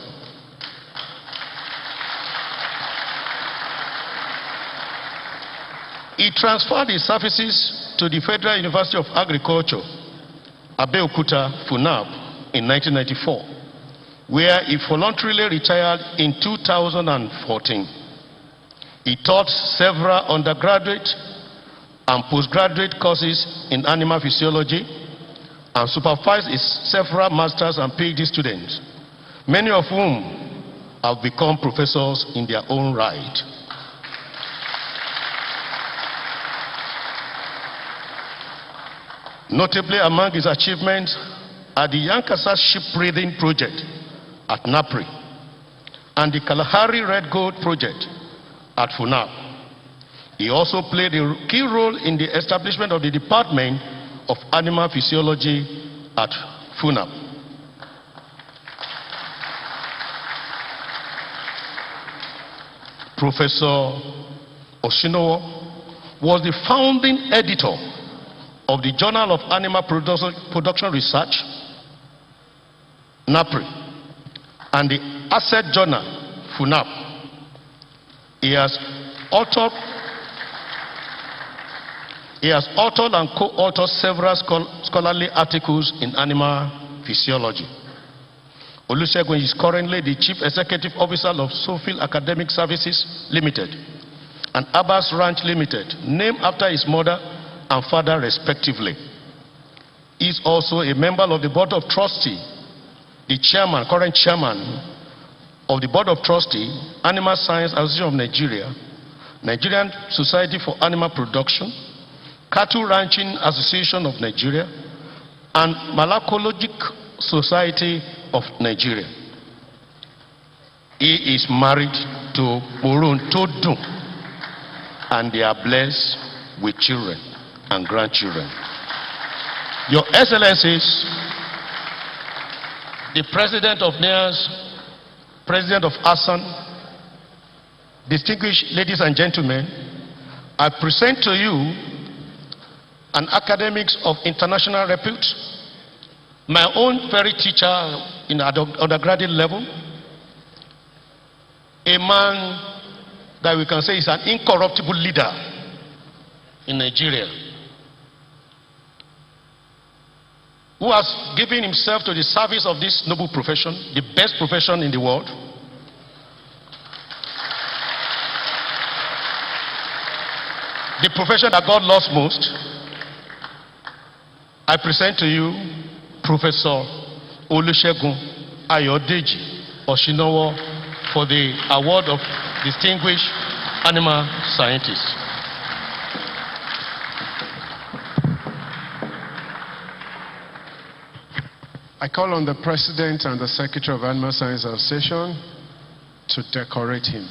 He transferred his services to the Federal University of Agriculture, Abeokuta, Funab, in 1994, where he voluntarily retired in 2014. He taught several undergraduate and postgraduate courses in animal physiology and supervised several masters and PhD students, many of whom have become professors in their own right. Notably among his achievements are the Yankasa Sheep Breeding Project at NAPRI and the Kalahari Red Gold Project at FUNAB. He also played a key role in the establishment of the Department of Animal Physiology at FUNAB. Professor Oshinowo was the founding editor of the Journal of Animal Production Research, NAPRI, and the Asset Journal, FUNAB. He has authored and co-authored several scholarly articles in animal physiology. Olusegun is currently the Chief Executive Officer of Sophil Academic Services Limited and Abbas Ranch Limited, named after his mother and father respectively. He is also a member of the Board of Trustees, the current chairman of the Board of Trustees, Animal Science Association of Nigeria, Nigerian Society for Animal Production, Cattle Ranching Association of Nigeria, and Malacologic Society of Nigeria. He is married to Borun Todun, and they are blessed with children and grandchildren. Your Excellencies, the President of NEAS, President of ASAN, distinguished ladies and gentlemen, I present to you an academic of international repute, my own very teacher in undergraduate level, a man that we can say is an incorruptible leader in Nigeria, who has given himself to the service of this noble profession, the best profession in the world. The profession that God loves most. I present to you Professor Olusegun Ayodeji Oshinowo for the award of Distinguished Animal Scientist. I call on the President and the Secretary of Animal Science Association to decorate him.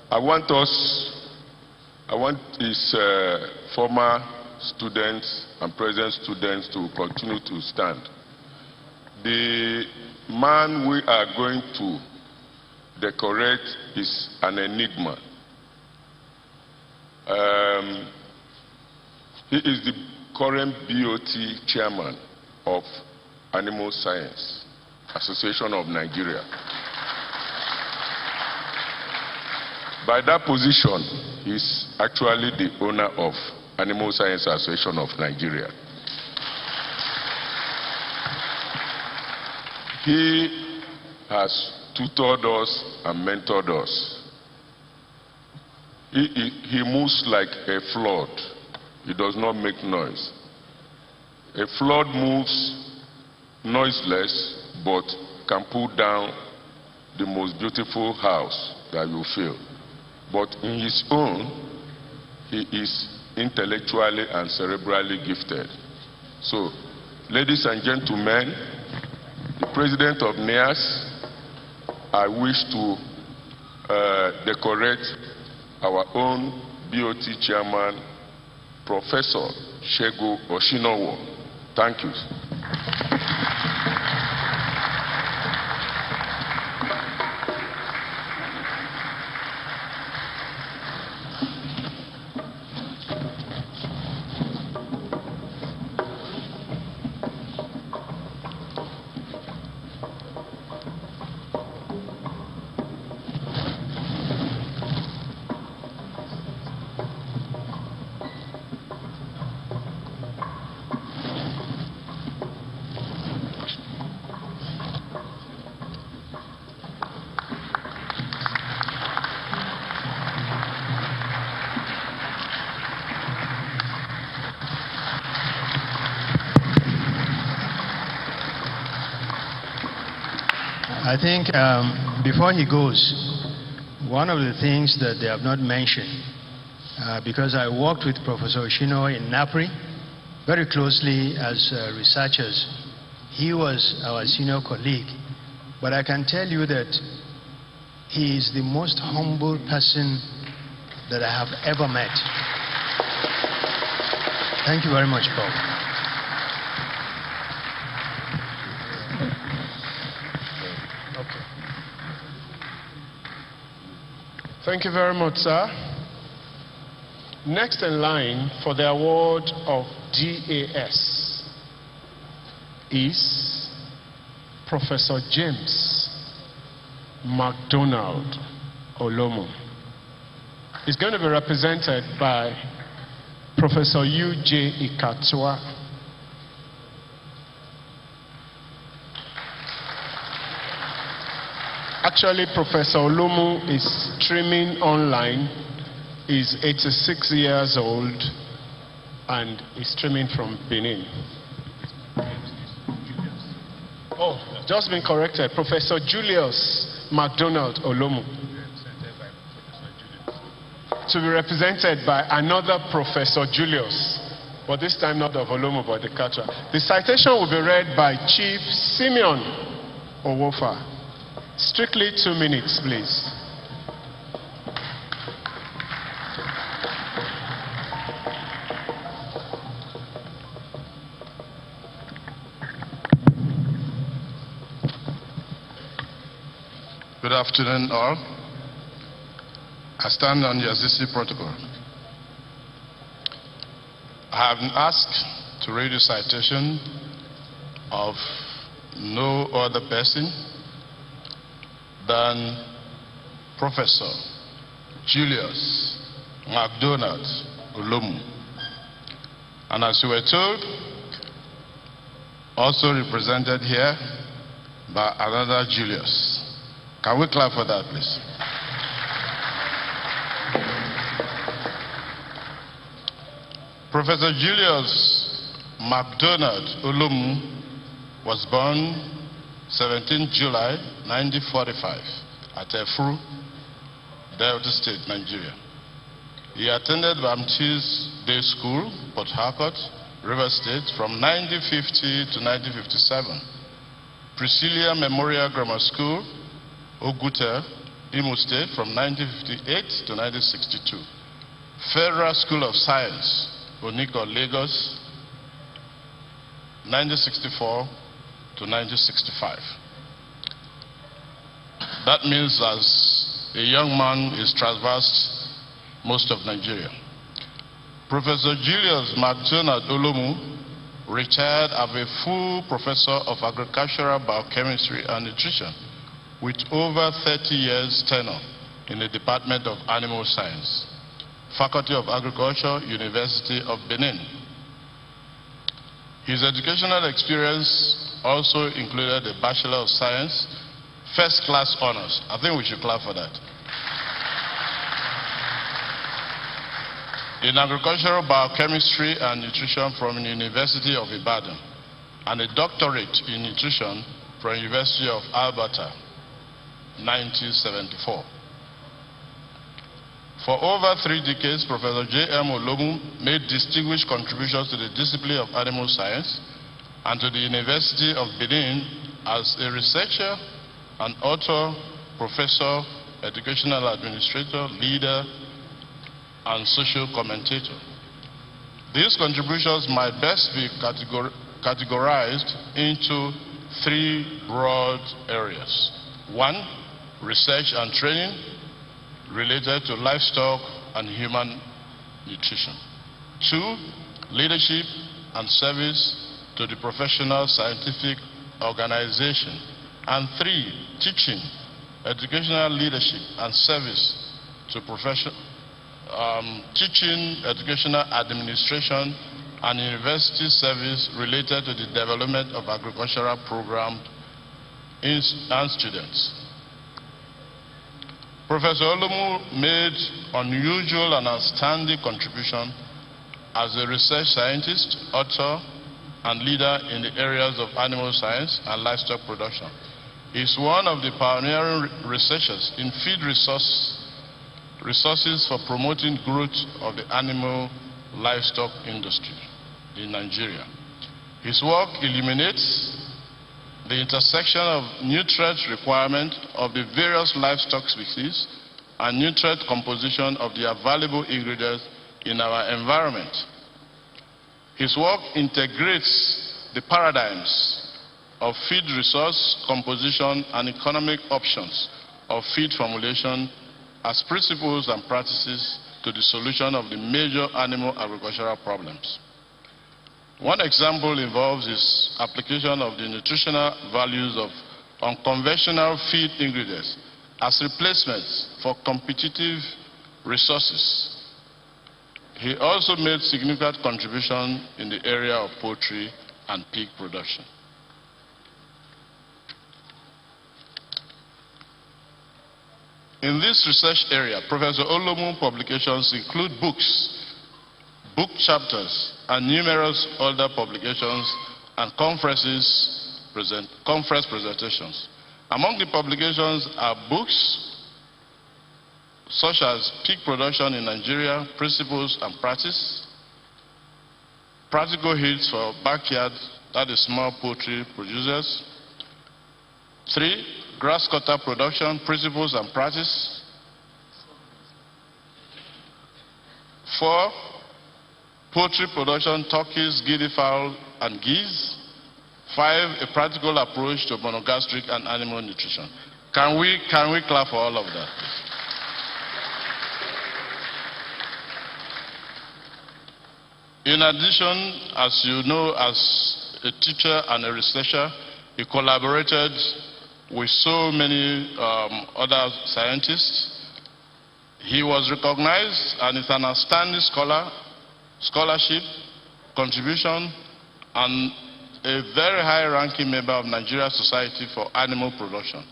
I want his former students and present students to continue to stand. The man we are going to decorate is an enigma. He is the current BOT chairman of Animal Science Association of Nigeria. By that position, he's actually the owner of Animal Science Association of Nigeria. He has tutored us and mentored us. He moves like a flood. He does not make noise. A flood moves noiseless, but can pull down the most beautiful house that you feel. But in his own, he is intellectually and cerebrally gifted. So, ladies and gentlemen, the president of NEAS, I wish to decorate our own BOT chairman, Professor Shego Oshinowo. Thank you. I think before he goes, one of the things that they have not mentioned, because I worked with Professor Oshino in NAPRI very closely as researchers. He was our senior colleague, but I can tell you that he is the most humble person that I have ever met. Thank you very much, Paul. Thank you very much, sir. Next in line for the award of DAS is Professor James Mcdonald Olomu. He's going to be represented by Professor U.J. Ikatua. Actually, Professor Olomu is streaming online. He's 86 years old and is streaming from Benin. Oh, just been corrected. Professor Julius Mcdonald Olomu. To be represented by another Professor Julius, but this time not of Olomu, but the catcher. The citation will be read by Chief Simeon Owofa. Strictly 2 minutes, please. Good afternoon, all. I stand on the existing protocol. I have been asked to read a citation of no other person than Professor Julius Mcdonald Olomu. And as you were told, also represented here by another Julius. Can we clap for that, please? Professor Julius Mcdonald Olomu was born 17 July 1945 at Efuru, Delta State, Nigeria. He attended Baptist Day School, Port Harcourt, River State from 1950 to 1957. Priscilla Memorial Grammar School, Ogute, Imo State from 1958 to 1962. Federal School of Science, Oniko, Lagos, 1964 to 1965. That means as a young man is traversed most of Nigeria. Professor Julius Mcdonald Olomu retired as a full professor of agricultural biochemistry and nutrition with over 30 years tenure in the Department of Animal Science, Faculty of Agriculture, University of Benin. His educational experience also included a Bachelor of Science, first-class honors. I think we should clap for that. In agricultural biochemistry and nutrition from the University of Ibadan, and a doctorate in nutrition from University of Alberta, 1974. For over 3 decades, Professor J.M. Olomu made distinguished contributions to the discipline of animal science and to the University of Benin as a researcher, an author, professor, educational administrator, leader, and social commentator. These contributions might best be categorized into 3 broad areas. 1, research and training related to livestock and human nutrition. 2, leadership and service to the professional scientific organization. And 3, teaching, educational leadership and service to teaching, educational administration, and university service related to the development of agricultural programs and students. Professor Olomu made unusual and outstanding contribution as a research scientist, author, and leader in the areas of animal science and livestock production. He is one of the pioneering researchers in feed resources for promoting growth of the animal livestock industry in Nigeria. His work illuminates the intersection of nutrient requirement of the various livestock species and nutrient composition of the available ingredients in our environment. His work integrates the paradigms of feed resource composition and economic options of feed formulation as principles and practices to the solution of the major animal agricultural problems. One example involves his application of the nutritional values of unconventional feed ingredients as replacements for competitive resources. He also made significant contribution in the area of poultry and pig production. In this research area, Professor Olomu's publications include books, book chapters, and numerous other publications and conference presentations. Among the publications are books such as Pig Production in Nigeria, Principles and Practice, Practical Hits for Backyard, that is small poultry producers. 3, Grass Cutter Production, Principles and Practice. 4, Poultry Production, Turkeys, Guinea-fowl, and Geese. 5, A Practical Approach to Monogastric and Animal Nutrition. Can we clap for all of that? In addition, as you know, as a teacher and a researcher, he collaborated with so many other scientists. He was recognized and is an outstanding scholarship, contribution, and a very high-ranking member of Nigeria Society for Animal Production.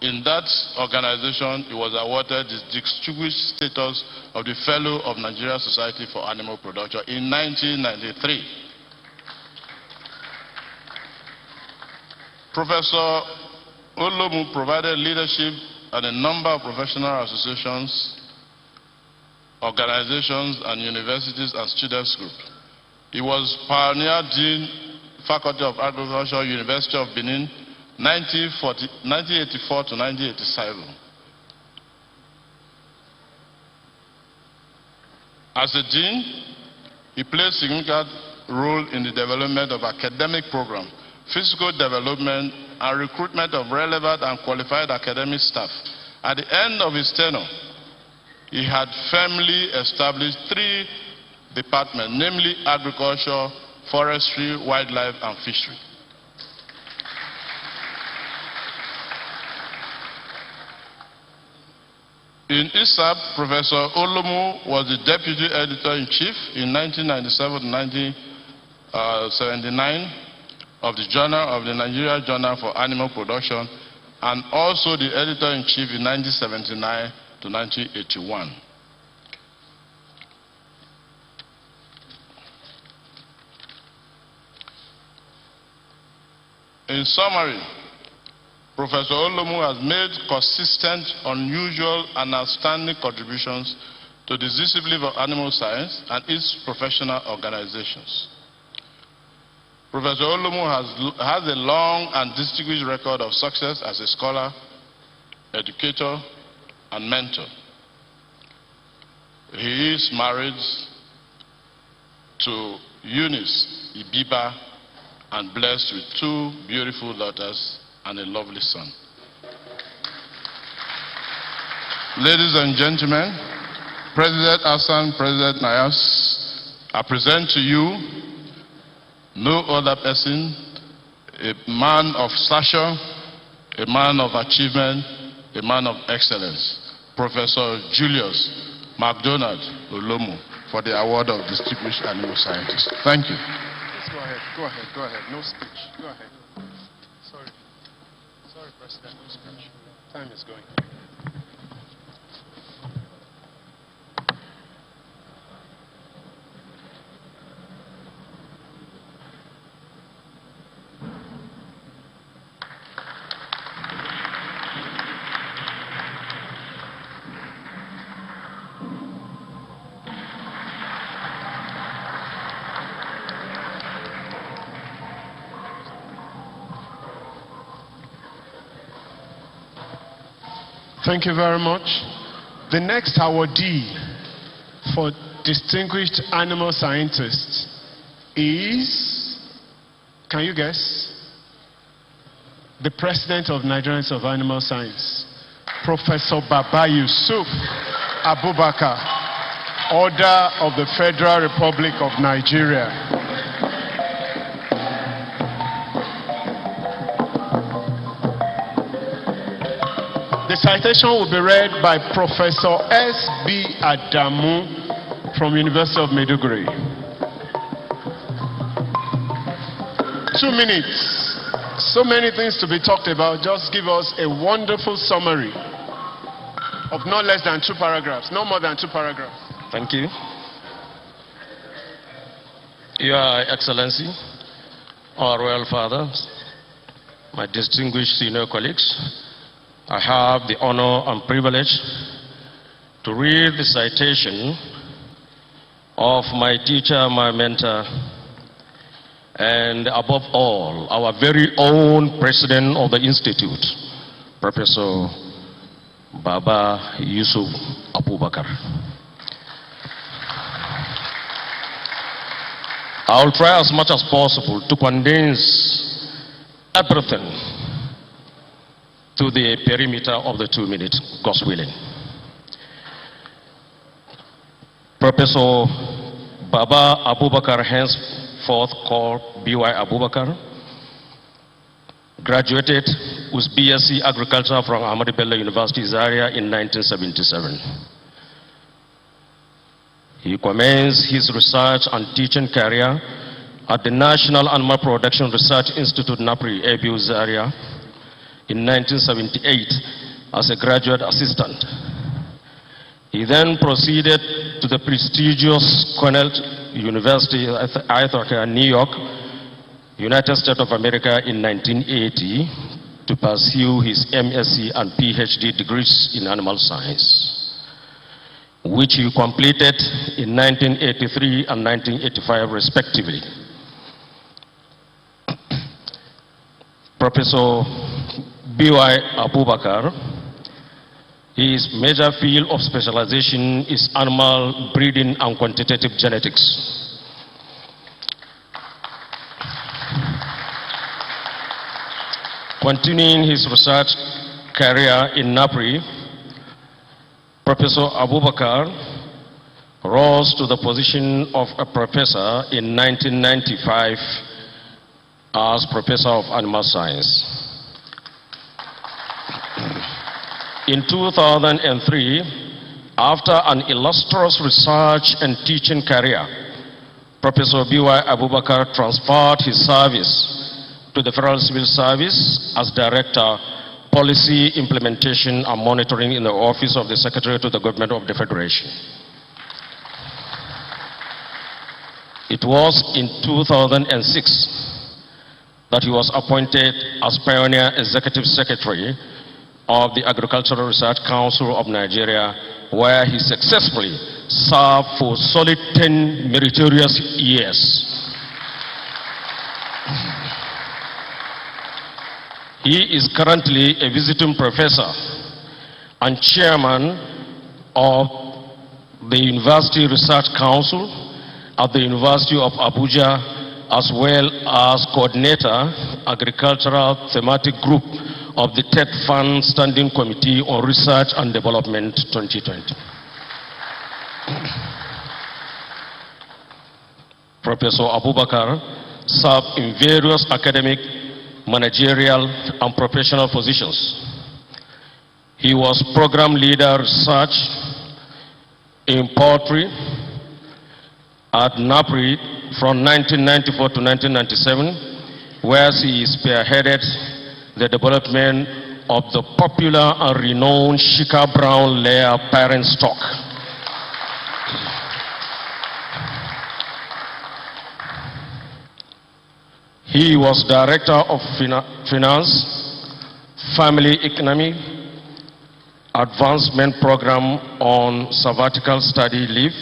In that organization, he was awarded the distinguished status of the Fellow of Nigeria Society for Animal Production in 1993. Professor Olomu provided leadership at a number of professional associations, organizations, and universities and students groups. He was Pioneer Dean, Faculty of Agriculture, University of Benin, 1984 to 1987. As a dean, he played a significant role in the development of academic programs, physical development, and recruitment of relevant and qualified academic staff. At the end of his tenure, he had firmly established 3 departments, namely agriculture, forestry, wildlife, and fishery. In ISAP, Professor Olomu was the Deputy Editor-in-Chief in 1997-1979 of the Journal of the Nigeria Journal for Animal Production, and also the Editor-in-Chief in 1979 to 1981. In summary, Professor Olomu has made consistent, unusual, and outstanding contributions to the discipline of animal science and its professional organizations. Professor Olomu has a long and distinguished record of success as a scholar, educator, and mentor. He is married to Eunice Ibiba and blessed with 2 beautiful daughters and a lovely son. Ladies and gentlemen, President Hassan, President Nayas, I present to you no other person, a man of stature, a man of achievement, a man of excellence, Professor Julius Mcdonald Olomu, for the award of Distinguished Animal Scientist. Thank you. Please go ahead, go ahead, go ahead. No speech. Go ahead. Sorry, President, no speech. Time is going. Thank you very much. The next awardee for Distinguished Animal Scientist is, can you guess? The President of Nigerians of Animal Science, Professor Baba Yusuf Abubakar, Order of the Federal Republic of Nigeria. The citation will be read by Professor S.B. Adamu from University of Maiduguri. 2 minutes. So many things to be talked about. Just give us a wonderful summary of not less than 2 paragraphs, no more than 2 paragraphs. Thank you. Your Excellency, our Royal Father, my distinguished senior colleagues, I have the honor and privilege to read the citation of my teacher, my mentor, and above all, our very own president of the Institute, Professor Baba Yusuf Abubakar. I will try as much as possible to condense everything to the perimeter of the 2 minutes, God's willing. Professor Baba Abubakar, henceforth called B.Y. Abubakar, graduated with BSc Agriculture from Ahmadu Bello University, Zaria in 1977. He commenced his research and teaching career at the National Animal Production Research Institute, NAPRI, ABU, Zaria, in 1978 as a graduate assistant. He then proceeded to the prestigious Cornell University, Ithaca, New York, United States of America in 1980 to pursue his MSc and PhD degrees in animal science, which he completed in 1983 and 1985 respectively. Professor B.Y. Abubakar, his major field of specialization is animal breeding and quantitative genetics. Continuing his research career in NAPRI, Professor Abubakar rose to the position of a professor in 1995 as Professor of Animal Science. In 2003, after an illustrious research and teaching career, Professor B.Y. Abubakar transferred his service to the Federal Civil Service as Director, Policy Implementation and Monitoring in the Office of the Secretary to the Government of the Federation. It was in 2006 that he was appointed as Pioneer Executive Secretary of the Agricultural Research Council of Nigeria, where he successfully served for solid 10 meritorious years. He is currently a visiting professor and chairman of the University Research Council at the University of Abuja, as well as coordinator, Agricultural Thematic Group of the TED Fund Standing Committee on Research and Development 2020. Professor Abubakar served in various academic, managerial, and professional positions. He was program leader research in poultry at NAPRI from 1994 to 1997, where he spearheaded the development of the popular and renowned Shika Brown layer parent stock. He was Director of Finance, Family Economy, Advancement Program on Sabbatical Study Leave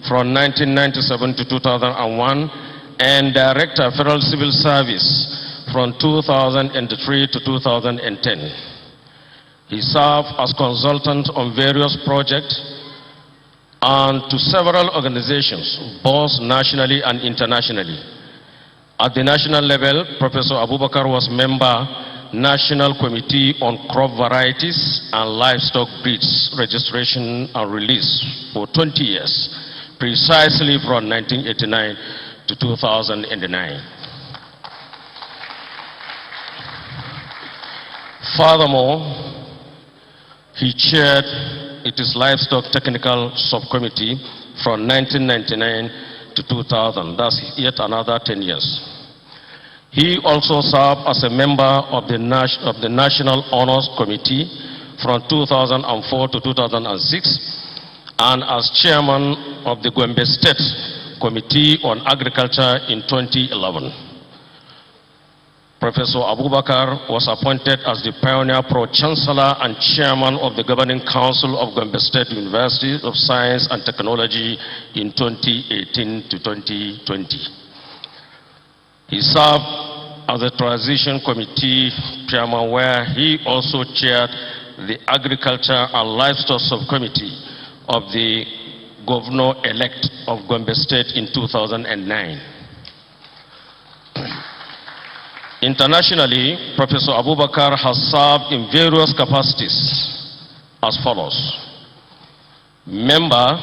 from 1997 to 2001, and Director, Federal Civil Service from 2003 to 2010. He served as consultant on various projects and to several organizations, both nationally and internationally. At the national level, Professor Abubakar was member National Committee on Crop Varieties and Livestock Breeds Registration and Release for 20 years, precisely from 1989 to 2009. Furthermore, he chaired its Livestock Technical Subcommittee from 1999 to 2000, that's yet another 10 years. He also served as a member of the National Honors Committee from 2004 to 2006, and as chairman of the Gombe State Committee on Agriculture in 2011. Professor Abubakar was appointed as the Pioneer Pro-Chancellor and Chairman of the Governing Council of Gombe State University of Science and Technology in 2018 to 2020. He served as the Transition Committee Chairman, where he also chaired the Agriculture and Livestock Subcommittee of the Governor-elect of Gombe State in 2009. Internationally, Professor Abubakar has served in various capacities as follows: Member,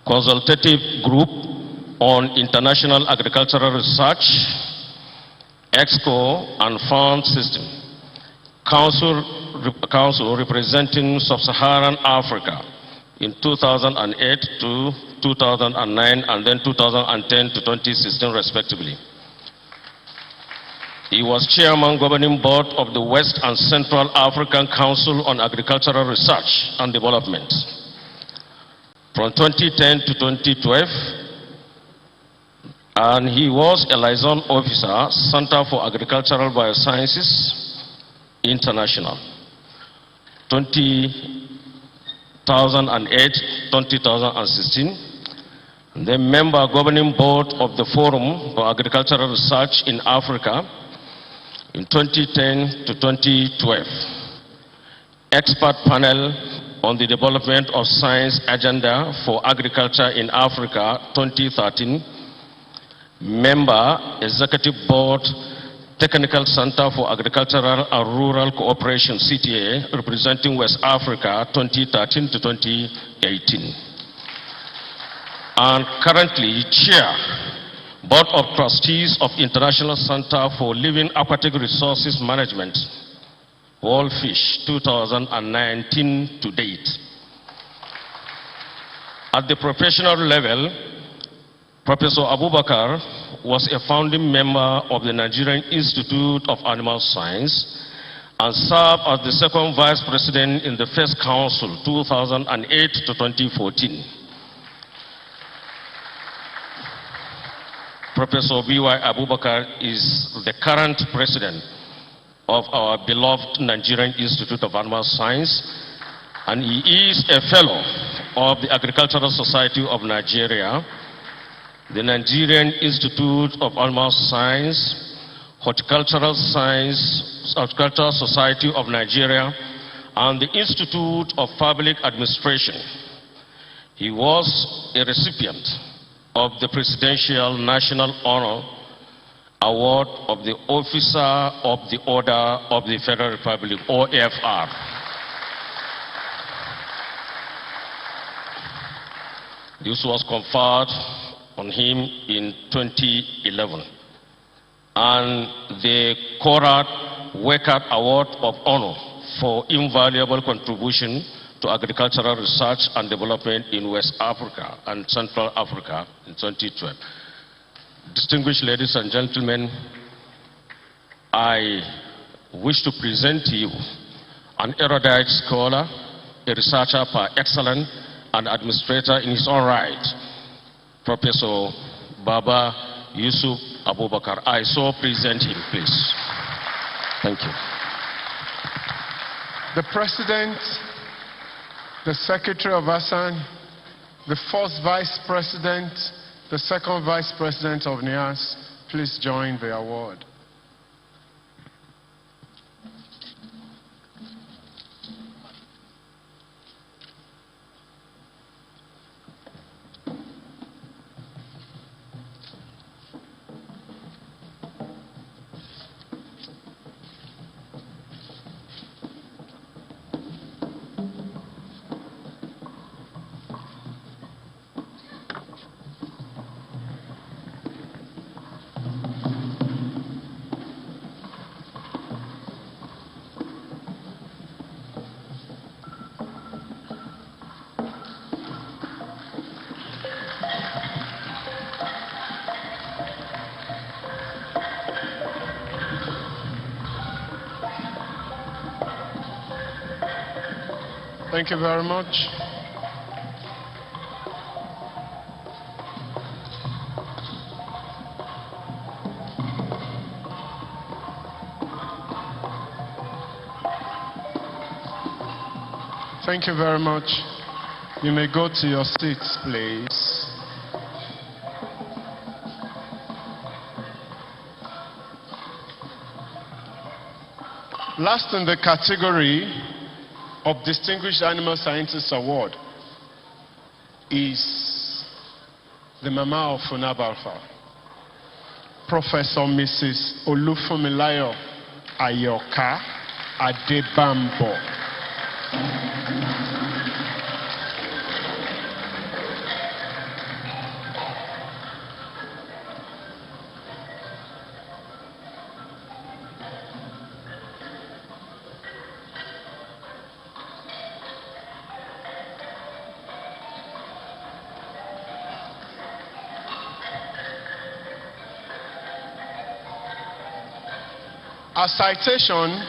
Consultative Group on International Agricultural Research, EXCO and Fund System, Council representing Sub-Saharan Africa in 2008 to 2009 and then 2010 to 2016 respectively. He was Chairman Governing Board of the West and Central African Council on Agricultural Research and Development. From 2010 to 2012, and he was a liaison officer, Center for Agricultural Biosciences International, 2008-2016. The member Governing Board of the Forum for Agricultural Research in Africa in 2010 to 2012. Expert panel on the development of science agenda for agriculture in Africa 2013. Member Executive Board Technical Center for Agricultural and Rural Cooperation CTA representing West Africa 2013 to 2018. and currently Chair, Board of Trustees of International Center for Living Aquatic Resources Management, Worldfish 2019 to date. At the professional level, Professor Abubakar was a founding member of the Nigerian Institute of Animal Science and served as the second vice president in the first council 2008 to 2014. Professor B.Y. Abubakar is the current president of our beloved Nigerian Institute of Animal Science, and he is a fellow of the Agricultural Society of Nigeria, the Nigerian Institute of Animal Science, Horticultural Society of Nigeria, and the Institute of Public Administration. He was a recipient of the Presidential National Honor Award of the Officer of the Order of the Federal Republic, OFR. This was conferred on him in 2011. And the Conrad Weckert Award of Honor for invaluable contribution to agricultural research and development in West Africa and Central Africa in 2012. Distinguished ladies and gentlemen, I wish to present to you an erudite scholar, a researcher par excellence, and administrator in his own right, Professor Baba Yusuf Abubakar. I so present him, please. Thank you. The President, the Secretary of ASAN, the first Vice President, the second Vice President of NIAS, please join the award. Thank you very much. Thank you very much. You may go to your seats, please. Last in the category of Distinguished Animal Scientist Award is the Mama of Funabalfa, Professor Mrs. Olufunmilayo Ayoka Adebambo. Our citation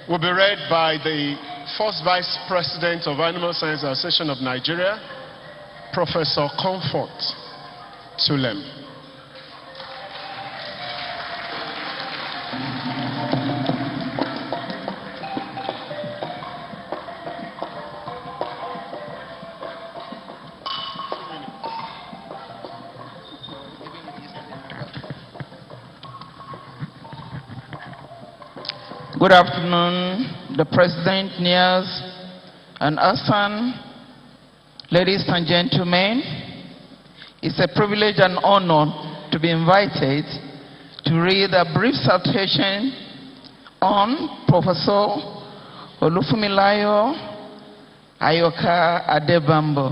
will be read by the first Vice President of Animal Science Association of Nigeria, Professor Comfort Tulem. Good afternoon, the President, NIAS, and ASAN, ladies and gentlemen. It's a privilege and honor to be invited to read a brief citation on Professor Olufunmilayo Ayoka Adebambo.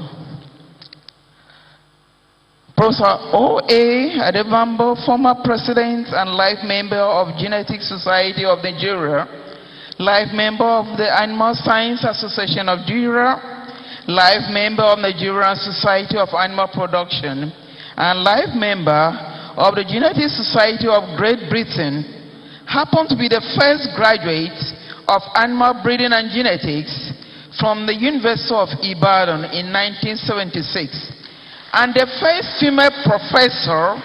Professor O.A. Adebambo, former president and life member of Genetic Society of Nigeria, life member of the Animal Science Association of Nigeria, life member of Nigerian Society of Animal Production, and life member of the Genetic Society of Great Britain, happened to be the first graduate of animal breeding and genetics from the University of Ibadan in 1976, and the first female professor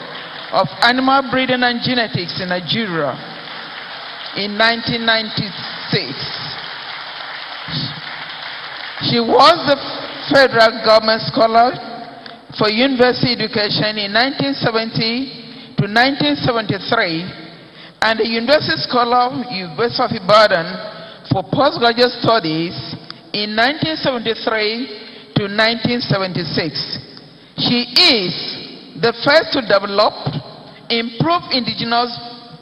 of animal breeding and genetics in Nigeria in 1996. She was the federal government scholar for university education in 1970 to 1973, and the university scholar of University of Ibadan for postgraduate studies in 1973 to 1976. She is the first to develop, improve indigenous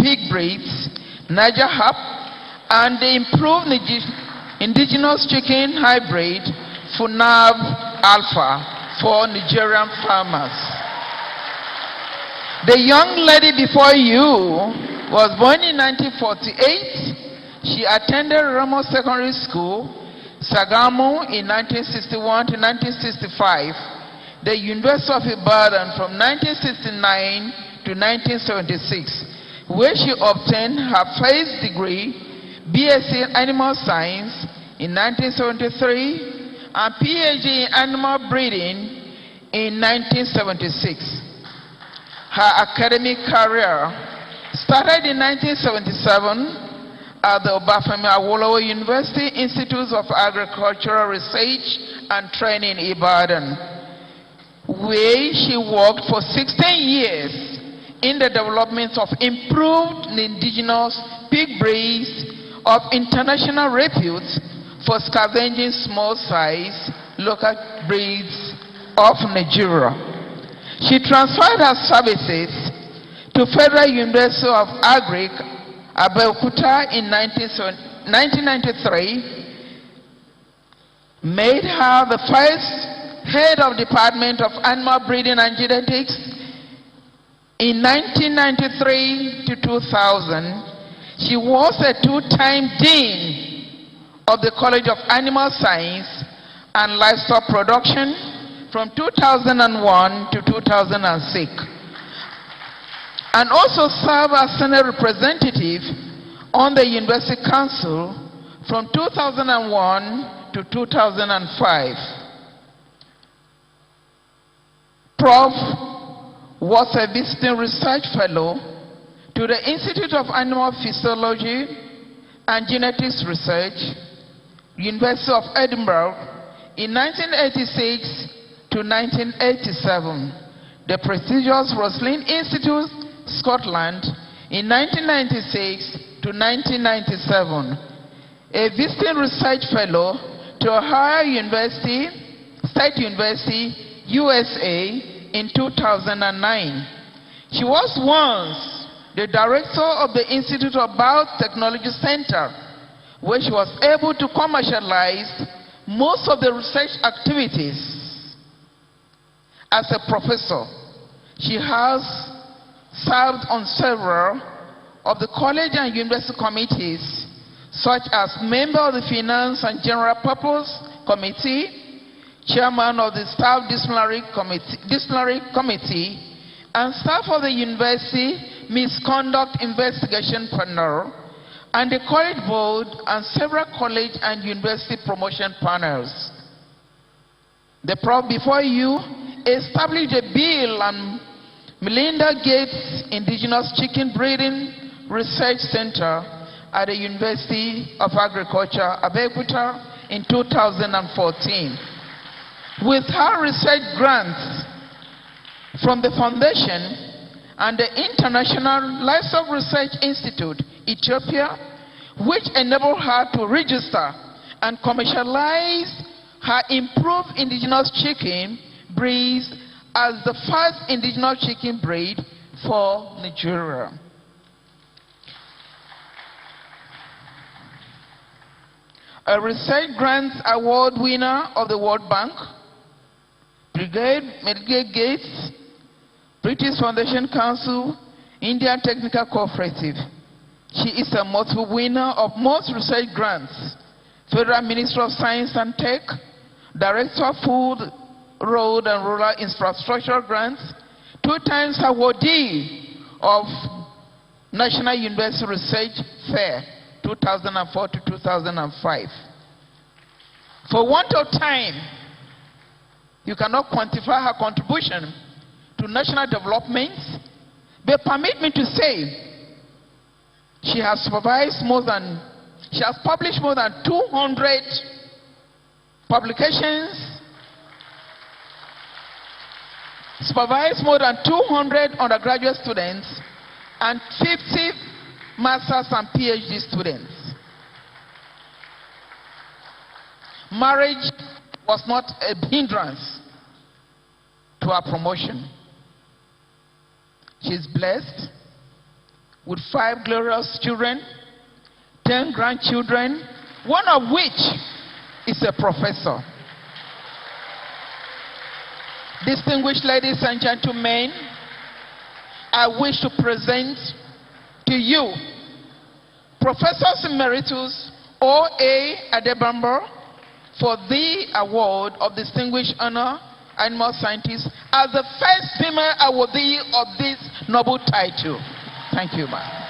pig breeds, Niger Hap, and the improved indigenous chicken hybrid, Funab Alpha, for Nigerian farmers. The young lady before you was born in 1948. She attended Ramo Secondary School, Sagamu in 1961 to 1965. The University of Ibadan from 1969 to 1976, where she obtained her first degree, BSc in Animal Science in 1973, and PhD in Animal Breeding in 1976. Her academic career started in 1977 at the Obafemi Awolowo University Institute of Agricultural Research and Training in Ibadan, where she worked for 16 years in the development of improved indigenous pig breeds of international repute for scavenging small-size local breeds of Nigeria. She transferred her services to Federal University of Agric, Abeokuta in 1993, made her the first head of Department of Animal Breeding and Genetics in 1993 to 2000. She was a two-time dean of the College of Animal Science and Livestock Production from 2001 to 2006, and also served as Senate representative on the University Council from 2001 to 2005. Prof was a visiting research fellow to the Institute of Animal Physiology and Genetics Research, University of Edinburgh, in 1986 to 1987, the prestigious Roslin Institute, Scotland, in 1996 to 1997, a visiting research fellow to Ohio University, State University, USA, in 2009. She was once the director of the Institute of Biotechnology Center, where she was able to commercialize most of the research activities. As a professor, she has served on several of the college and university committees, such as member of the Finance and General Purpose Committee, chairman of the Staff Disciplinary Committee, and staff of the University Misconduct Investigation Panel, and the College Board, and several college and university promotion panels. The prof before you established a Bill and Melinda Gates Indigenous Chicken Breeding Research Center at the University of Agriculture, Abeokuta, in 2014. With her research grants from the Foundation and the International Livestock Research Institute, Ethiopia, which enabled her to register and commercialize her improved indigenous chicken breeds as the first indigenous chicken breed for Nigeria. A research grants award winner of the World Bank, Brigade Gates British Foundation Council, Indian Technical Cooperative. She is a multiple winner of most research grants, Federal Ministry of Science and Tech, Director of Food, Road and Rural Infrastructure Grants, 2 times awardee of National University Research Fair, 2004 to 2005. For want of time, you cannot quantify her contribution to national development, but permit me to say she has published more than 200 publications, supervised more than 200 undergraduate students, and 50 master's and PhD students. Marriage was not a hindrance to her promotion. She is blessed with 5 glorious children, 10 grandchildren, one of which is a professor. Distinguished ladies and gentlemen, I wish to present to you Professor Emeritus O.A. Adebambo for the award of Distinguished Honor Animal Scientist as the first female awardee of this noble title. Thank you, ma'am.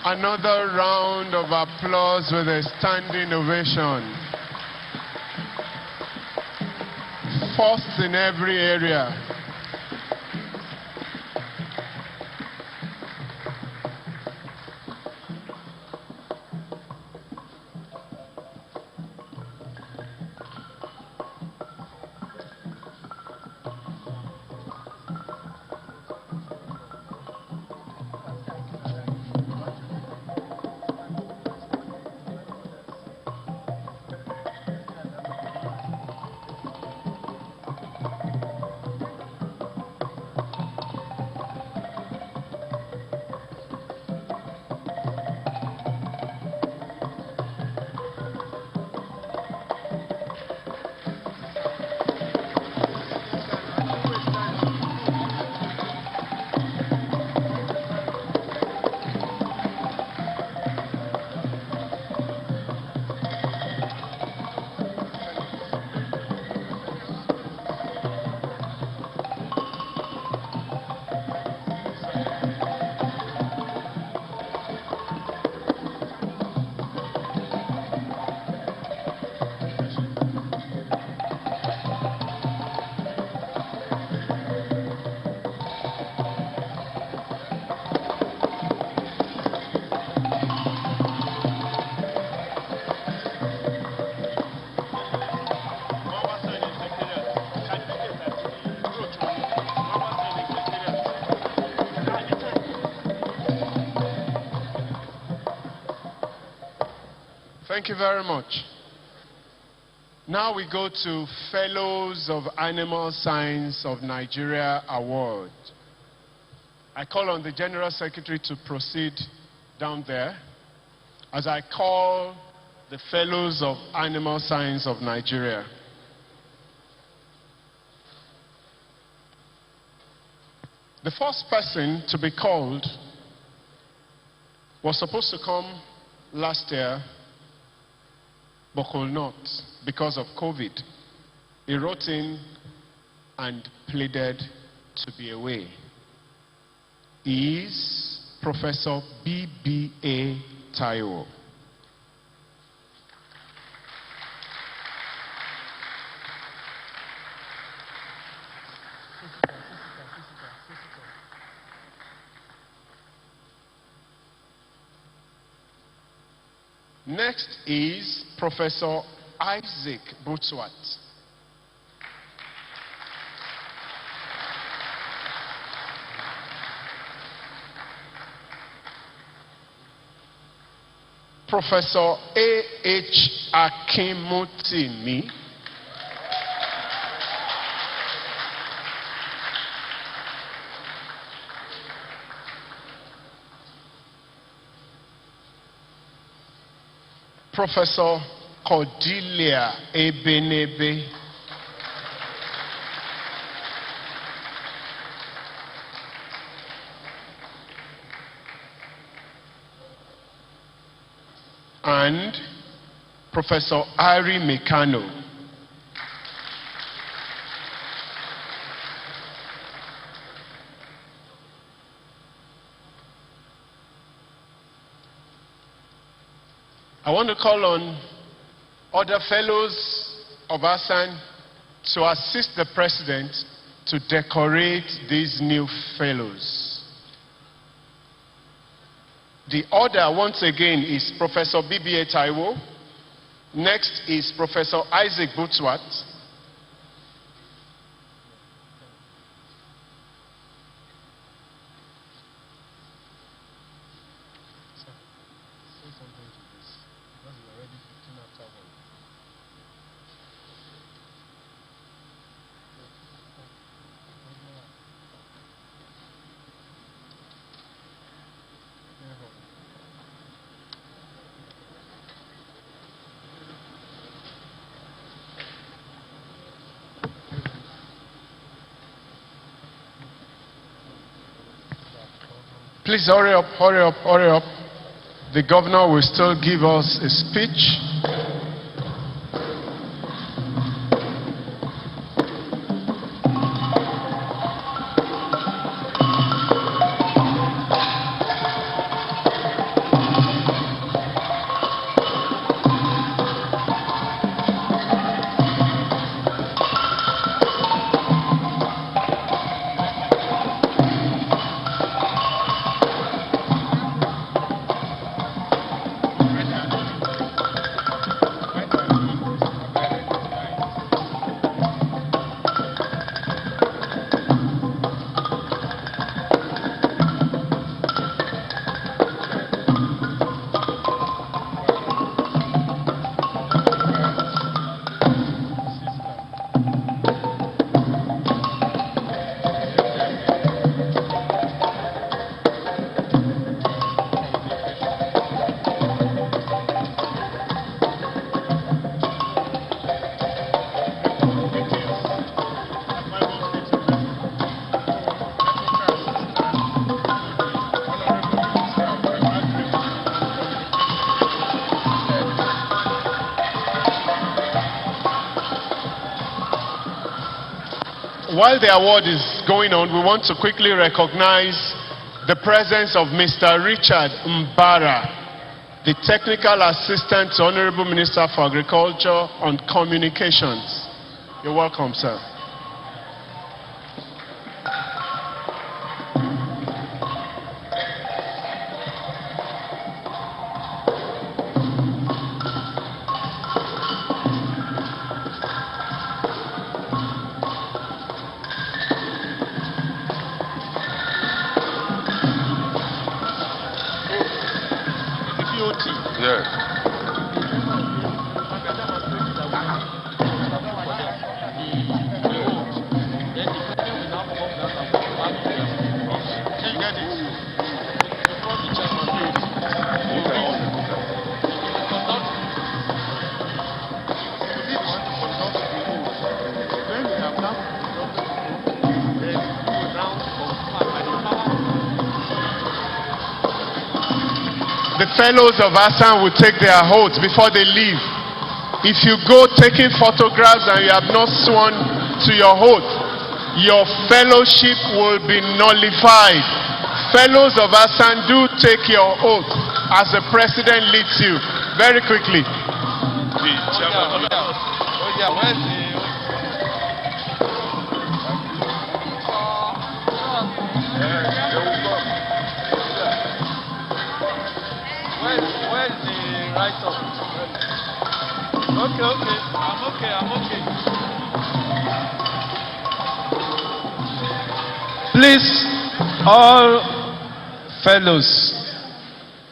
Another round of applause with a standing ovation. First in every area. Thank you very much. Now we go to Fellows of Animal Science of Nigeria Award. I call on the General Secretary to proceed down there as I call the Fellows of Animal Science of Nigeria. The first person to be called was supposed to come last year, but could not because of COVID. He wrote in and pleaded to be away. He is Professor B.B.A. Taiwo. Next is Professor Isaac Butswat. Professor A.H. Akimutimi. Professor Cordelia Ebenebe. and Professor Ari Mekano. I want to call on other fellows of ASAN to assist the President to decorate these new fellows. The order, once again, is Professor BBA Taiwo. Next is Professor Isaac Butswat. Please hurry up, hurry up, hurry up. The governor will still give us a speech. While the award is going on, we want to quickly recognize the presence of Mr. Richard Mbara, the Technical Assistant to Honorable Minister for Agriculture and Communications. You're welcome, sir. The fellows of ASAN will take their oath before they leave. If you go taking photographs and you have not sworn to your oath, your fellowship will be nullified. Fellows of ASAN, do take your oath as the President leads you. Very quickly. Where's the write-up? Okay. I'm okay. Please, all fellows,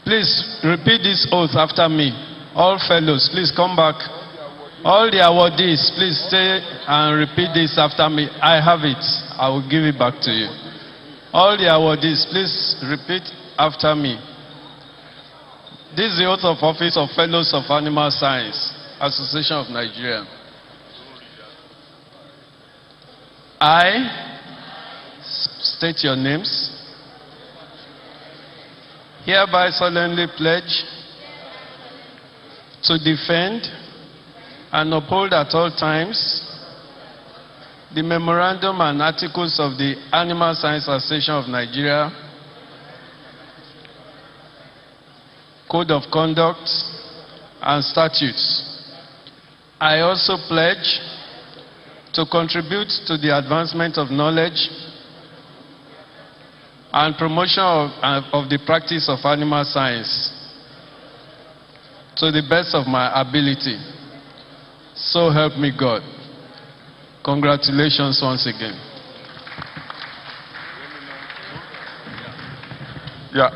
please repeat this oath after me. All fellows, please come back. All the awardees, please stay and repeat this after me. I have it. I will give it back to you. All the awardees, please repeat after me. This is the oath of office of Fellows of Animal Science, Association of Nigeria. I state your names. Hereby solemnly pledge to defend and uphold at all times the memorandum and articles of the Animal Science Association of Nigeria, Code of Conduct, and statutes. I also pledge to contribute to the advancement of knowledge and promotion of the practice of animal science to the best of my ability. So help me God. Congratulations once again. Yeah,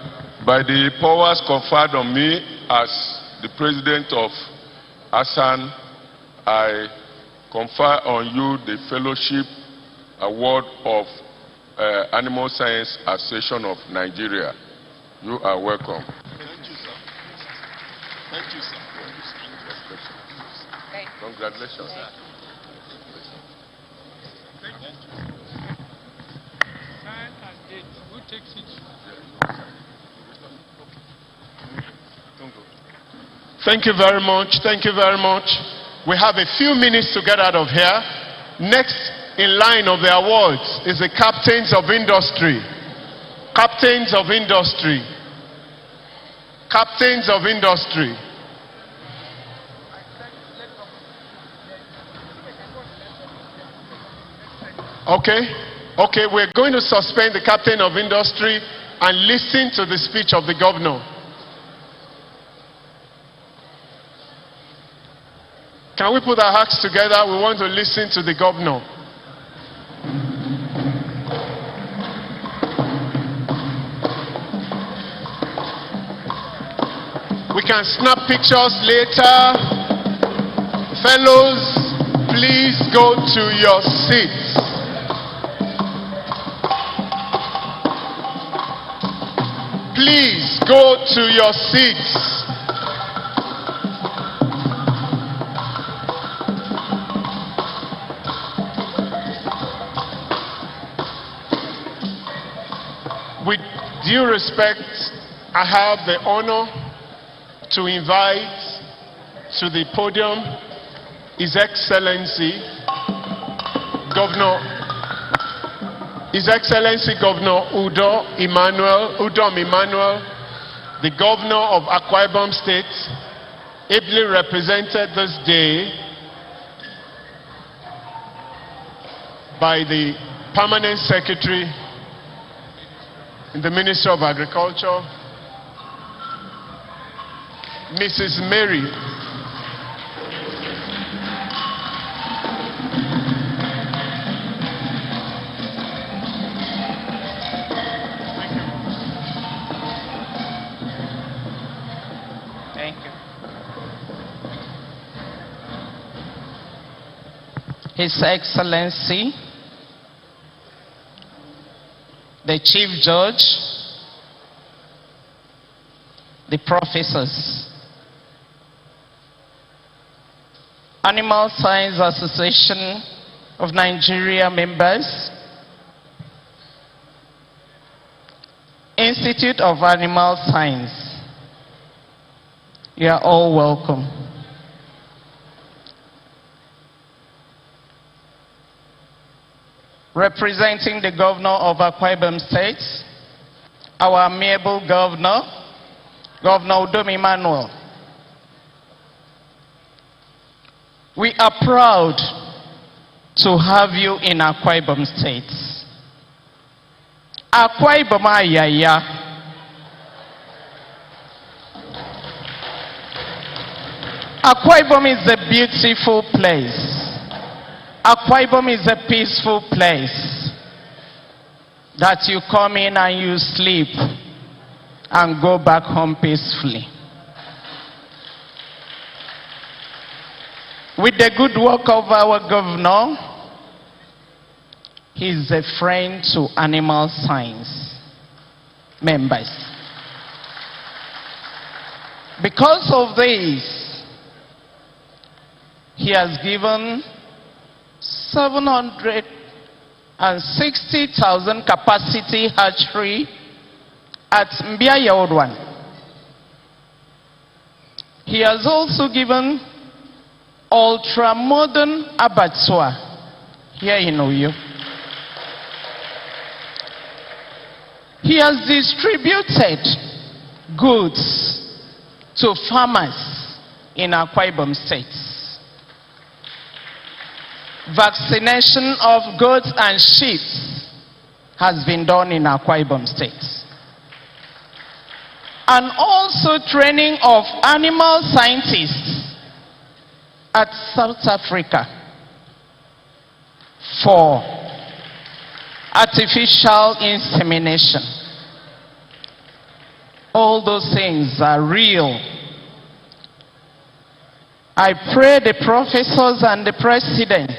by the powers conferred on me as the president of ASAN, I confer on you the Fellowship Award of Animal Science Association of Nigeria. You are welcome. Thank you, sir. Thank you, sir. Congratulations. Who takes it? Thank you very much. Thank you very much. We have a few minutes to get out of here. Next in line of the awards is the Captains of Industry. Captains of Industry. Captains of Industry. Okay, we're going to suspend the Captain of Industry and listen to the speech of the governor. Can we put our hearts together? We want to listen to the governor. We can snap pictures later. Fellows, please go to your seats. Please go to your seats. With due respect, I have the honor to invite to the podium His Excellency Governor Udom Emmanuel, the Governor of Akwa Ibom State, ably represented this day by the Permanent Secretary in the Ministry of Agriculture, Mrs. Mary His Excellency, the Chief Judge, the professors, Animal Science Association of Nigeria members, Institute of Animal Science, you are all welcome. Representing the Governor of Akwa Ibom State, our amiable Governor, Governor Udom Emmanuel. We are proud to have you in Akwa Ibom State. Akwa Ibom ayaya. Akwa Ibom is a beautiful place. Akwa Ibom is a peaceful place that you come in and you sleep and go back home peacefully. With the good work of our governor, he is a friend to animal science members. Because of this, he has given 760,000 capacity hatchery at Mbia Yaodwan. He has also given ultra-modern abattoir here in Oyo. He has distributed goods to farmers in Akwa Ibom State. Vaccination of goats and sheep has been done in Akwa Ibom State. And also training of animal scientists at South Africa for artificial insemination. All those things are real. I pray the professors and the president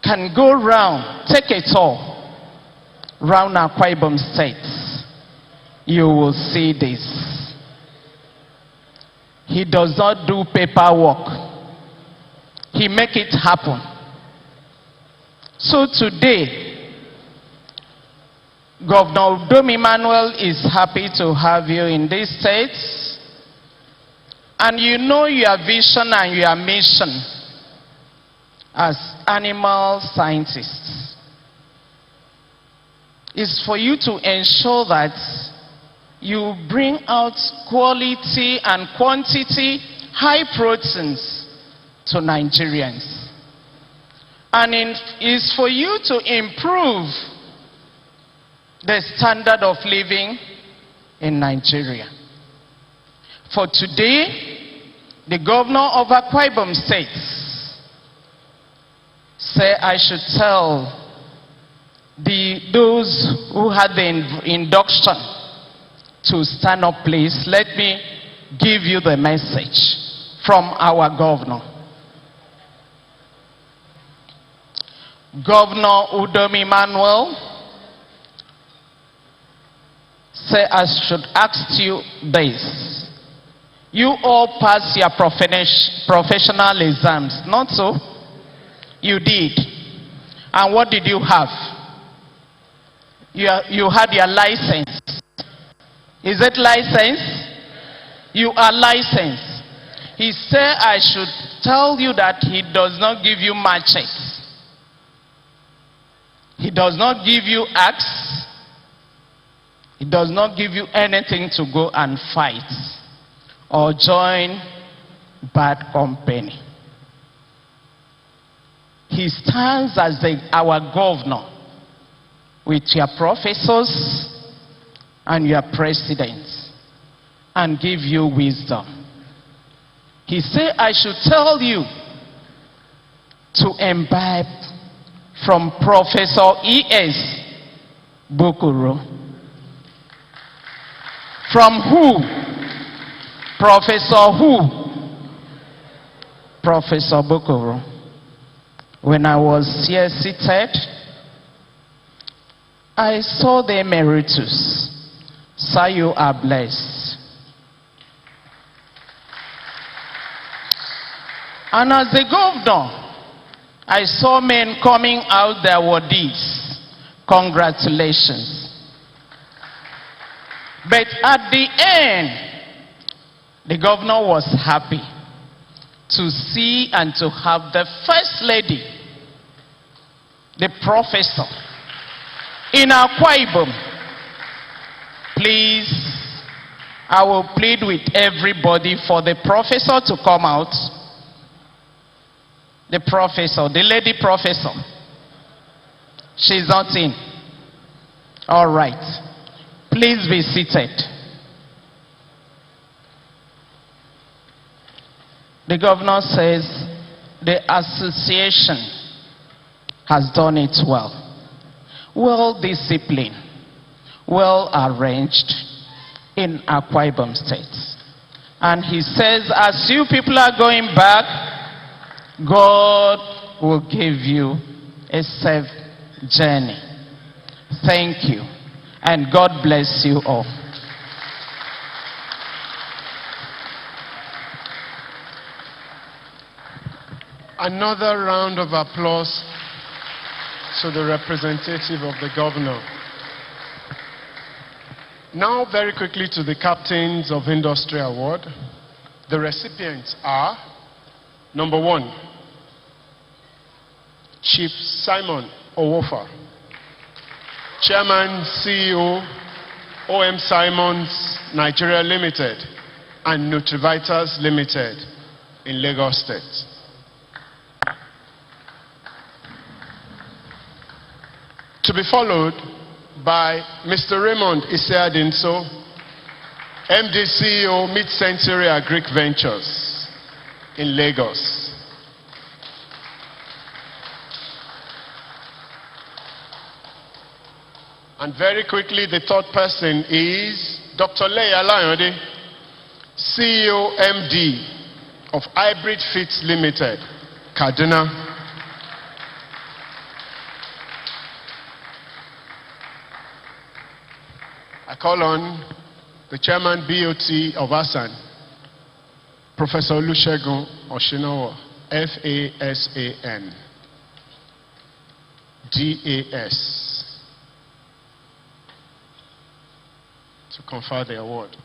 can go round, take a tour round Akwa Ibom State. You will see this. He does not do paperwork. He make it happen. So today, Governor Udom Emmanuel is happy to have you in this state. And you know your vision and your mission as animal scientists is for you to ensure that you bring out quality and quantity, high proteins to Nigerians. And is for you to improve the standard of living in Nigeria. For today, the governor of Akwa Ibom State said I should tell those who had the induction to stand up, please. Let me give you the message from our governor. Governor Udom Emmanuel said I should ask you this. You all passed your professional exams, not so? You did. And what did you have? You had your license. Is it license? You are licensed. He said I should tell you that he does not give you machetes. He does not give you axe. He does not give you anything to go and fight or join bad company. He stands as our governor with your professors and your presidents and give you wisdom. He said I should tell you to imbibe from Professor E.S. Bokoro. From who? Professor who? Professor Bokoro. When I was here seated, I saw the emeritus. Sir, you are blessed. And as the governor, I saw men coming out their awardees. Congratulations. But at the end, the governor was happy to see and to have the first lady, the professor, in Akwa Ibom. Please, I will plead with everybody for the professor to come out. The professor, the lady professor. She's not in. All right. Please be seated. The governor says the association has done it well. Well disciplined, well arranged in Akwa Ibom State. And he says, as you people are going back, God will give you a safe journey. Thank you. And God bless you all. Another round of applause to the representative of the governor. Now, very quickly to the Captains of Industry Award. The recipients are, number 1, Chief Simon Owofa, Chairman, CEO, OM Simons Nigeria Limited and Nutrivitals Limited in Lagos State. To be followed by Mr. Raymond Isiadinso, MD CEO Mid-Century Agric Ventures in Lagos. And very quickly, the third person is Dr. Leia Layode, CEO MD of Hybrid Feeds Limited, Kaduna. I call on the Chairman BOT of ASAN, Professor Olusegun Oshinowo, FASAN, DAS, to confer the award.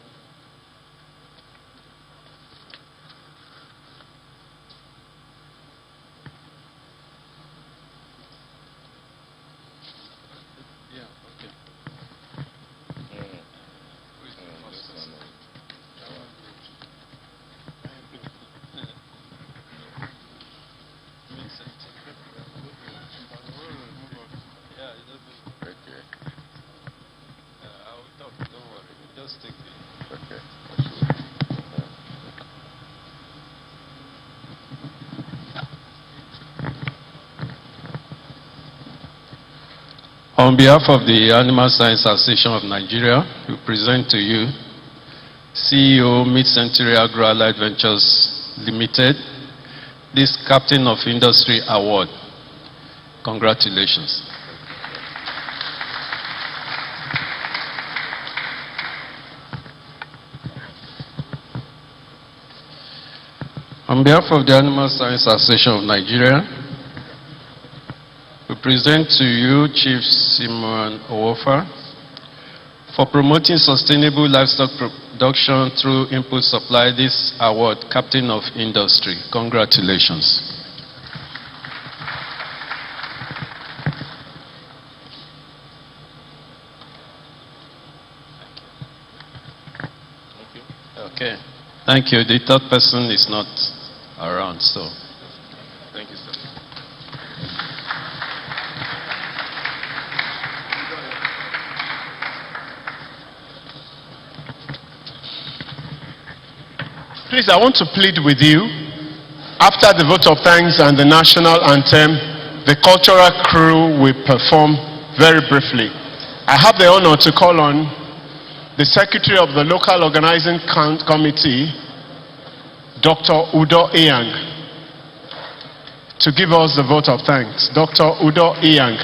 On behalf of the Animal Science Association of Nigeria, we present to you CEO Mid-Century Agro-Allied Ventures Limited, this Captain of Industry Award. Congratulations. On behalf of the Animal Science Association of Nigeria, we present to you Chief Simon Owofa for promoting sustainable livestock production through input supply. This award, Captain of Industry. Congratulations. Okay. Thank you. The third person is not around, so thank you, sir. Please, I want to plead with you, after the vote of thanks and the national anthem, the cultural crew will perform very briefly. I have the honor to call on the Secretary of the Local Organizing Committee, Dr. Udo Eyang, to give us the vote of thanks. Dr. Udo Eyang.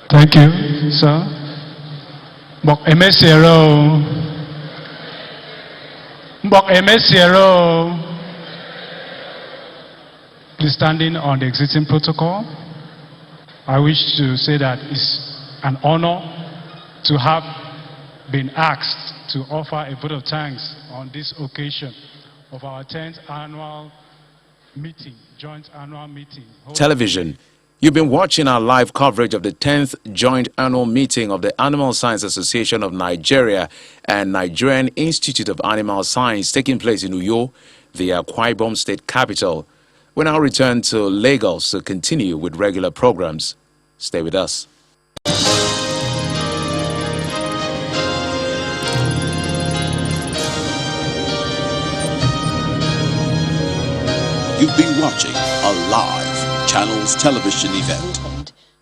Thank you, sir. Mbok Emesiero. Mbok Emesiero. Please standing on the existing protocol. I wish to say that it's an honor to have been asked to offer a vote of thanks on this occasion of our 10th annual meeting, joint annual meeting. Television. You've been watching our live coverage of the 10th Joint Annual Meeting of the Animal Science Association of Nigeria and Nigerian Institute of Animal Science taking place in Uyo, the Akwa Ibom State capital. We now return to Lagos to continue with regular programs. Stay with us. You've been watching a live Channels television event